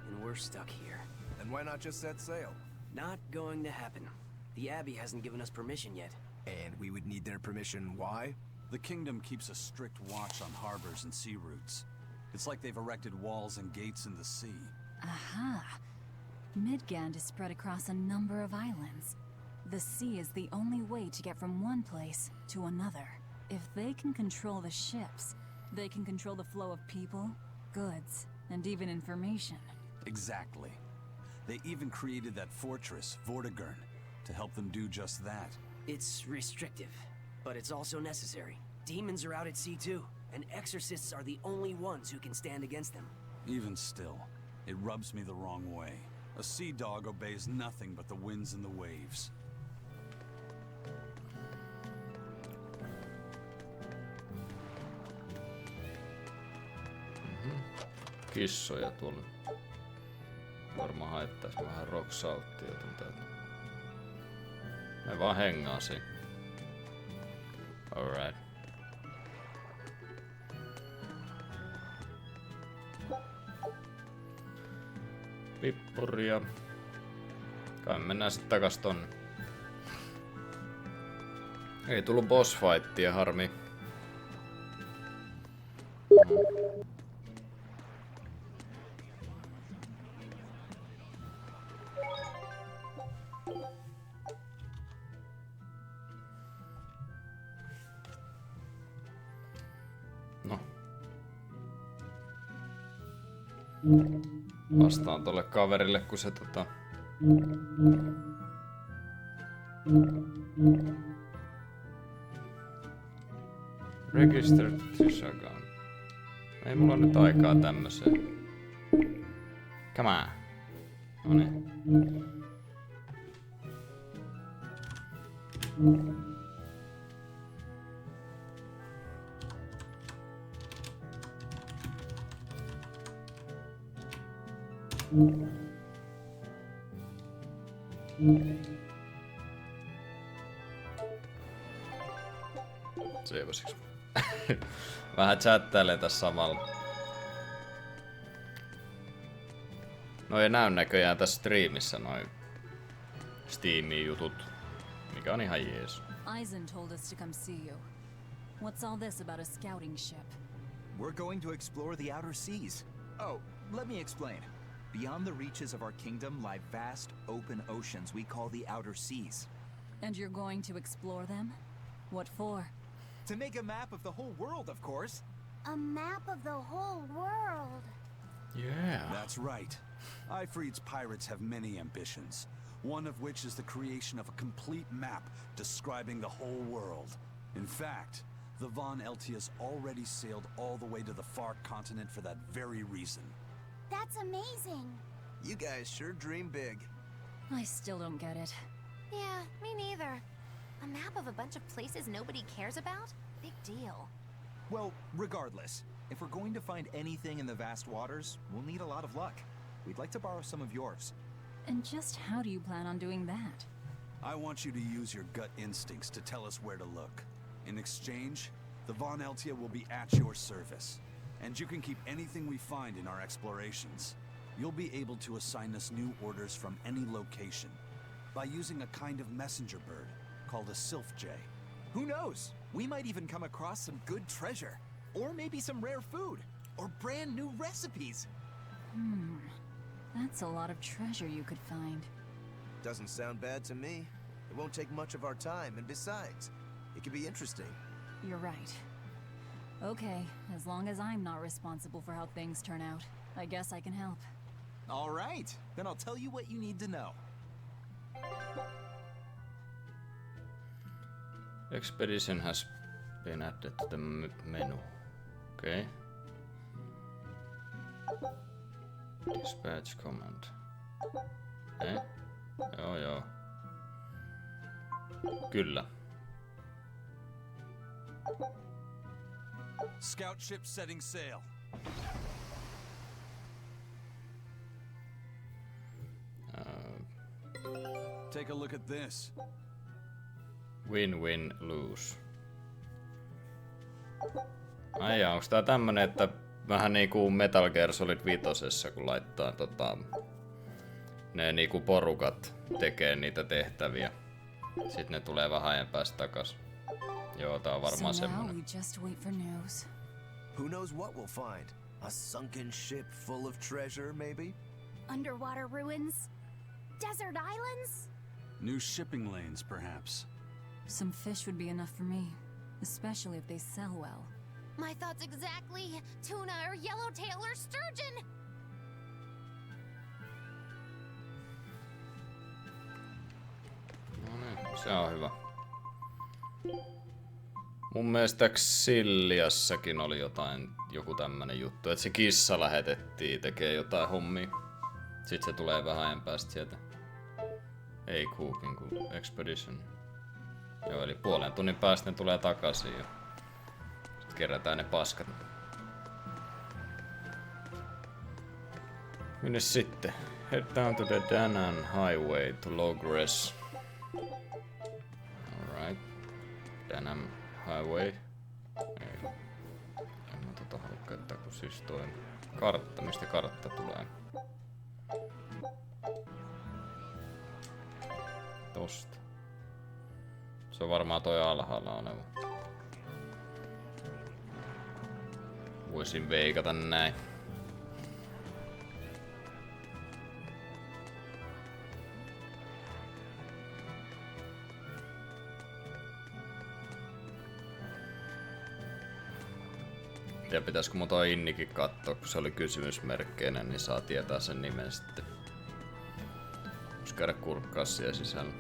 and we're stuck here. Then why not just set sail? Not going to happen. The Abbey hasn't given us permission yet. And we would need their permission. Why? The kingdom keeps a strict watch on harbors and sea routes. It's like they've erected walls and gates in the sea. Aha. Midgand is spread across a number of islands. The sea is the only way to get from one place to another. If they can control the ships, they can control the flow of people, goods, and even information. Exactly. They even created that fortress, Vortigern, to help them do just that. It's restrictive, but it's also necessary. Demons are out at sea too, and exorcists are the only ones who can stand against them. Even still, it rubs me the wrong way. A sea dog obeys nothing but the winds and the waves. Kissoja tuolla. Varmaan haittais vähän rock salttia täältä. Ne vaan hengaa siinä. Alright. Pippuria. Kai mennään sit takas tonne. Ei tullut boss fightia, harmi. No. Vastaan tolle kaverille, kun se Registered to Shagan. Ei mulla nyt aikaa tämmöseen. Come on. Noniin. Seivasiks? Vähän chattailee tässä samalla. No ei näy näköjään tässä striimissä noin Steamin jutut, mikä on ihan jees. Eisen told us to come see you. What's all this about a scouting ship? We're going to explore the outer seas. Oh, let me explain. Beyond the reaches of our kingdom lie vast, open oceans we call the outer seas. And you're going to explore them? What for? To make a map of the whole world, of course. A map of the whole world. Yeah. That's right. Ifrit's pirates have many ambitions, one of which is the creation of a complete map describing the whole world. In fact, the Von Eltias already sailed all the way to the far continent for that very reason. That's amazing. You guys sure dream big. I still don't get it. Yeah, me neither. A map of a bunch of places nobody cares about? Big deal. Well, regardless, if we're going to find anything in the vast waters, we'll need a lot of luck. We'd like to borrow some of yours. And just how do you plan on doing that? I want you to use your gut instincts to tell us where to look. In exchange, the Von Eltia will be at your service. And you can keep anything we find in our explorations. You'll be able to assign us new orders from any location by using a kind of messenger bird called a sylph jay. Who knows? We might even come across some good treasure. Or maybe some rare food. Or brand new recipes. That's a lot of treasure you could find. Doesn't sound bad to me. It won't take much of our time, and besides, it could be interesting. You're right. Okay, as long as I'm not responsible for how things turn out, I guess I can help. All right, then I'll tell you what you need to know. Expedition has been added to the menu. Okay. Dispatch command. Okay. Joo. Kyllä. Scout ship setting sail. Take a look at this. Win-win lose. Ai jaa, onks tää tämmönen, että vähän niinku Metal Gear Solid 5, kun laittaa ne niinku porukat tekee niitä tehtäviä. Sitten ne tulee vähän ajan päästä takas. Joo, tää on varmaan semmonen. Who knows what we'll find? A sunken ship full of treasure, maybe? Underwater ruins? Desert islands? New shipping lanes, perhaps. Some fish would be enough for me, especially if they sell well. My thoughts exactly. Tuna or yellowtail or sturgeon. No niin, se on hyvä. Mun mielestä Xilliassakin oli joku tämmönen juttu, että se kissa lähetettiin tekee jotain hommia. Sitten se tulee vähän ajan päästä sieltä. Ei Cooking kuin Expedition. Joo, eli puolen tunnin päästä ne tulee takaisin ja sitten kerätään ne paskat. Minne sitten? Head down to the Danan Highway to Logress. Alright. Danan Highway. Ei. En mä halua käyttää, kun siis toi kartta. Mistä kartta tulee? Tosta. Se on varmaan toi alhaalla oleva. Voisin veikata näin. Ja pitäisikö mun toi Innikin kattoo, kun se oli kysymysmerkkeinä, niin saa tietää sen nimen sitten. Vois käydä kurkkaa siellä sisällä.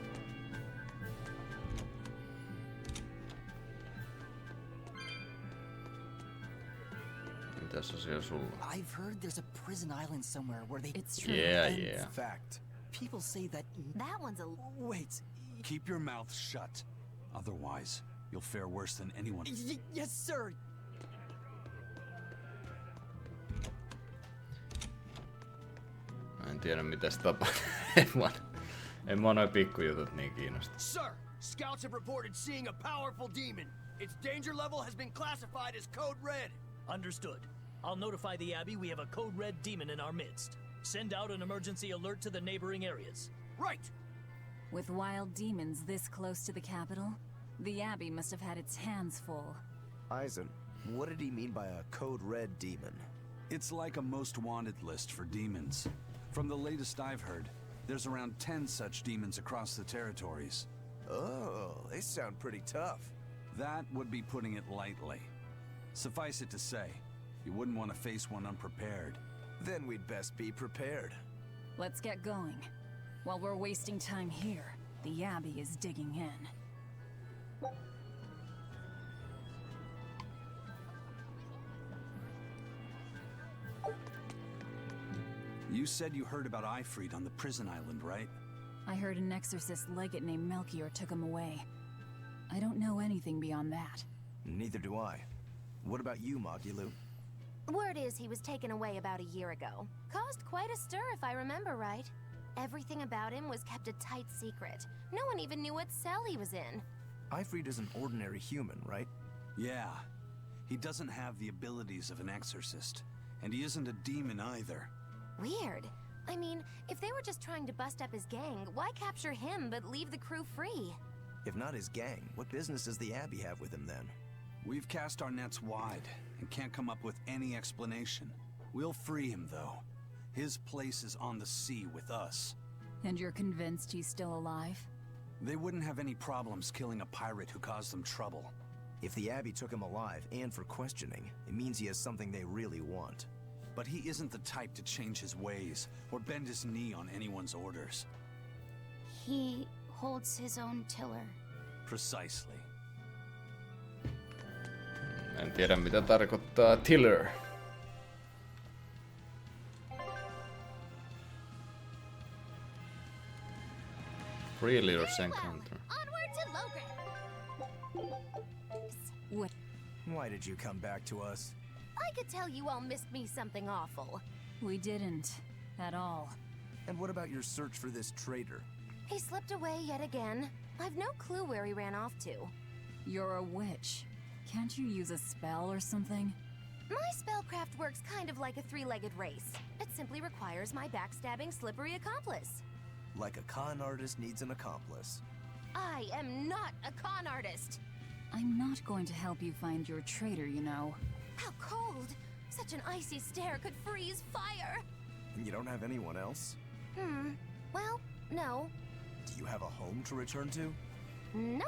Mitäs asia sulla? I've heard there's a prison island somewhere where they... It's true. Yeah. Fact. People say that... That one's a... Wait. Keep your mouth shut. Otherwise, you'll fare worse than anyone. Yes, sir! Mä en tiedä mitä se tapahtuu. En mua noi pikkujutut niin kiinnosta. Sir, scouts have reported seeing a powerful demon. Its danger level has been classified as Code Red. Understood. I'll notify the Abbey we have a Code Red demon in our midst. Send out an emergency alert to the neighboring areas. Right! With wild demons this close to the capital, the Abbey must have had its hands full. Eisen, what did he mean by a Code Red demon? It's like a most wanted list for demons. From the latest I've heard, there's around 10 such demons across the territories. Oh, they sound pretty tough. That would be putting it lightly. Suffice it to say, you wouldn't want to face one unprepared. Then we'd best be prepared. Let's get going. While we're wasting time here, the Abbey is digging in. You said you heard about Ifrit on the prison island, right? I heard an exorcist legate named Melchior took him away. I don't know anything beyond that. Neither do I. What about you, Magulu? Word is he was taken away about a year ago. Caused quite a stir if I remember right. Everything about him was kept a tight secret. No one even knew what cell he was in. Ifrit is an ordinary human, right? Yeah. He doesn't have the abilities of an exorcist. And he isn't a demon either. Weird. I mean, if they were just trying to bust up his gang, why capture him but leave the crew free? If not his gang, what business does the Abbey have with him then? We've cast our nets wide and can't come up with any explanation. We'll free him, though. His place is on the sea with us. And you're convinced he's still alive? They wouldn't have any problems killing a pirate who caused them trouble. If the Abbey took him alive and for questioning, it means he has something they really want. But he isn't the type to change his ways or bend his knee on anyone's orders. He holds his own tiller. Precisely. En tiedä mitä tarkoittaa tiller. Free leaders encounter. Onward to Logren. Why did you come back to us? I could tell you all missed me something awful. We didn't. At all. And what about your search for this traitor? He slipped away yet again. I've no clue where he ran off to. You're a witch. Can't you use a spell or something? My spellcraft works kind of like a three-legged race. It simply requires my backstabbing, slippery accomplice. Like a con artist needs an accomplice. I am not a con artist. I'm not going to help you find your traitor, you know. How cold! Such an icy stare could freeze fire! And you don't have anyone else? Well, no. Do you have a home to return to? Nope.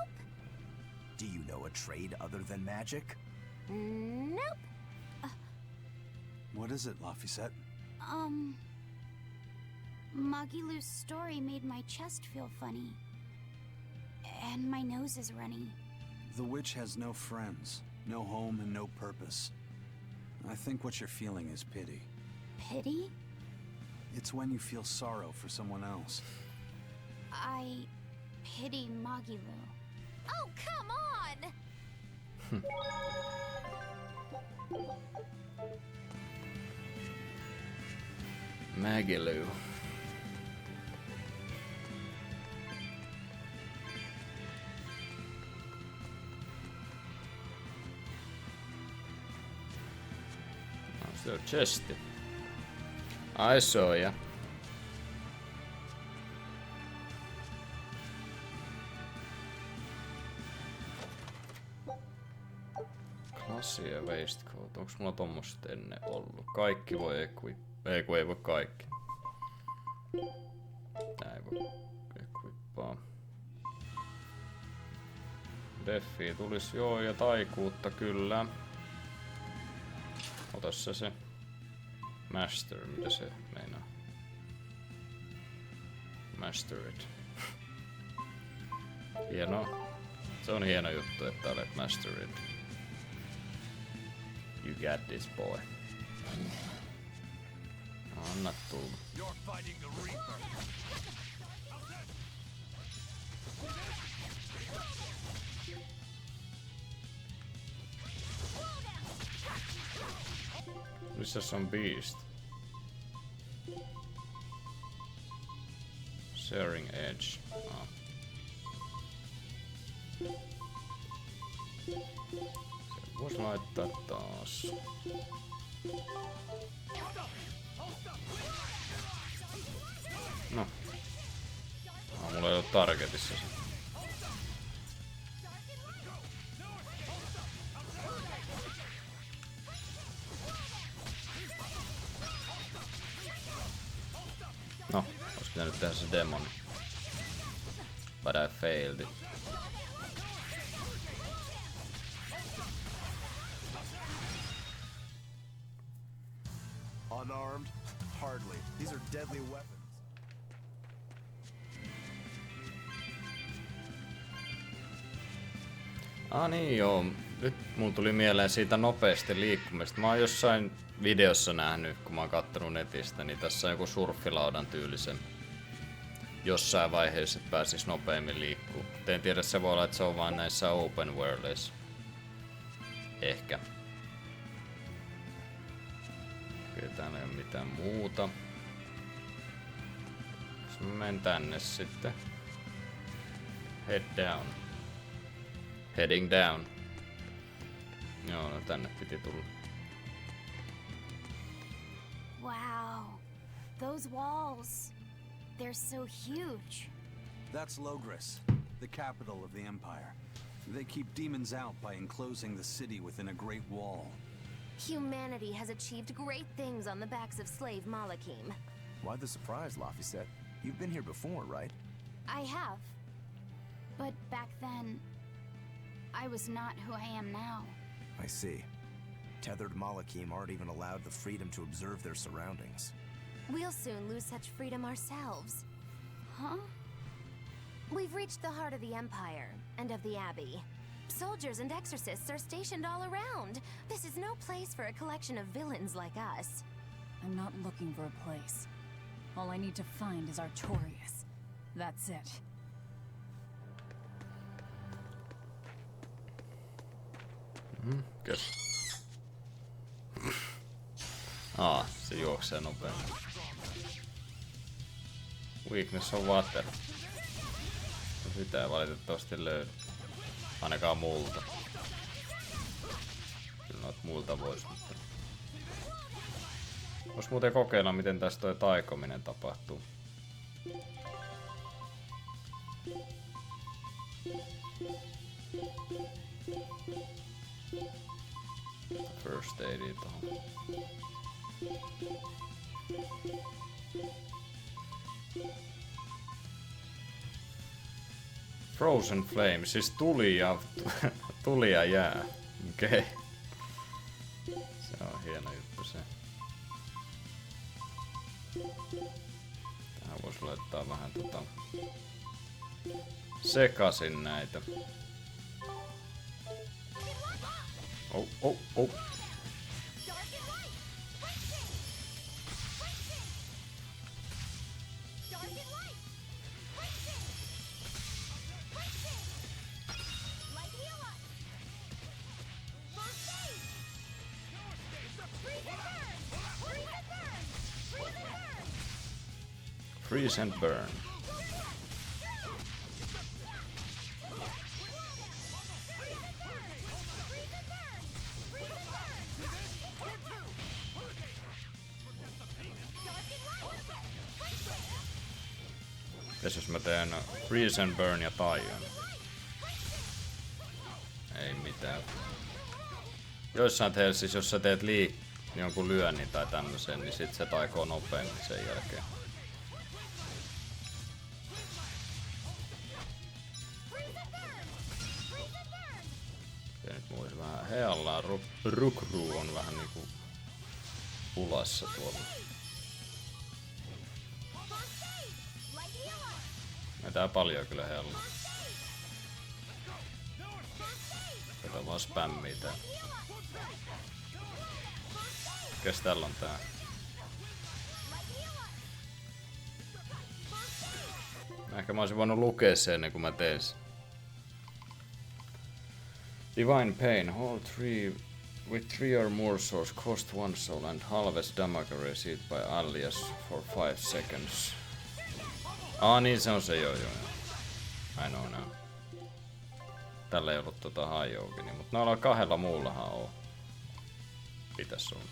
Do you know a trade other than magic? Nope. What is it, Laphicet? Magilou's story made my chest feel funny. And my nose is runny. The witch has no friends, no home, and no purpose. I think what you're feeling is pity. Pity? It's when you feel sorrow for someone else. I pity Magilou. Oh, come on! Magilou. Se on chesti. Ai soja. Klassi ja waistcoat. Onks mulla tommoset ennen ollut? Kaikki voi ei kun ei voi kaikki. Tää ei voi equippaa. Deffi tulis joo ja taikuutta kyllä. Ota se. Master, mitä se meinaa? Master it. Hienoa. Se on hieno juttu, että olet master it. You got this, boy. Anna tulla. You're fighting the Reaper. Missäs on Beast? Searing Edge. Ah. Se vois laittaa taas. No. Mulla ei oo targetissa se. No, olis pitänyt tehdä se demoni. But I failed it. Unarmed? Hardly. These are deadly weapons. Niin joo. Nyt mulla tuli mieleen siitä nopeasti liikkumista. Mä oon jossain videossa nähnyt, kun mä oon kattonut netistä, niin tässä on joku surffilaudan tyylisen. Jossain vaiheessa pääsis nopeammin liikkuu. En tiedä, se voi olla, että se on vaan näissä open worldeissa. Ehkä. Okei, täällä ei oo mitään muuta. Jos mä menen tänne sitten. Head down. Heading down. Joo, no tänne piti tulla. Wow. Those walls. They're so huge. That's Logres. the capital of the Empire. They keep demons out by enclosing the city within a great wall. Humanity has achieved great things on the backs of slave Malakim. Why the surprise, Laphicet? You've been here before, right? I have. But back then, I was not who I am now. I see. Tethered Malakim aren't even allowed the freedom to observe their surroundings. We'll soon lose such freedom ourselves. Huh? We've reached the heart of the Empire, and of the Abbey. Soldiers and exorcists are stationed all around. This is no place for a collection of villains like us. I'm not looking for a place. All I need to find is Artorias. That's it. Kes. Se juoksee nopeasti. Weakness on water. Sitä ei valitettavasti löydy. Ainakaan multa. Kyllä noit multa vois, mutta... Vois muuten kokeilla, miten tässä toi taikominen tapahtuu. First aidi tohon. Frozen Flame, siis tuli ja jää. Okei. Se on hieno juttu se. Tähän vois laittaa vähän sekasin näitä. Oh. Freeze and burn. Mitäs jos mä teen freeze and burn ja taion? Ei mitään. Joissain teillä jos sä teet jonkun lyönnin tai tämmösen, niin sit se taikoo nopeammin sen jälkeen. Ja nyt mulla olisi vähän heallaan. Rukru on vähän niinku pulassa tuolla. Tää paljon kyllä heallaa. Kato vaan spämmii tää. Mikäs tällä on tää? Ehkä mä olisin voinut lukea sen ennen kuin mä teen sen. Divine Pain. Hold 3 with 3 or more souls, cost 1 soul and halves damage received by alias for 5 seconds. Niin se on se joo. I know now. Tällä ei ollut high-oukini, mutta noilla kahdella muullahan on. Pitäis olla.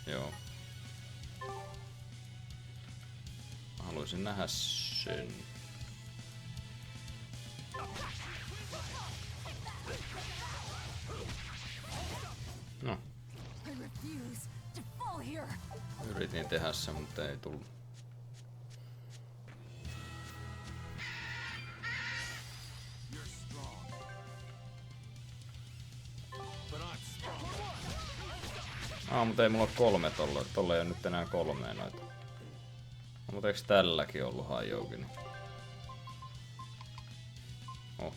Joo. Haluaisin nähdä sen. No. Yritin tehdä sen, mutta ei tullut. Mutta ei mulla ole 3 tolla. Tolla ei ole nyt enää 3 noita. No, mutta eiks tälläkin ollut high-oukini? Oh.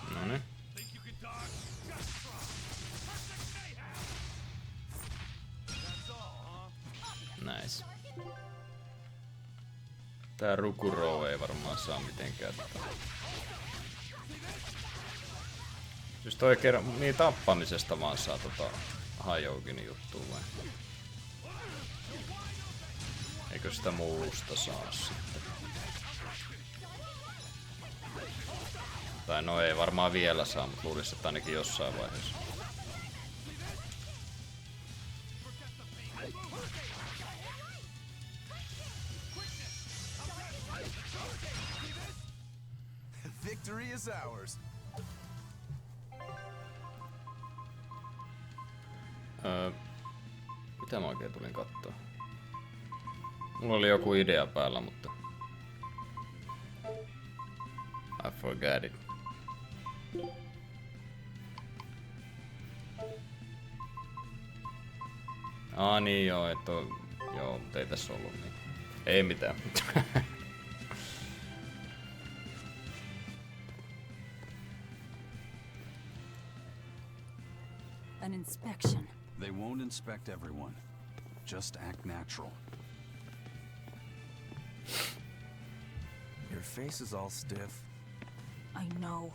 Noniin. Nice. Tää Rukuro ei varmaan saa mitenkään. Siis toi kerran niin tappamisesta vaan saa high-oukini juttua vai? Eikö sitä muusta saa sitten? Tai no ei varmaan vielä saa, mutta luulisin, että ainakin jossain vaiheessa. Victory is ours. Mitä mä oikein tulin kattoo? Mulla oli joku idea päällä, mutta I forgot it. Niin joo, joo, mutta ei tässä ollut niin. Ei mitään. An inspection. They won't inspect everyone. Just act natural. Your face is all stiff. I know.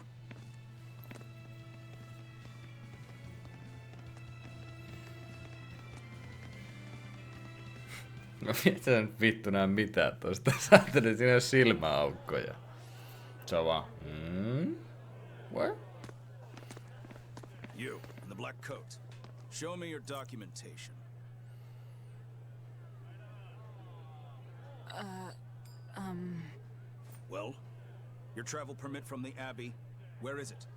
No mitä nyt vittu näe mitään tosta? Säätelin siinä on silmäaukkoja. Se on vaan... What? You, in the black coat. Show me your documentation. Well, your travel permit from the Abbey, where is it?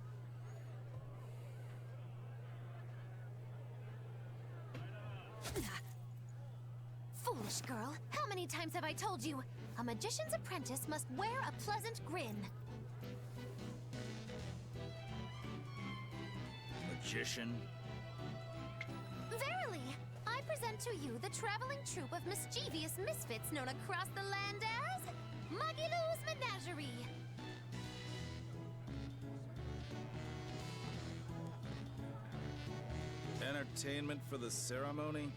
Foolish girl, how many times have I told you? A magician's apprentice must wear a pleasant grin. Magician? Verily, I present to you the traveling troupe of mischievous misfits known across the land as Magilou's Menagerie. Entertainment for the ceremony?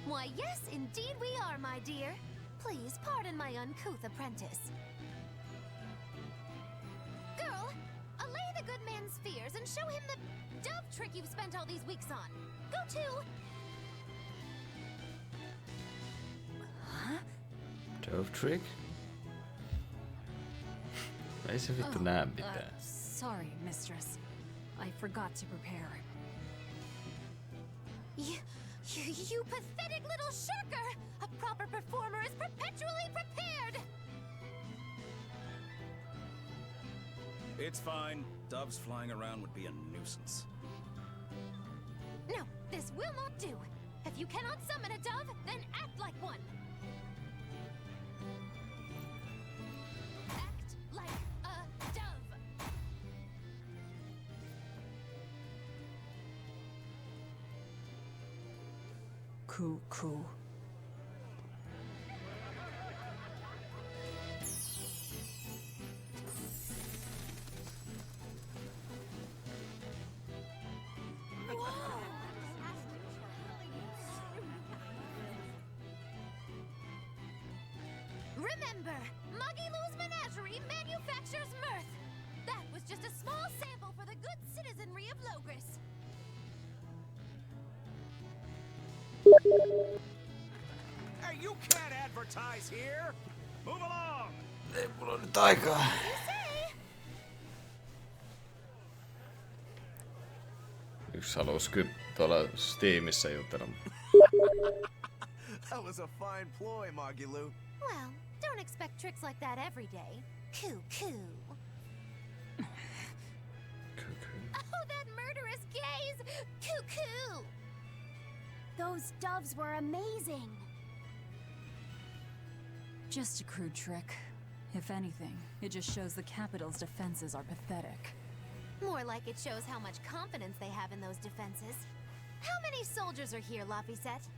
Why, yes, indeed we are, my dear. Please pardon my uncouth apprentice. Girl, allay the good man's fears and show him the dove trick you've spent all these weeks on. Go to... Huh? Dove trick? Ei se vittu näe mitään. Sorry, mistress. I forgot to prepare. You pathetic little shirker! A proper performer is perpetually prepared! It's fine. Doves flying around would be a nuisance. No, this will not do. If you cannot summon a dove, then act like one. Act like a dove. Cool. Remember, Magilou's Menagerie manufactures mirth. That was just a small sample for the good citizenry of Logris. Hey, you can't advertise here! Move along! Ei mulla nyt aikaa. Yksi halus kyllä tuolla Steamissa jutella. That was a fine ploy, Magilou. Well, don't expect tricks like that every day. Coo. Oh, that murderous gaze! Coo. Those doves were amazing. Just a crude trick. If anything, it just shows the capital's defenses are pathetic. More like it shows how much confidence they have in those defenses. How many soldiers are here, Laphicet?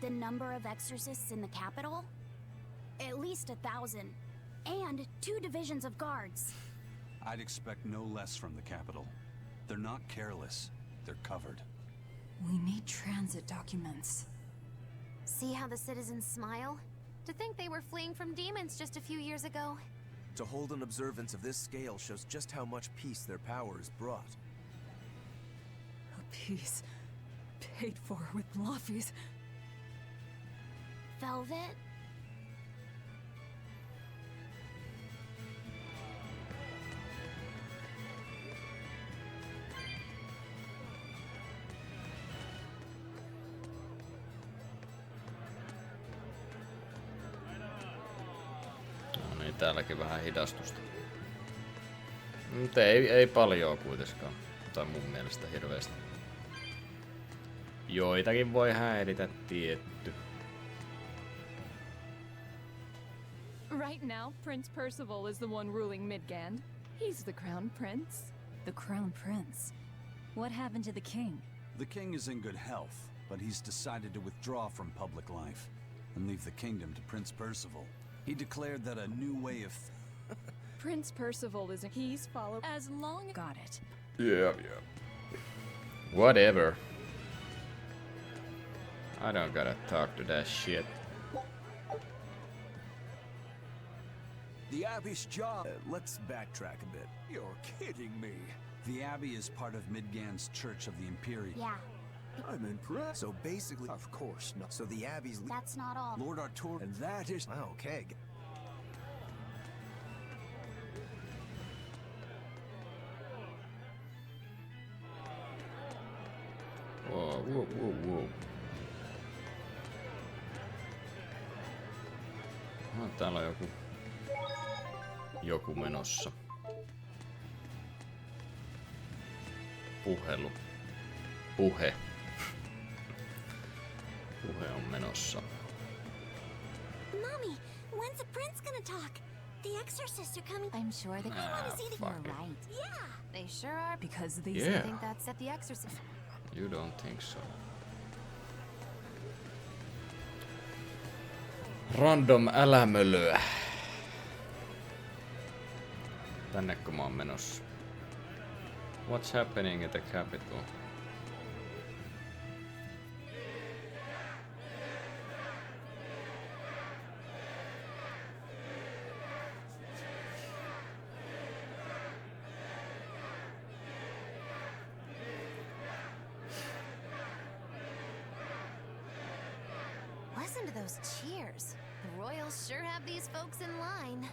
The number of exorcists in the capital? At least 1,000. And 2 divisions of guards. I'd expect no less from the capital. They're not careless. They're covered. We need transit documents. See how the citizens smile? To think they were fleeing from demons just a few years ago. To hold an observance of this scale shows just how much peace their power has brought. A piece paid for with Laffy's. Velvet? täälläkin vähän hidastusta. Mutta ei paljoa kuitenkaan. Tai mun mielestä hirveästi. Joitakin voi häiritä tietty. Right now, Prince Percival is the one ruling Midgand. He's the crown prince. The crown prince? What happened to the king? The king is in good health, but he's decided to withdraw from public life and leave the kingdom to Prince Percival. He declared that a new way of... Prince Percival isn't. He's followed as long. Got it. Yeah. Whatever. I don't gotta talk to that shit. The Abbey's job... Let's backtrack a bit. You're kidding me. The Abbey is part of Midgand's Church of the Imperium. Yeah, I'm impressed. So basically... Of course not. So the Abbey's... that's not all. Lord Artur... And that is... Okay. Whoa. No, täällä on joku menossa. Puhe on menossa. Mommy, when's the prince gonna talk? The exorcists are coming. I'm sure they I want to see the... fuck You're it. right. Yeah. They sure are. Because these... Yeah. I think that's at the exorcist. You don't think so. Random älämölöä. Tännekö mä oon menossa? What's happening at the capital? Listen to those cheers. The royals sure have these folks in line.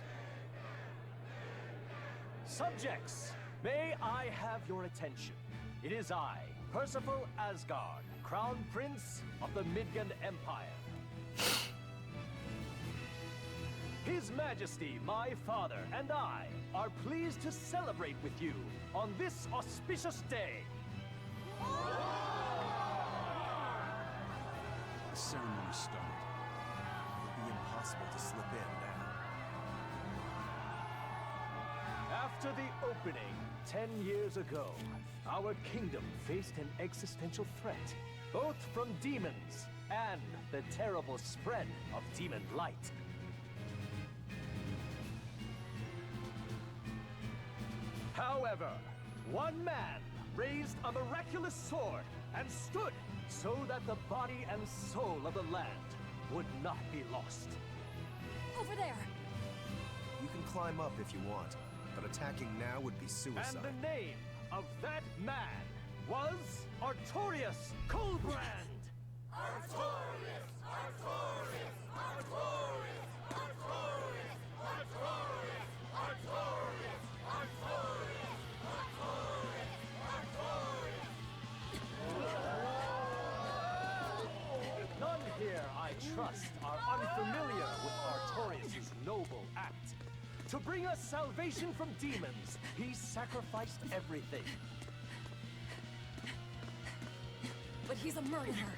Subjects, may I have your attention? It is I, Percival Asgard, Crown Prince of the Midgand Empire. His Majesty, my father, and I are pleased to celebrate with you on this auspicious day. The ceremony started. It'll be impossible to slip in now. After the opening 10 years ago, our kingdom faced an existential threat, both from demons and the terrible spread of demon light. However, one man raised a miraculous sword and stood so that the body and soul of the land would not be lost. Over there! You can climb up if you want, but attacking now would be suicide. And the name of that man was Artorius Coldbrand! Artorius! Artorius! Artorius! Artorius! Artorius! Artorius! Artorius! Artorius! None here, I trust, are unfamiliar with Artorius' noble act. To bring us salvation from demons, he sacrificed everything. But he's a murderer.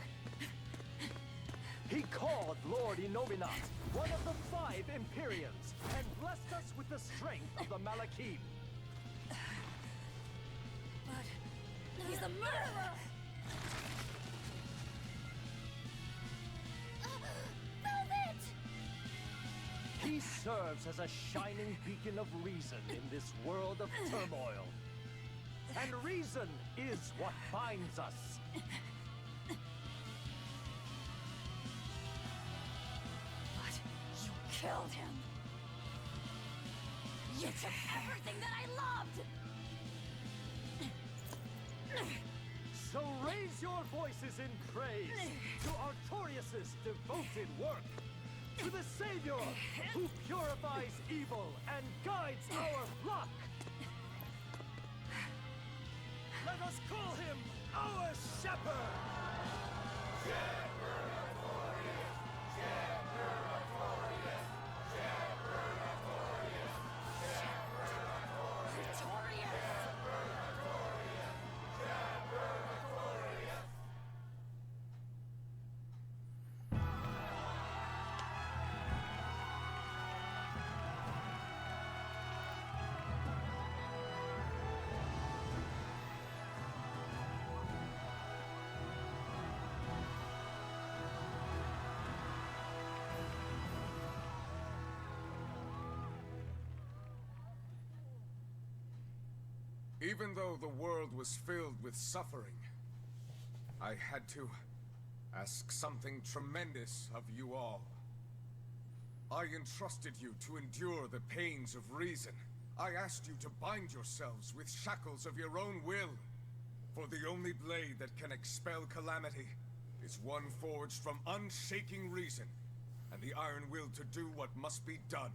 He called Lord Inominat, one of the 5 Empyreans, and blessed us with the strength of the Malachim. But he's a murderer! Velvet! He serves as a shining beacon of reason in this world of turmoil. And reason is what binds us. But you killed him. You took everything that I loved! So raise your voices in praise to Artorius' devoted work, to the Savior who purifies evil and guides our flock. Let us call him our shepherd. Even though the world was filled with suffering, I had to ask something tremendous of you all. I entrusted you to endure the pains of reason. I asked you to bind yourselves with shackles of your own will. For the only blade that can expel calamity is one forged from unshaking reason, and the iron will to do what must be done.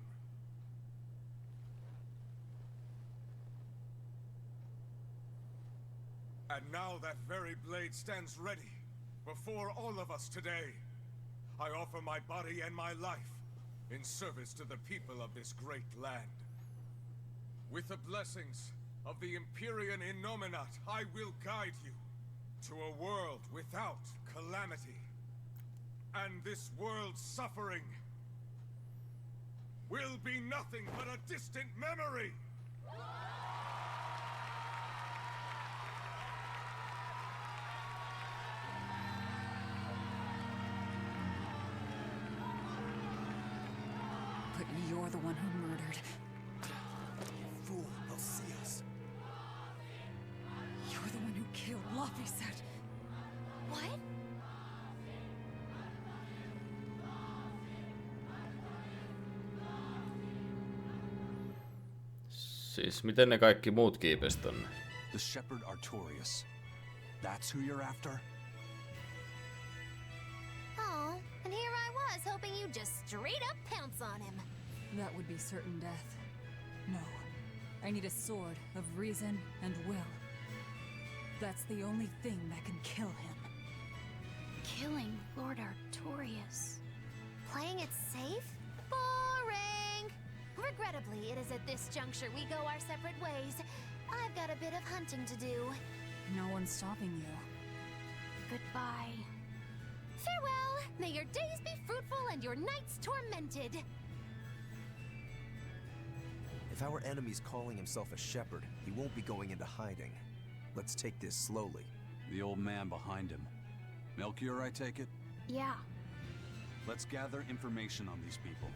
And now that very blade stands ready, before all of us today. I offer my body and my life in service to the people of this great land. With the blessings of the Empyrean Innominat, I will guide you to a world without calamity. And this world's suffering will be nothing but a distant memory! But you're the one who murdered. Fool, they'll see us. You're the one who killed Lapsityövoimaa. What? Siis miten ne kaikki muut kiipesit tonne? The Shepherd Artorias. That's who you're after? Oh, and here I was hoping you'd just straight up pounce on him. That would be certain death. No. I need a sword of reason and will. That's the only thing that can kill him. Killing Lord Artorias. Playing it safe? Boring! Regrettably, it is at this juncture we go our separate ways. I've got a bit of hunting to do. No one's stopping you. Goodbye. Farewell! May your days be fruitful and your nights tormented! If our enemy's calling himself a shepherd, he won't be going into hiding. Let's take this slowly. The old man behind him. Melchior, I take it? Yeah. Let's gather information on these people.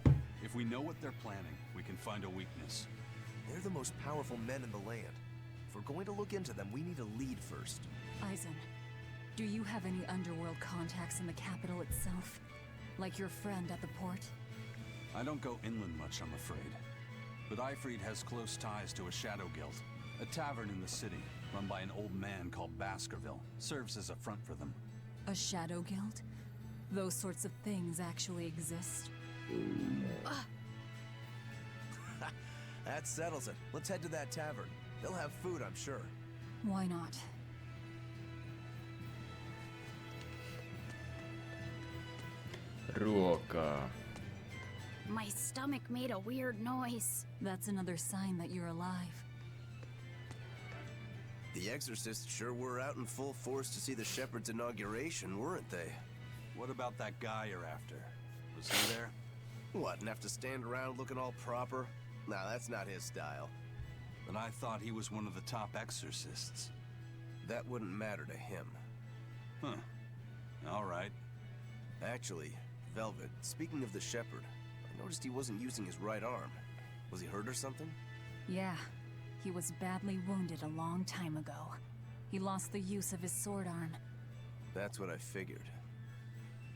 If we know what they're planning, we can find a weakness. They're the most powerful men in the land. If we're going to look into them, we need a lead first. Eisen, do you have any underworld contacts in the capital itself? Like your friend at the port? I don't go inland much, I'm afraid. But Ifrid has close ties to a shadow guild. A tavern in the city, run by an old man called Baskerville, serves as a front for them. A shadow guild? Those sorts of things actually exist? That settles it. Let's head to that tavern. They'll have food, I'm sure. Why not? Ruokaa. My stomach made a weird noise. That's another sign that you're alive. The exorcists sure were out in full force to see the shepherd's inauguration, weren't they? What about that guy you're after? Was he there? What, and have to stand around looking all proper? Nah, that's not his style. But I thought he was one of the top exorcists. That wouldn't matter to him. Huh. All right. Actually, Velvet, speaking of the shepherd, I noticed he wasn't using his right arm. Was he hurt or something? Yeah. He was badly wounded a long time ago. He lost the use of his sword arm. That's what I figured.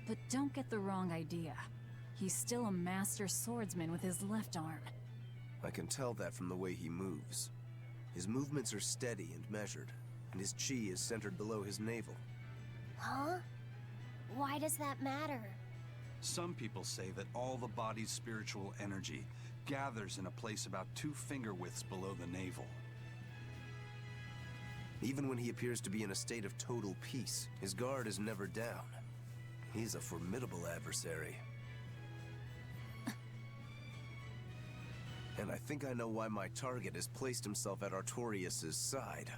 But don't get the wrong idea. He's still a master swordsman with his left arm. I can tell that from the way he moves. His movements are steady and measured, and his chi is centered below his navel. Huh? Why does that matter? Some people say that all the body's spiritual energy gathers in a place about 2 finger widths below the navel. Even when he appears to be in a state of total peace, his guard is never down. He's a formidable adversary. And I think I know why my target has placed himself at Artorias' side.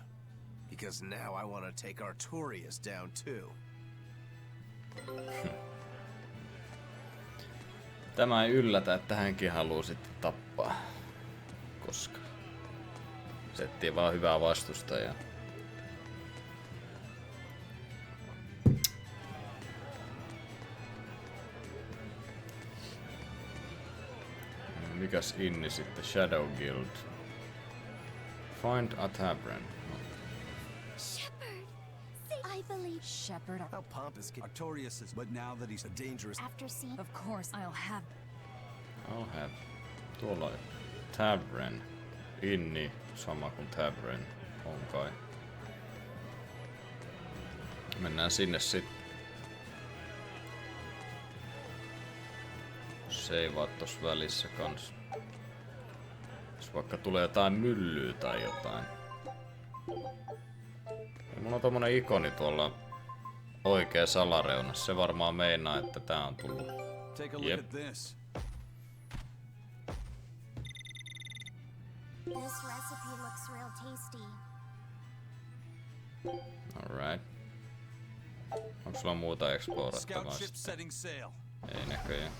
Because now I want to take Artorias down too. Tämä ei yllätä, että hänkin haluaa sitten tappaa. Koska se etsii vaan hyvää vastustajaa. Mikäs inni sitten? Shadow Guild. Find a tavern. Shepard! I believe Shepard. How pompous can Artorias is, but now that he's a dangerous... after seeing... Of course, I'll have... Tuolla tavern. Inni, sama kuin tavern on kai. Mennään sinne sitten. Seivaat tossa välissä kans. Jos vaikka tulee jotain myllyä tai jotain. Mulla on tommonen ikoni tuolla oikeassa alareunassa. Se varmaan meinaa, että tää on tullut. Jep. This recipe looks real tasty. Alright. Onko sulla muuta explorattavaa Scout ship sitten? setting sail. Ei näköjään.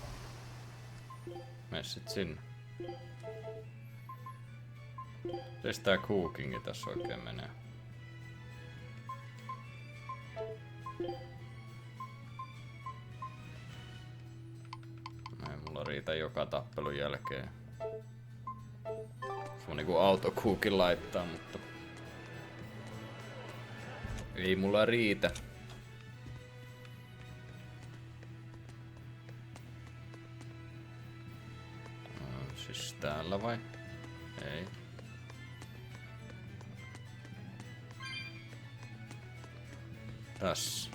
Mene sit sinne. Mites tää cookingi tässä oikein menee? Ei mulla riitä joka tappelun jälkeen. Se on niinku autocookin laittaa, mutta... Ei mulla riitä. Siis täällä vai? Ei. Tässä.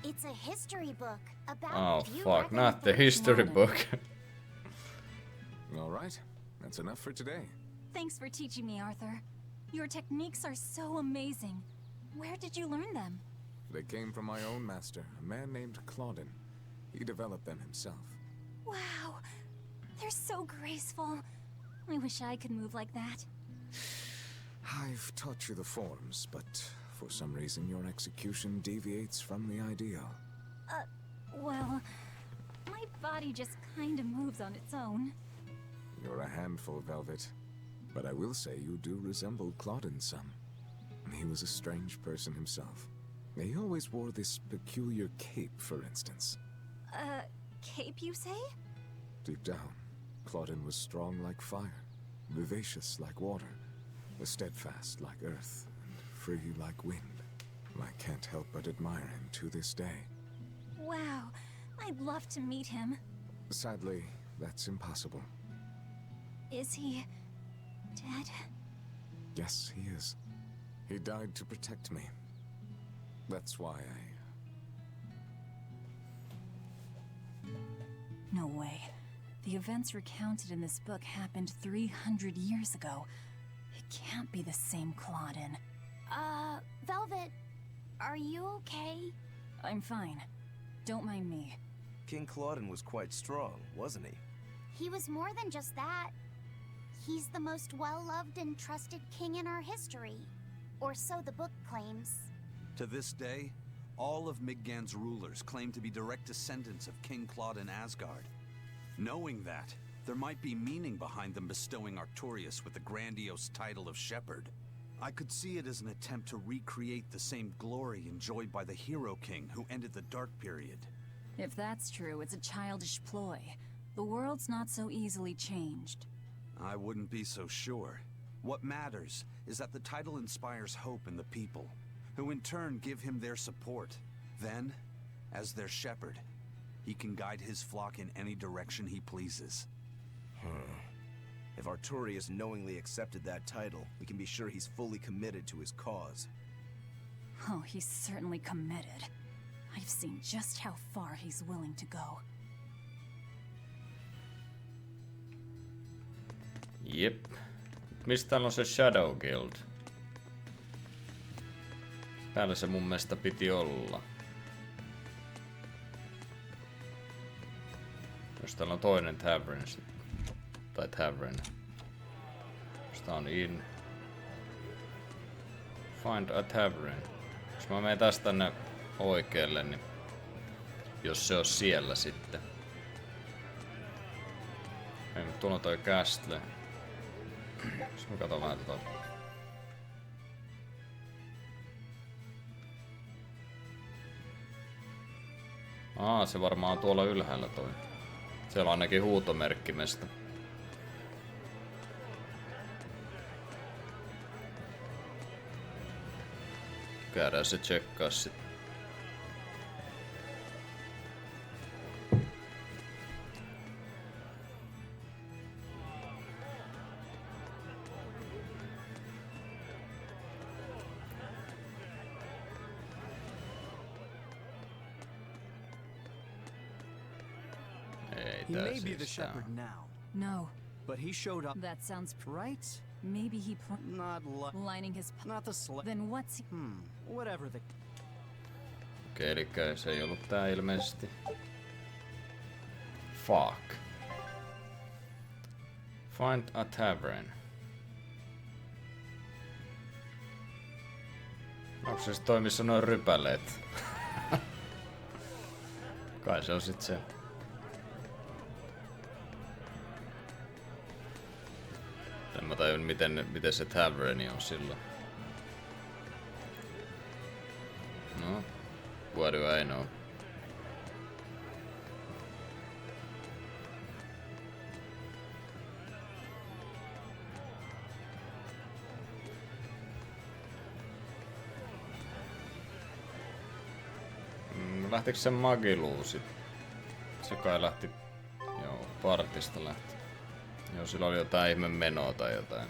It's a history book about Oh you fuck, rather not the than- history book. All right, that's enough for today. Thanks for teaching me, Arthur. Your techniques are so amazing. Where did you learn them? They came from my own master, a man named Claudin. He developed them himself. Wow, they're so graceful. I wish I could move like that. I've taught you the forms, but for some reason your execution deviates from the ideal. Well, my body just kind of moves on its own. You're a handful, Velvet. But I will say you do resemble Claudin some. He was a strange person himself. He always wore this peculiar cape, for instance. Cape, you say? Deep down, Claudin was strong like fire, vivacious like water, steadfast like earth, and free like wind. I can't help but admire him to this day. Wow, I'd love to meet him. Sadly, that's impossible. Is he dead? Yes, he is. He died to protect me. That's why No way. The events recounted in this book happened 300 years ago. It can't be the same Claudin. Velvet, are you okay? I'm fine. Don't mind me. King Claudin was quite strong, wasn't he? He was more than just that. He's the most well-loved and trusted king in our history. Or so the book claims. To this day, all of Midgard's rulers claim to be direct descendants of King Claudin Asgard. Knowing that, there might be meaning behind them bestowing Artorias with the grandiose title of Shepherd. I could see it as an attempt to recreate the same glory enjoyed by the Hero King who ended the Dark Period. If that's true, it's a childish ploy. The world's not so easily changed. I wouldn't be so sure. What matters is that the title inspires hope in the people, who in turn give him their support. Then, as their shepherd, he can guide his flock in any direction he pleases. If Artorias knowingly accepted that title, we can be sure he's fully committed to his cause. Oh, he's certainly committed. I've seen just how far he's willing to go. Jep. Mistä täällä on se Shadow Guild? Täällä se mun mielestä piti olla. Jos täällä on toinen tavern tai tavern. Jos tää on in. Find a tavern. Jos mä menen tästä tänne oikealle, niin jos se on siellä sitten. Ei, mutta tuolla on toi Castle. Jos mä katon vähän tota. Se varmaan on tuolla ylhäällä toi. Siellä on ainakin huutomerkkimestä. Käydään se tsekkaa sit. He may be the shepherd now. No. But he showed up. That sounds right. Maybe he Not lining his not the sl. Then what's he? Whatever the. Okei, elikkä se ei ollut tää ilmeisesti. Fuck. Find a tavern. Onko se toi, missä on noin rypäleet? Kai se on sit se. En mä tajun miten se taverni on silloin. No, what do I know? Lähtikö se Magiluusi? Se kai lähti. Joo, partista lähti. Joo, sillä oli jotain ihme menoa tai jotain.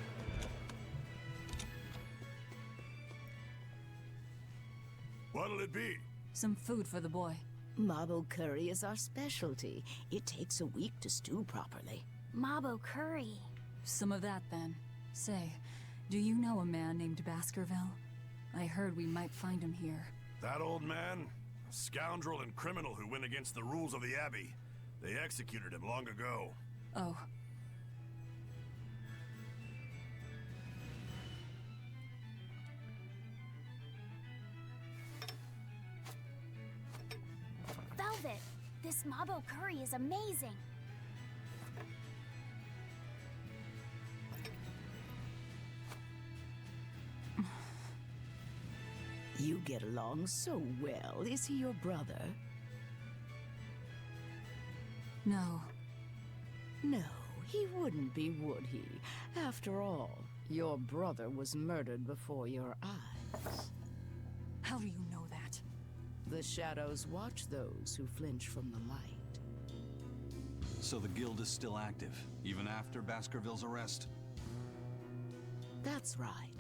What'll it be? Some food for the boy. Mabo curry is our specialty. It takes a week to stew properly. Mabo curry. Some of that then. Say, do you know a man named Baskerville? I heard we might find him here. That old man? A scoundrel and criminal who went against the rules of the Abbey. They executed him long ago. Oh. Velvet, this Mabo curry is amazing. You get along so well. Is he your brother? No. No, he wouldn't be, would he? After all, your brother was murdered before your eyes. How do you know that? The shadows watch those who flinch from the light. So the guild is still active, even after Baskerville's arrest? That's right.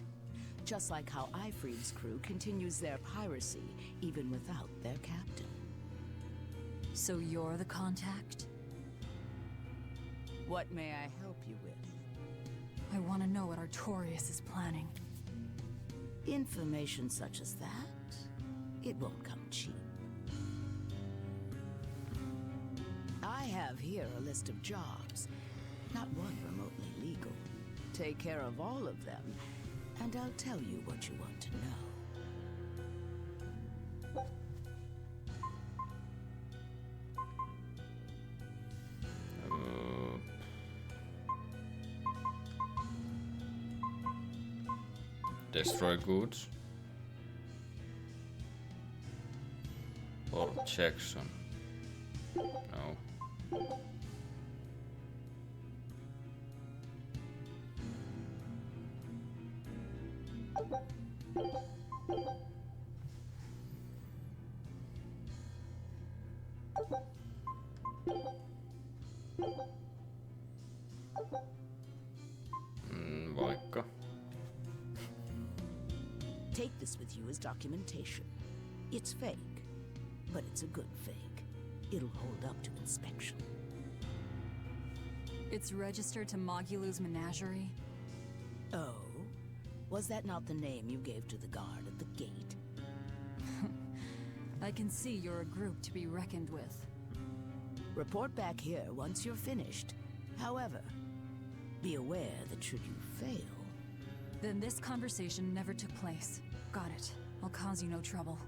Just like how Ifreed's crew continues their piracy, even without their captain. So you're the contact? What may I help you with? I want to know what Artorias is planning. Information such as that? It won't come cheap. I have here a list of jobs, not one remotely legal. Take care of all of them, and I'll tell you what you want to know. Destroy goods. Or Jackson. No. Vaikka. Take this with you as documentation. It's fake, but it's a good fake. It'll hold up to inspection. It's registered to Mogulu's menagerie? Oh? Was that not the name you gave to the guard at the gate? I can see you're a group to be reckoned with. Report back here once you're finished. However, be aware that should you fail... Then this conversation never took place. Got it. I'll cause you no trouble.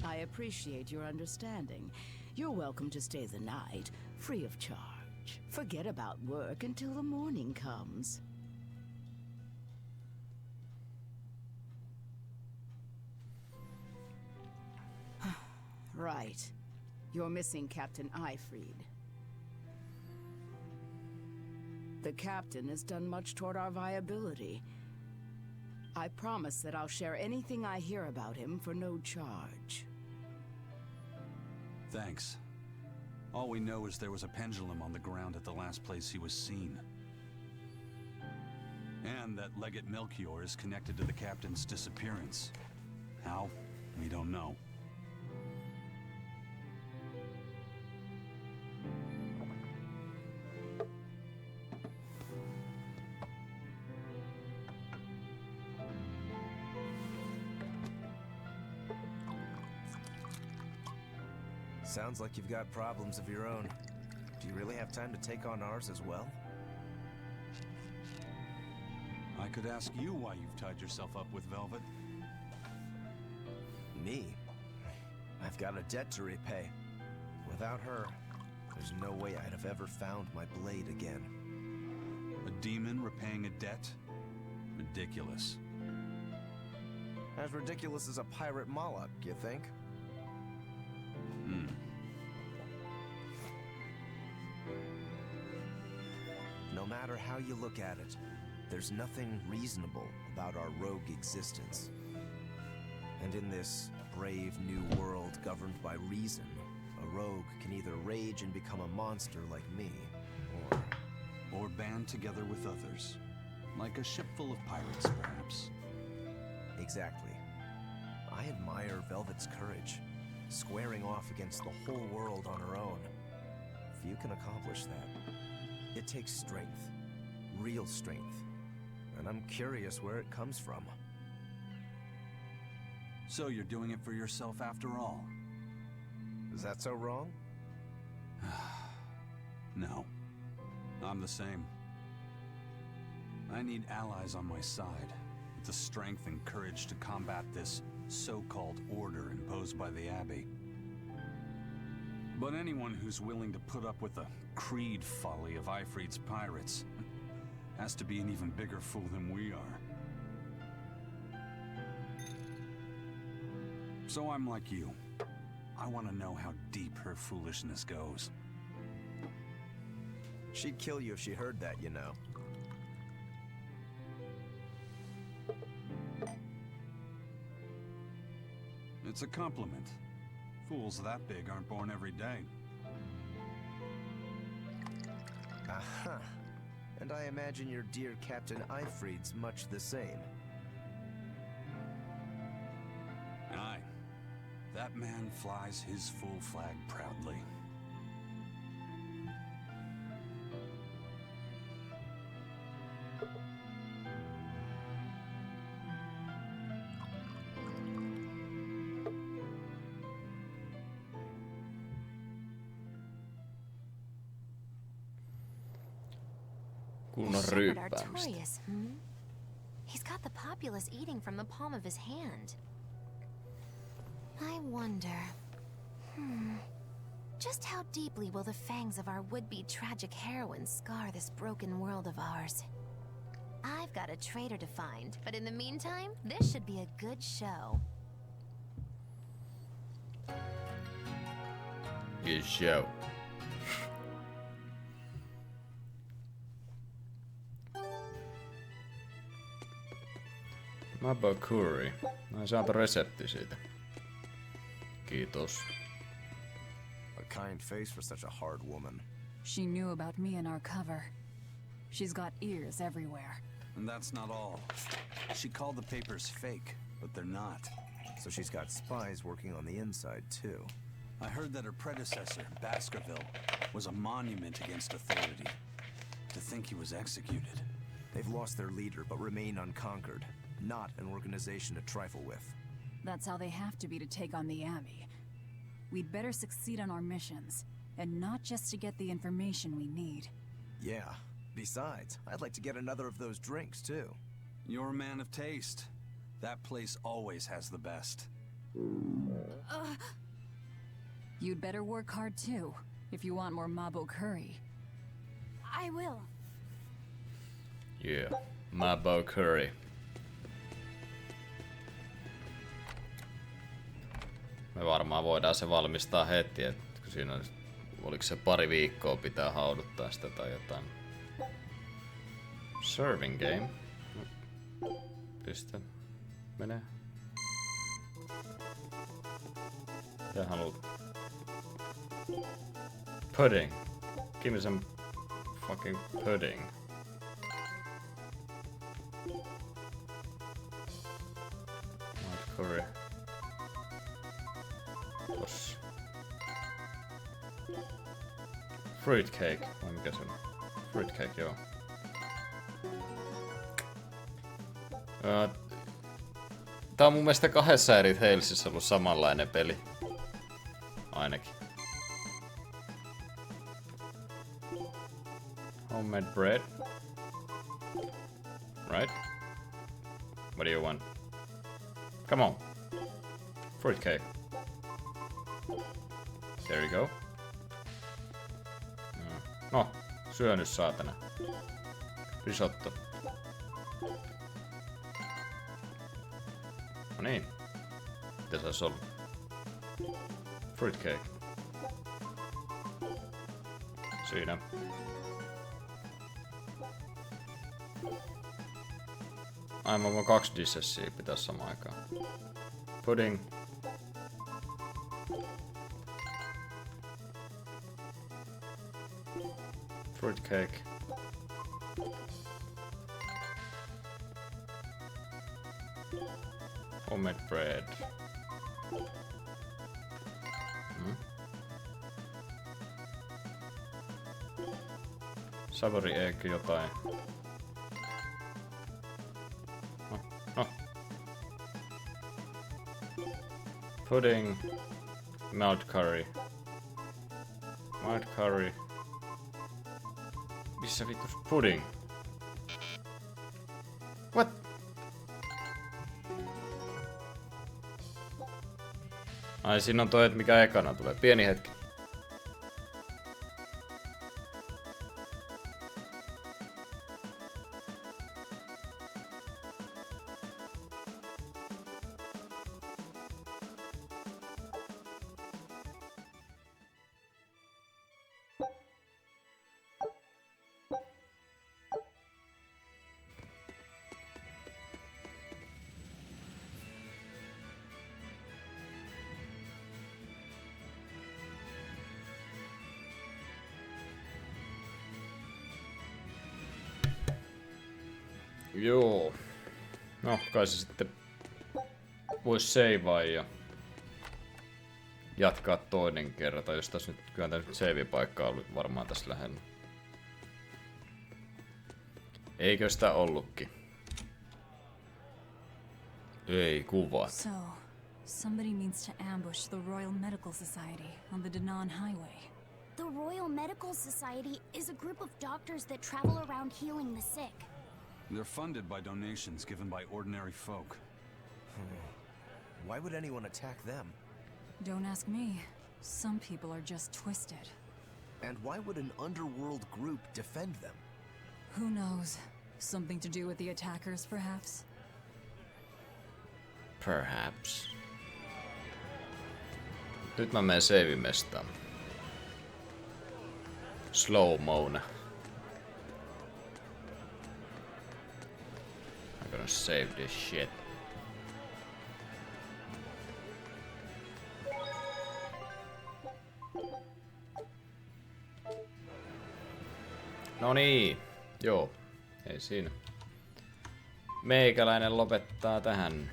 I appreciate your understanding. You're welcome to stay the night, free of charge. Forget about work until the morning comes. Right. You're missing Captain Ifreed. The captain has done much toward our viability. I promise that I'll share anything I hear about him for no charge. Thanks. All we know is there was a pendulum on the ground at the last place he was seen. And that Legate Melchior is connected to the captain's disappearance. How? We don't know. Sounds like you've got problems of your own. Do you really have time to take on ours as well? I could ask you why you've tied yourself up with Velvet. Me? I've got a debt to repay. Without her, there's no way I'd have ever found my blade again. A demon repaying a debt? Ridiculous. As ridiculous as a pirate Moloch, you think? No matter how you look at it, there's nothing reasonable about our rogue existence. And in this brave new world governed by reason, a rogue can either rage and become a monster like me, or band together with others. Like a ship full of pirates, perhaps. Exactly. I admire Velvet's courage, squaring off against the whole world on her own. Few can accomplish that. It takes strength, real strength, and I'm curious where it comes from. So you're doing it for yourself after all? Is that so wrong? No. I'm the same. I need allies on my side, with the strength and courage to combat this so-called order imposed by the Abbey. But anyone who's willing to put up with the creed folly of Ifrit's pirates has to be an even bigger fool than we are. So I'm like you. I want to know how deep her foolishness goes. She'd kill you if she heard that, you know. It's a compliment. Fools that big aren't born every day. Aha. And I imagine your dear Captain Ifrit's much the same. Aye. That man flies his full flag proudly. Kunnon Shepherd ryyppäämistä. Artorias, He's got the populace eating from the palm of his hand. I wonder... Just how deeply will the fangs of our would-be tragic heroine scar this broken world of ours? I've got a traitor to find, but in the meantime, this should be a good show. Good show. Mabo curry. Mä saatu resepti siitä. Kiitos. A kind face for such a hard woman. She knew about me and our cover. She's got ears everywhere. And that's not all. She called the papers fake, but they're not. So she's got spies working on the inside, too. I heard that her predecessor, Baskerville, was a monument against authority. To think he was executed. They've lost their leader, but remain unconquered. Not an organization to trifle with. That's how they have to be to take on the Abbey. We'd better succeed on our missions, and not just to get the information we need. Yeah. Besides, I'd like to get another of those drinks, too. You're a man of taste. That place always has the best. You'd better work hard, too, if you want more Mabo curry. I will. Yeah. Mabo curry. Me varmaan voidaan se valmistaa heti, että kun siinä on, oliko se pari viikkoa pitää hauduttaa sitä tai jotain. Serving game. Pistä. Mene. Mitä haluat? Pudding. Give me some fucking pudding. White curry. Tossa. Fruitcake. Vai mikä se on? Fruitcake, joo. Tää on mun mielestä 2 eri Talesissa ollut samanlainen peli. Ainakin. Homemade bread. Right? What do you want? Come on. Fruitcake. There you go. No, syö nyt saatana. Risotto. No niin. Mitä sais ollut? Fruitcake. Siinä. Aivan vaan 2 dishessia pitäis samaan aikaan. Pudding. Fruitcake. Homemade bread. Savory egg jotain. No. Pudding. Mild curry. Mild curry. Missä vittus pudding? What? Ai siinä on toi, että mikä ekana tulee. Pieni hetki. Joo. No, kai se sitten vois seivaa ja jatkaa toinen kerta, jos tässä nyt, kyllä tää nyt save-paikka on ollut varmaan tässä lähellä. Eikö sitä ollutkin? Ei kuvat. So, somebody needs to ambush the Royal Medical Society on the Danan Highway. The Royal Medical Society is a group of doctors that travel around healing the sick. They're funded by donations given by ordinary folk. Why would anyone attack them? Don't ask me. Some people are just twisted. And why would an underworld group defend them? Who knows? Something to do with the attackers, perhaps? Perhaps. Nyt mä menen save-mestaan. Slow-mona. I'm gonna save this shit. No niin, joo, ei siinä. Meikäläinen lopettaa tähän.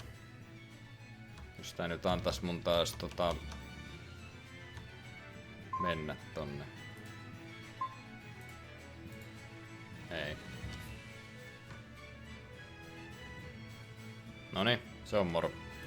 Jos tää nyt antais mun taas mennä tonne. Ei. Noniin, se on moro.